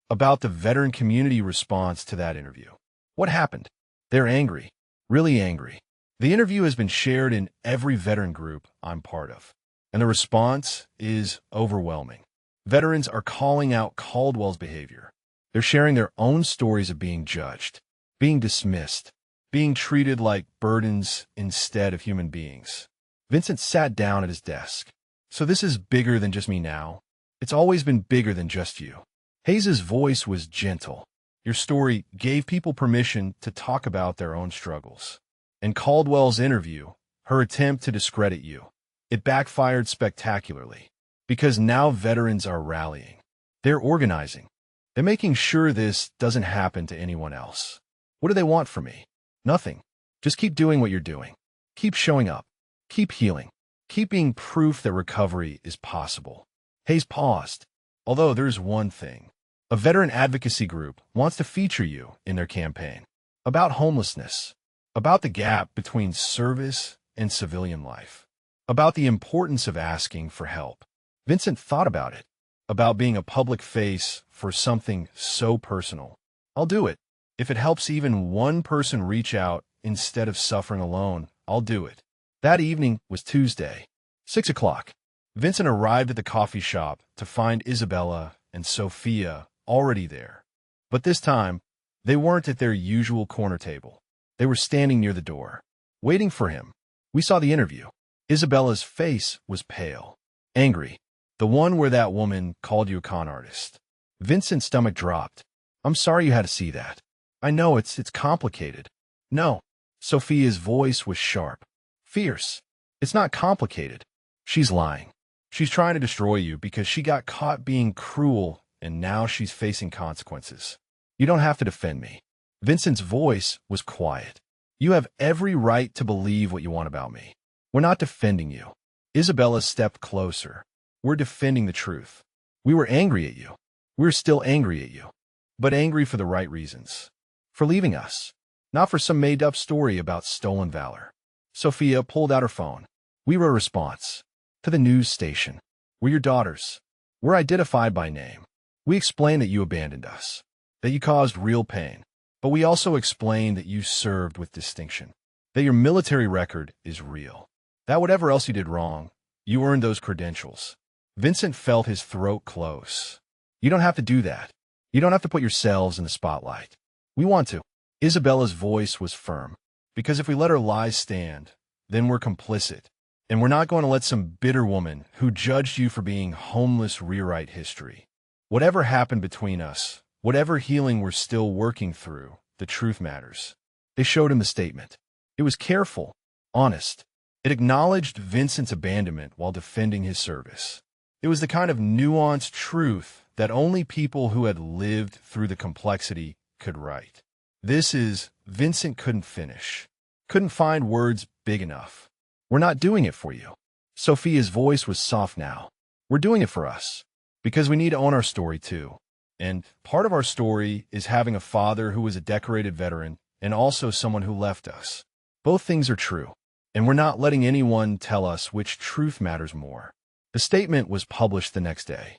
about the veteran community response to that interview. What happened? They're angry, really angry. The interview has been shared in every veteran group I'm part of, and the response is overwhelming. Veterans are calling out Caldwell's behavior. They're sharing their own stories of being judged, being dismissed, being treated like burdens instead of human beings. Vincent sat down at his desk. So this is bigger than just me now. It's always been bigger than just you. Hayes's voice was gentle. Your story gave people permission to talk about their own struggles. And Caldwell's interview, her attempt to discredit you, it backfired spectacularly. Because now veterans are rallying. They're organizing. They're making sure this doesn't happen to anyone else. What do they want from me? Nothing. Just keep doing what you're doing. Keep showing up. Keep healing. Keep being proof that recovery is possible. Hayes paused. Although there's one thing. A veteran advocacy group wants to feature you in their campaign. About homelessness. About the gap between service and civilian life. About the importance of asking for help. Vincent thought about it. About being a public face for something so personal. I'll do it. If it helps even one person reach out instead of suffering alone, I'll do it. That evening was Tuesday, 6 o'clock. Vincent arrived at the coffee shop to find Isabella and Sophia already there. But this time, they weren't at their usual corner table. They were standing near the door, waiting for him. We saw the interview. Isabella's face was pale, angry. The one where that woman called you a con artist. Vincent's stomach dropped. I'm sorry you had to see that. I know it's complicated. No. Sophia's voice was sharp, fierce. It's not complicated. She's lying. She's trying to destroy you because she got caught being cruel and now she's facing consequences. You don't have to defend me. Vincent's voice was quiet. You have every right to believe what you want about me. We're not defending you. Isabella stepped closer. We're defending the truth. We were angry at you. We're still angry at you. But angry for the right reasons. For leaving us. Not for some made-up story about stolen valor. Sophia pulled out her phone. We wrote a response. To the news station. We're your daughters. We're identified by name. We explained that you abandoned us. That you caused real pain. But we also explained that you served with distinction. That your military record is real. That whatever else you did wrong, you earned those credentials. Vincent felt his throat close. You don't have to do that. You don't have to put yourselves in the spotlight. We want to. Isabella's voice was firm. Because if we let our lies stand, then we're complicit. And we're not going to let some bitter woman who judged you for being homeless rewrite history. Whatever happened between us, whatever healing we're still working through, the truth matters. They showed him the statement. It was careful, honest. It acknowledged Vincent's abandonment while defending his service. It was the kind of nuanced truth that only people who had lived through the complexity could write. Vincent couldn't finish. Couldn't find words big enough. We're not doing it for you. Sophia's voice was soft now. We're doing it for us. Because we need to own our story too. And part of our story is having a father who was a decorated veteran and also someone who left us. Both things are true. And we're not letting anyone tell us which truth matters more. The statement was published the next day.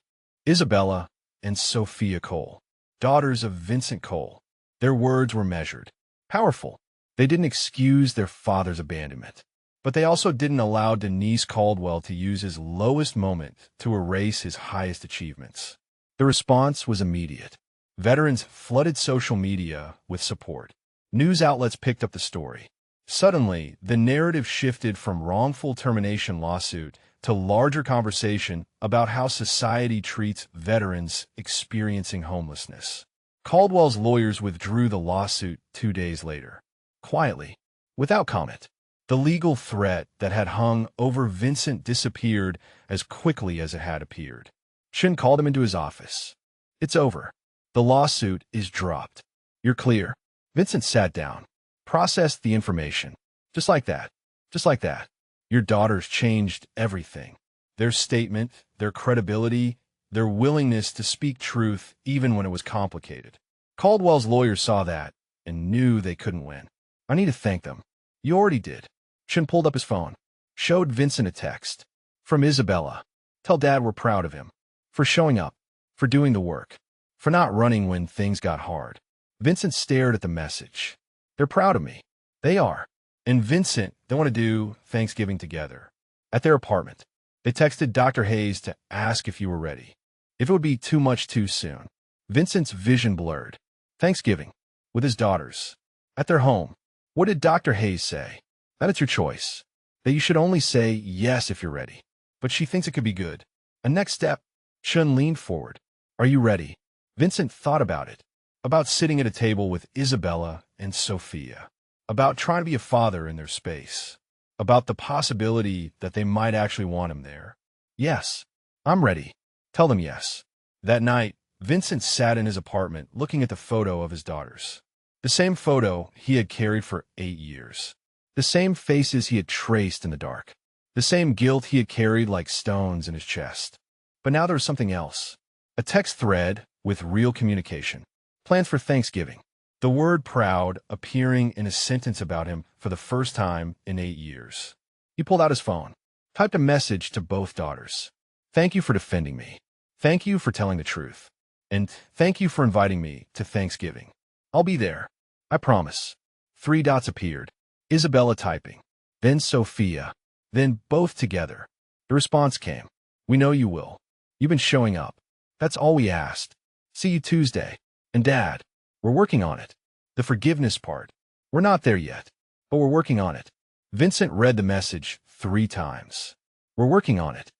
Isabella and Sophia Cole, daughters of Vincent Cole. Their words were measured. Powerful. They didn't excuse their father's abandonment. But they also didn't allow Denise Caldwell to use his lowest moment to erase his highest achievements. The response was immediate. Veterans flooded social media with support. News outlets picked up the story. Suddenly, the narrative shifted from wrongful termination lawsuit to larger conversation about how society treats veterans experiencing homelessness. Caldwell's lawyers withdrew the lawsuit 2 days later. Quietly, without comment. The legal threat that had hung over Vincent disappeared as quickly as it had appeared. Shin called him into his office. It's over. The lawsuit is dropped. You're clear. Vincent sat down, processed the information. Just like that. Just like that. Your daughters changed everything. Their statement, their credibility, their willingness to speak truth even when it was complicated. Caldwell's lawyers saw that and knew they couldn't win. I need to thank them. You already did. Shin pulled up his phone, showed Vincent a text. From Isabella. Tell Dad we're proud of him. For showing up. For doing the work. For not running when things got hard. Vincent stared at the message. They're proud of me. They are. And Vincent, they want to do Thanksgiving together. At their apartment. They texted Dr. Hayes to ask if you were ready. If it would be too much too soon. Vincent's vision blurred. Thanksgiving. With his daughters. At their home. What did Dr. Hayes say? That it's your choice. That you should only say yes if you're ready. But she thinks it could be good. A next step. Shun leaned forward. Are you ready? Vincent thought about it. About sitting at a table with Isabella and Sophia. About trying to be a father in their space. About the possibility that they might actually want him there. Yes. I'm ready. Tell them yes. That night, Vincent sat in his apartment looking at the photo of his daughters. The same photo he had carried for 8 years. The same faces he had traced in the dark. The same guilt he had carried like stones in his chest. But now there was something else. A text thread with real communication. Plans for Thanksgiving. The word proud appearing in a sentence about him for the first time in 8 years. He pulled out his phone, typed a message to both daughters. Thank you for defending me. Thank you for telling the truth. And thank you for inviting me to Thanksgiving. I'll be there. I promise. 3 dots appeared. Isabella typing. Then Sophia. Then both together. The response came. We know you will. You've been showing up. That's all we asked. See you Tuesday. And Dad, we're working on it. The forgiveness part. We're not there yet, but we're working on it. Vincent read the message 3 times. We're working on it.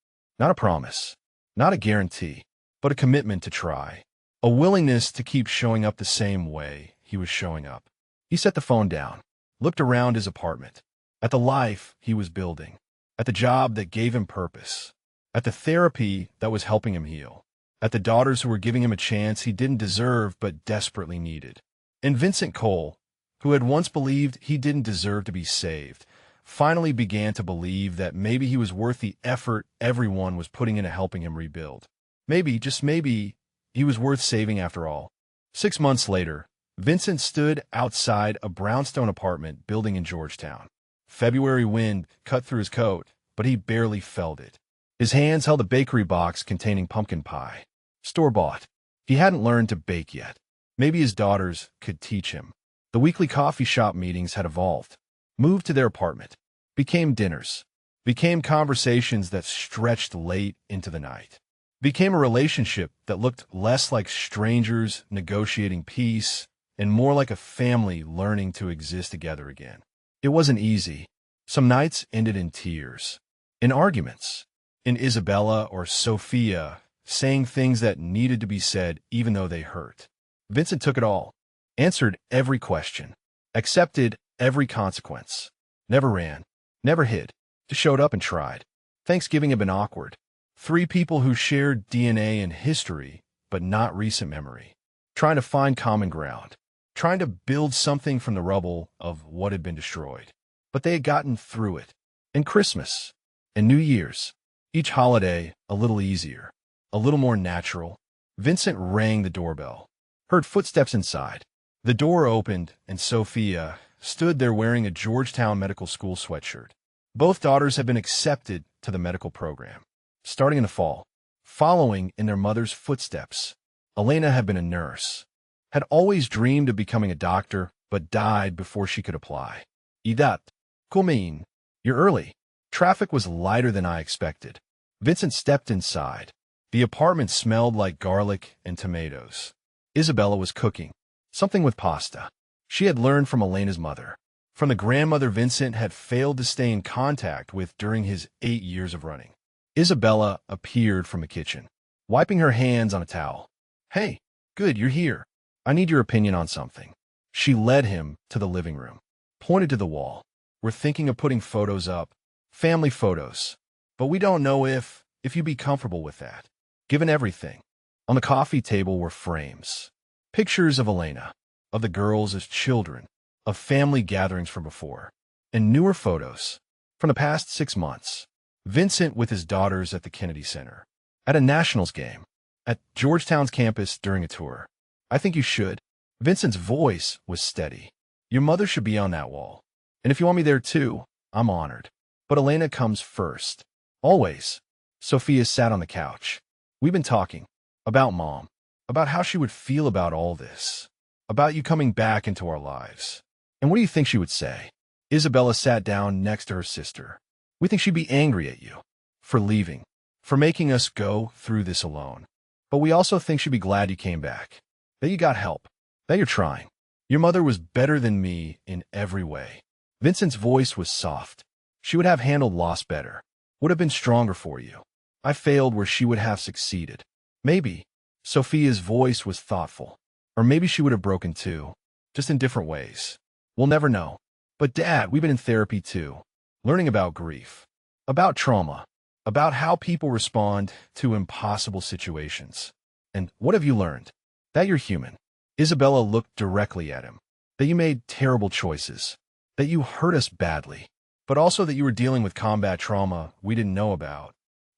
Not a promise. Not a guarantee, but a commitment to try. A willingness to keep showing up the same way he was showing up. He set the phone down, looked around his apartment, at the life he was building, at the job that gave him purpose, at the therapy that was helping him heal, at the daughters who were giving him a chance he didn't deserve but desperately needed. And Vincent Cole, who had once believed he didn't deserve to be saved, finally began to believe that maybe he was worth the effort everyone was putting into helping him rebuild. Maybe, just maybe, he was worth saving after all. 6 months later, Vincent stood outside a brownstone apartment building in Georgetown. February wind cut through his coat, but he barely felt it. His hands held a bakery box containing pumpkin pie. Store-bought. He hadn't learned to bake yet. Maybe his daughters could teach him. The weekly coffee shop meetings had evolved, moved to their apartment, became dinners, became conversations that stretched late into the night, became a relationship that looked less like strangers negotiating peace and more like a family learning to exist together again. It wasn't easy. Some nights ended in tears, in arguments, in Isabella or Sophia saying things that needed to be said even though they hurt. Vincent took it all, answered every question, accepted every consequence, never ran, never hid, just showed up and tried. Thanksgiving had been awkward. 3 people who shared DNA and history, but not recent memory, trying to find common ground, trying to build something from the rubble of what had been destroyed. But they had gotten through it. And Christmas, and New Year's, each holiday a little easier, a little more natural. Vincent rang the doorbell, heard footsteps inside. The door opened, and Sophia stood there wearing a Georgetown Medical School sweatshirt. Both daughters had been accepted to the medical program, starting in the fall, following in their mother's footsteps. Elena had been a nurse, had always dreamed of becoming a doctor, but died before she could apply. Idat, Kulmin, you're early. Traffic was lighter than I expected. Vincent stepped inside. The apartment smelled like garlic and tomatoes. Isabella was cooking, something with pasta. She had learned from Elena's mother, from the grandmother Vincent had failed to stay in contact with during his 8 years of running. Isabella appeared from the kitchen, wiping her hands on a towel. Hey, good, you're here. I need your opinion on something. She led him to the living room, pointed to the wall. We're thinking of putting photos up, family photos, but we don't know if you'd be comfortable with that, given everything. On the coffee table were frames, pictures of Elena, of the girls as children, of family gatherings from before, and newer photos from the past 6 months. Vincent with his daughters at the Kennedy Center, at a Nationals game, at Georgetown's campus during a tour. I think you should. Vincent's voice was steady. Your mother should be on that wall. And if you want me there too, I'm honored. But Elena comes first. Always. Sophia sat on the couch. We've been talking. About Mom. About how she would feel about all this. About you coming back into our lives. And what do you think she would say? Isabella sat down next to her sister. We think she'd be angry at you. For leaving. For making us go through this alone. But we also think she'd be glad you came back. That you got help. That you're trying. Your mother was better than me in every way. Vincent's voice was soft. She would have handled loss better. Would have been stronger for you. I failed where she would have succeeded. Maybe. Sophia's voice was thoughtful. Or maybe she would have broken too. Just in different ways. We'll never know. But Dad, we've been in therapy too. Learning about grief. About trauma. About how people respond to impossible situations. And what have you learned? That you're human. Isabella looked directly at him. That you made terrible choices. That you hurt us badly. But also that you were dealing with combat trauma we didn't know about.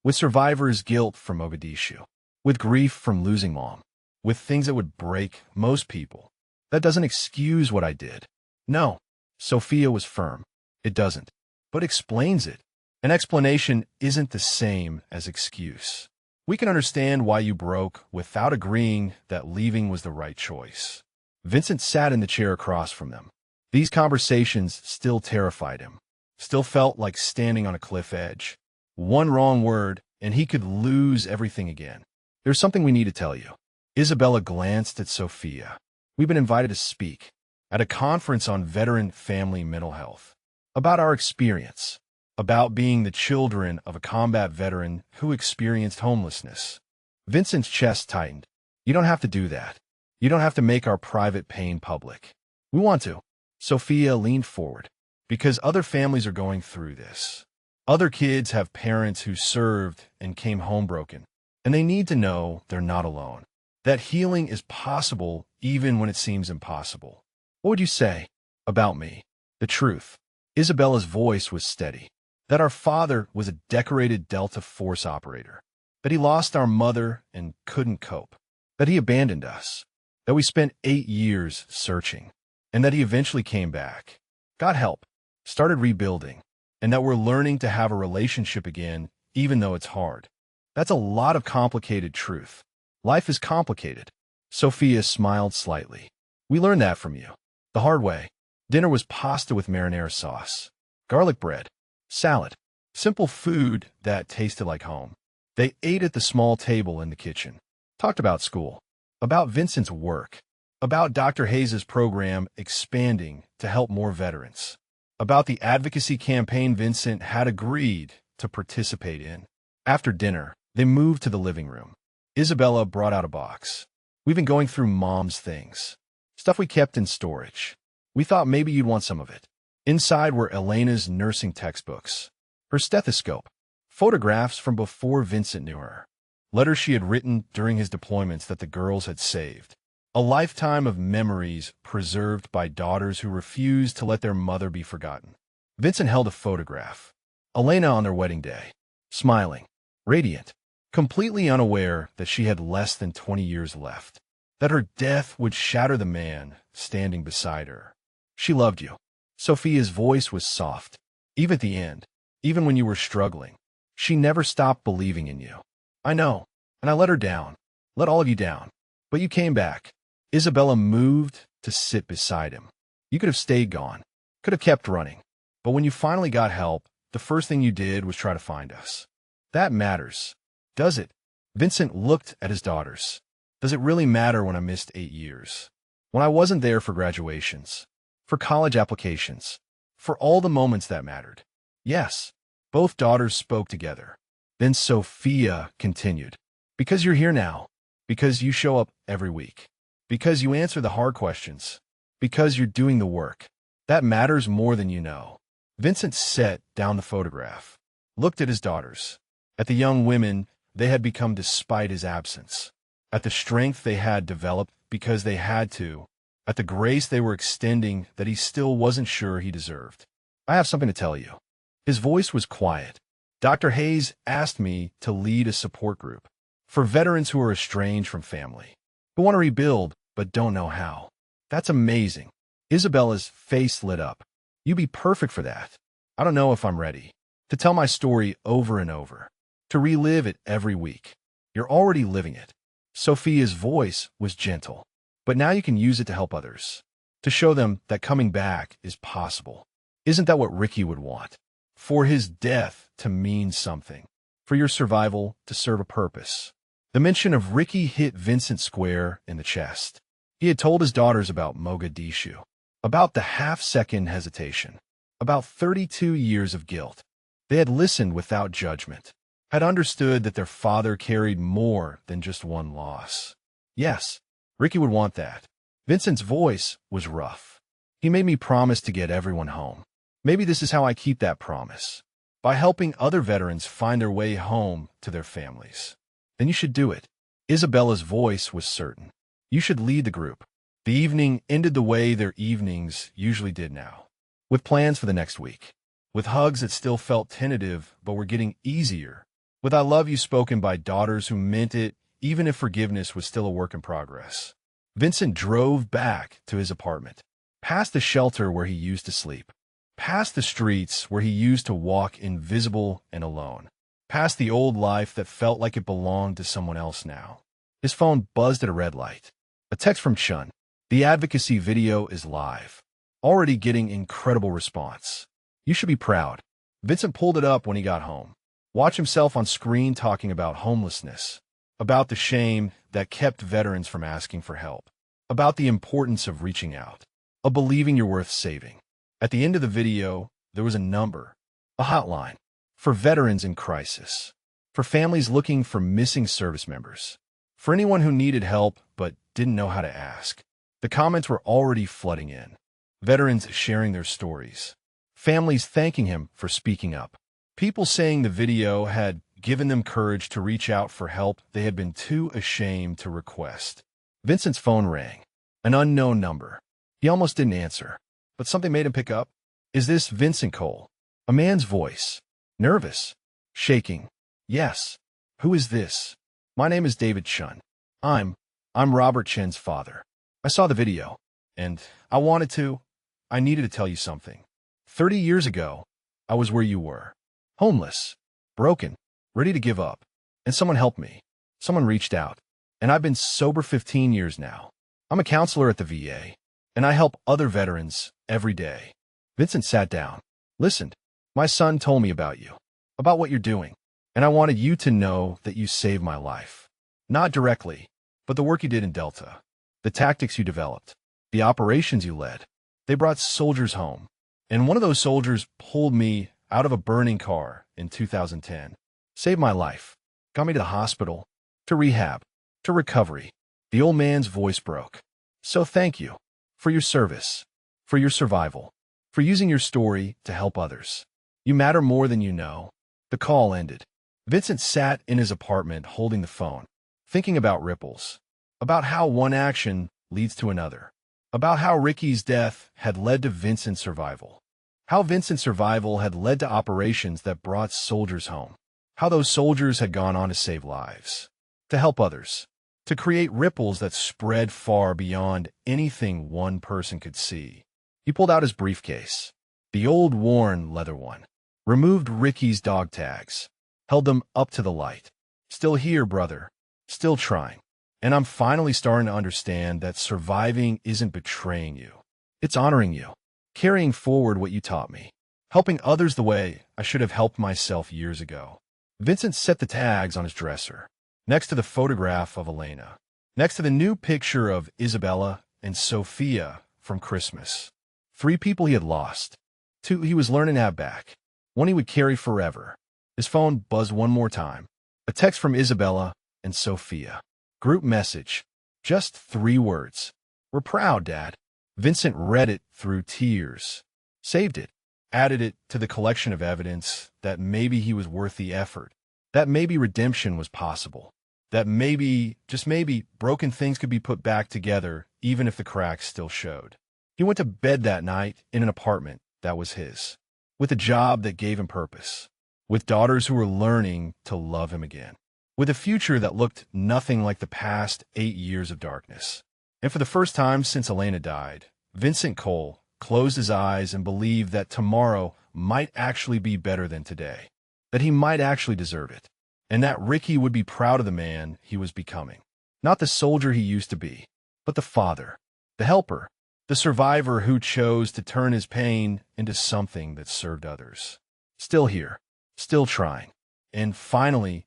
With survivor's guilt from Mogadishu. With grief from losing Mom. With things that would break most people. That doesn't excuse what I did. No. Sophia was firm. It doesn't. But explains it. An explanation isn't the same as excuse. We can understand why you broke without agreeing that leaving was the right choice. Vincent sat in the chair across from them. These conversations still terrified him. Still felt like standing on a cliff edge. One wrong word, and he could lose everything again. There's something we need to tell you. Isabella glanced at Sophia. We've been invited to speak at a conference on veteran family mental health. About our experience. About being the children of a combat veteran who experienced homelessness. Vincent's chest tightened. You don't have to do that. You don't have to make our private pain public. We want to. Sophia leaned forward. Because other families are going through this. Other kids have parents who served and came home broken. And they need to know they're not alone. that healing is possible even when it seems impossible. What would you say about me? The truth. Isabella's voice was steady. That our father was a decorated Delta Force operator. That he lost our mother and couldn't cope. That he abandoned us. That we spent 8 years searching. And that he eventually came back. Got help. Started rebuilding. And that we're learning to have a relationship again, even though it's hard. That's a lot of complicated truth. Life is complicated. Sophia smiled slightly. We learned that from you. The hard way. Dinner was pasta with marinara sauce. Garlic bread. Salad. Simple food that tasted like home. They ate at the small table in the kitchen. Talked about school. About Vincent's work. About Dr. Hayes' program expanding to help more veterans. About the advocacy campaign Vincent had agreed to participate in. After dinner, they moved to the living room. Isabella brought out a box. We've been going through Mom's things. Stuff we kept in storage. We thought maybe you'd want some of it. Inside were Elena's nursing textbooks, her stethoscope, photographs from before Vincent knew her, letters she had written during his deployments that the girls had saved. A lifetime of memories preserved by daughters who refused to let their mother be forgotten. Vincent held a photograph. Elena on their wedding day, smiling, radiant, completely unaware that she had less than 20 years left, that her death would shatter the man standing beside her. She loved you. Sophia's voice was soft. Even at the end, even when you were struggling, she never stopped believing in you. I know, and I let her down, let all of you down. But you came back. Isabella moved to sit beside him. You could have stayed gone, could have kept running. But when you finally got help, the first thing you did was try to find us. That matters, does it? Vincent looked at his daughters. Does it really matter when I missed 8 years? When I wasn't there for graduations? For college applications? For all the moments that mattered? Yes. Both daughters spoke together. Then Sophia continued. Because you're here now. Because you show up every week. Because you answer the hard questions. Because you're doing the work. That matters more than you know. Vincent set down the photograph, looked at his daughters, at the young women they had become despite his absence, at the strength they had developed because they had to, at the grace they were extending that he still wasn't sure he deserved. I have something to tell you. His voice was quiet. Dr. Hayes asked me to lead a support group for veterans who are estranged from family, who want to rebuild but don't know how. That's amazing. Isabella's face lit up. You'd be perfect for that. I don't know if I'm ready. To tell my story over and over. To relive it every week. You're already living it. Sophia's voice was gentle. But now you can use it to help others. To show them that coming back is possible. Isn't that what Ricky would want? For his death to mean something. For your survival to serve a purpose. The mention of Ricky hit Vincent square in the chest. He had told his daughters about Mogadishu. About the half-second hesitation. About 32 years of guilt. They had listened without judgment. Had understood that their father carried more than just one loss. Yes, Ricky would want that. Vincent's voice was rough. He made me promise to get everyone home. Maybe this is how I keep that promise. By helping other veterans find their way home to their families. Then you should do it. Isabella's voice was certain. You should lead the group. The evening ended the way their evenings usually did now. With plans for the next week. With hugs that still felt tentative but were getting easier. With I love you spoken by daughters who meant it even if forgiveness was still a work in progress. Vincent drove back to his apartment. Past the shelter where he used to sleep. Past the streets where he used to walk invisible and alone. Past the old life that felt like it belonged to someone else now. His phone buzzed at a red light. A text from Chun. The advocacy video is live. Already getting incredible response. You should be proud. Vincent pulled it up when he got home. Watch himself on screen talking about homelessness. About the shame that kept veterans from asking for help. About the importance of reaching out. Of believing you're worth saving. At the end of the video, there was a number. A hotline. For veterans in crisis. For families looking for missing service members. For anyone who needed help but didn't know how to ask. The comments were already flooding in. Veterans sharing their stories. Families thanking him for speaking up. People saying the video had given them courage to reach out for help they had been too ashamed to request. Vincent's phone rang. An unknown number. He almost didn't answer, but something made him pick up. Is this Vincent Cole? A man's voice. Nervous. Shaking. Yes. Who is this? My name is David Chun. I'm Robert Chen's father. I saw the video, and I needed to tell you something. 30 years ago, I was where you were. Homeless. Broken. Ready to give up. And someone helped me. Someone reached out. And I've been sober 15 years now. I'm a counselor at the VA, and I help other veterans every day. Vincent sat down. Listened. My son told me about you, about what you're doing, and I wanted you to know that you saved my life. Not directly, but the work you did in Delta, the tactics you developed, the operations you led, they brought soldiers home. And one of those soldiers pulled me out of a burning car in 2010, saved my life, got me to the hospital, to rehab, to recovery. The old man's voice broke. So thank you for your service, for your survival, for using your story to help others. You matter more than you know. The call ended. Vincent sat in his apartment holding the phone, thinking about ripples, about how one action leads to another, about how Ricky's death had led to Vincent's survival, how Vincent's survival had led to operations that brought soldiers home, how those soldiers had gone on to save lives, to help others, to create ripples that spread far beyond anything one person could see. He pulled out his briefcase, the old worn leather one, removed Ricky's dog tags, held them up to the light. Still here, brother. Still trying. And I'm finally starting to understand that surviving isn't betraying you. It's honoring you, carrying forward what you taught me, helping others the way I should have helped myself years ago. Vincent set the tags on his dresser, next to the photograph of Elena, next to the new picture of Isabella and Sophia from Christmas. 3 people he had lost. 2 he was learning to have back. 1 he would carry forever. His phone buzzed one more time. A text from Isabella and Sophia. Group message. Just 3 words. We're proud, Dad. Vincent read it through tears. Saved it. Added it to the collection of evidence that maybe he was worth the effort. That maybe redemption was possible. That maybe, just maybe, broken things could be put back together even if the cracks still showed. He went to bed that night in an apartment that was his, with a job that gave him purpose, with daughters who were learning to love him again, with a future that looked nothing like the past 8 years of darkness. And for the first time since Elena died, Vincent Cole closed his eyes and believed that tomorrow might actually be better than today, that he might actually deserve it, and that Ricky would be proud of the man he was becoming. Not the soldier he used to be, but the father, the helper, the survivor who chose to turn his pain into something that served others. Still here, still trying, and finally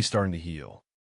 starting to heal.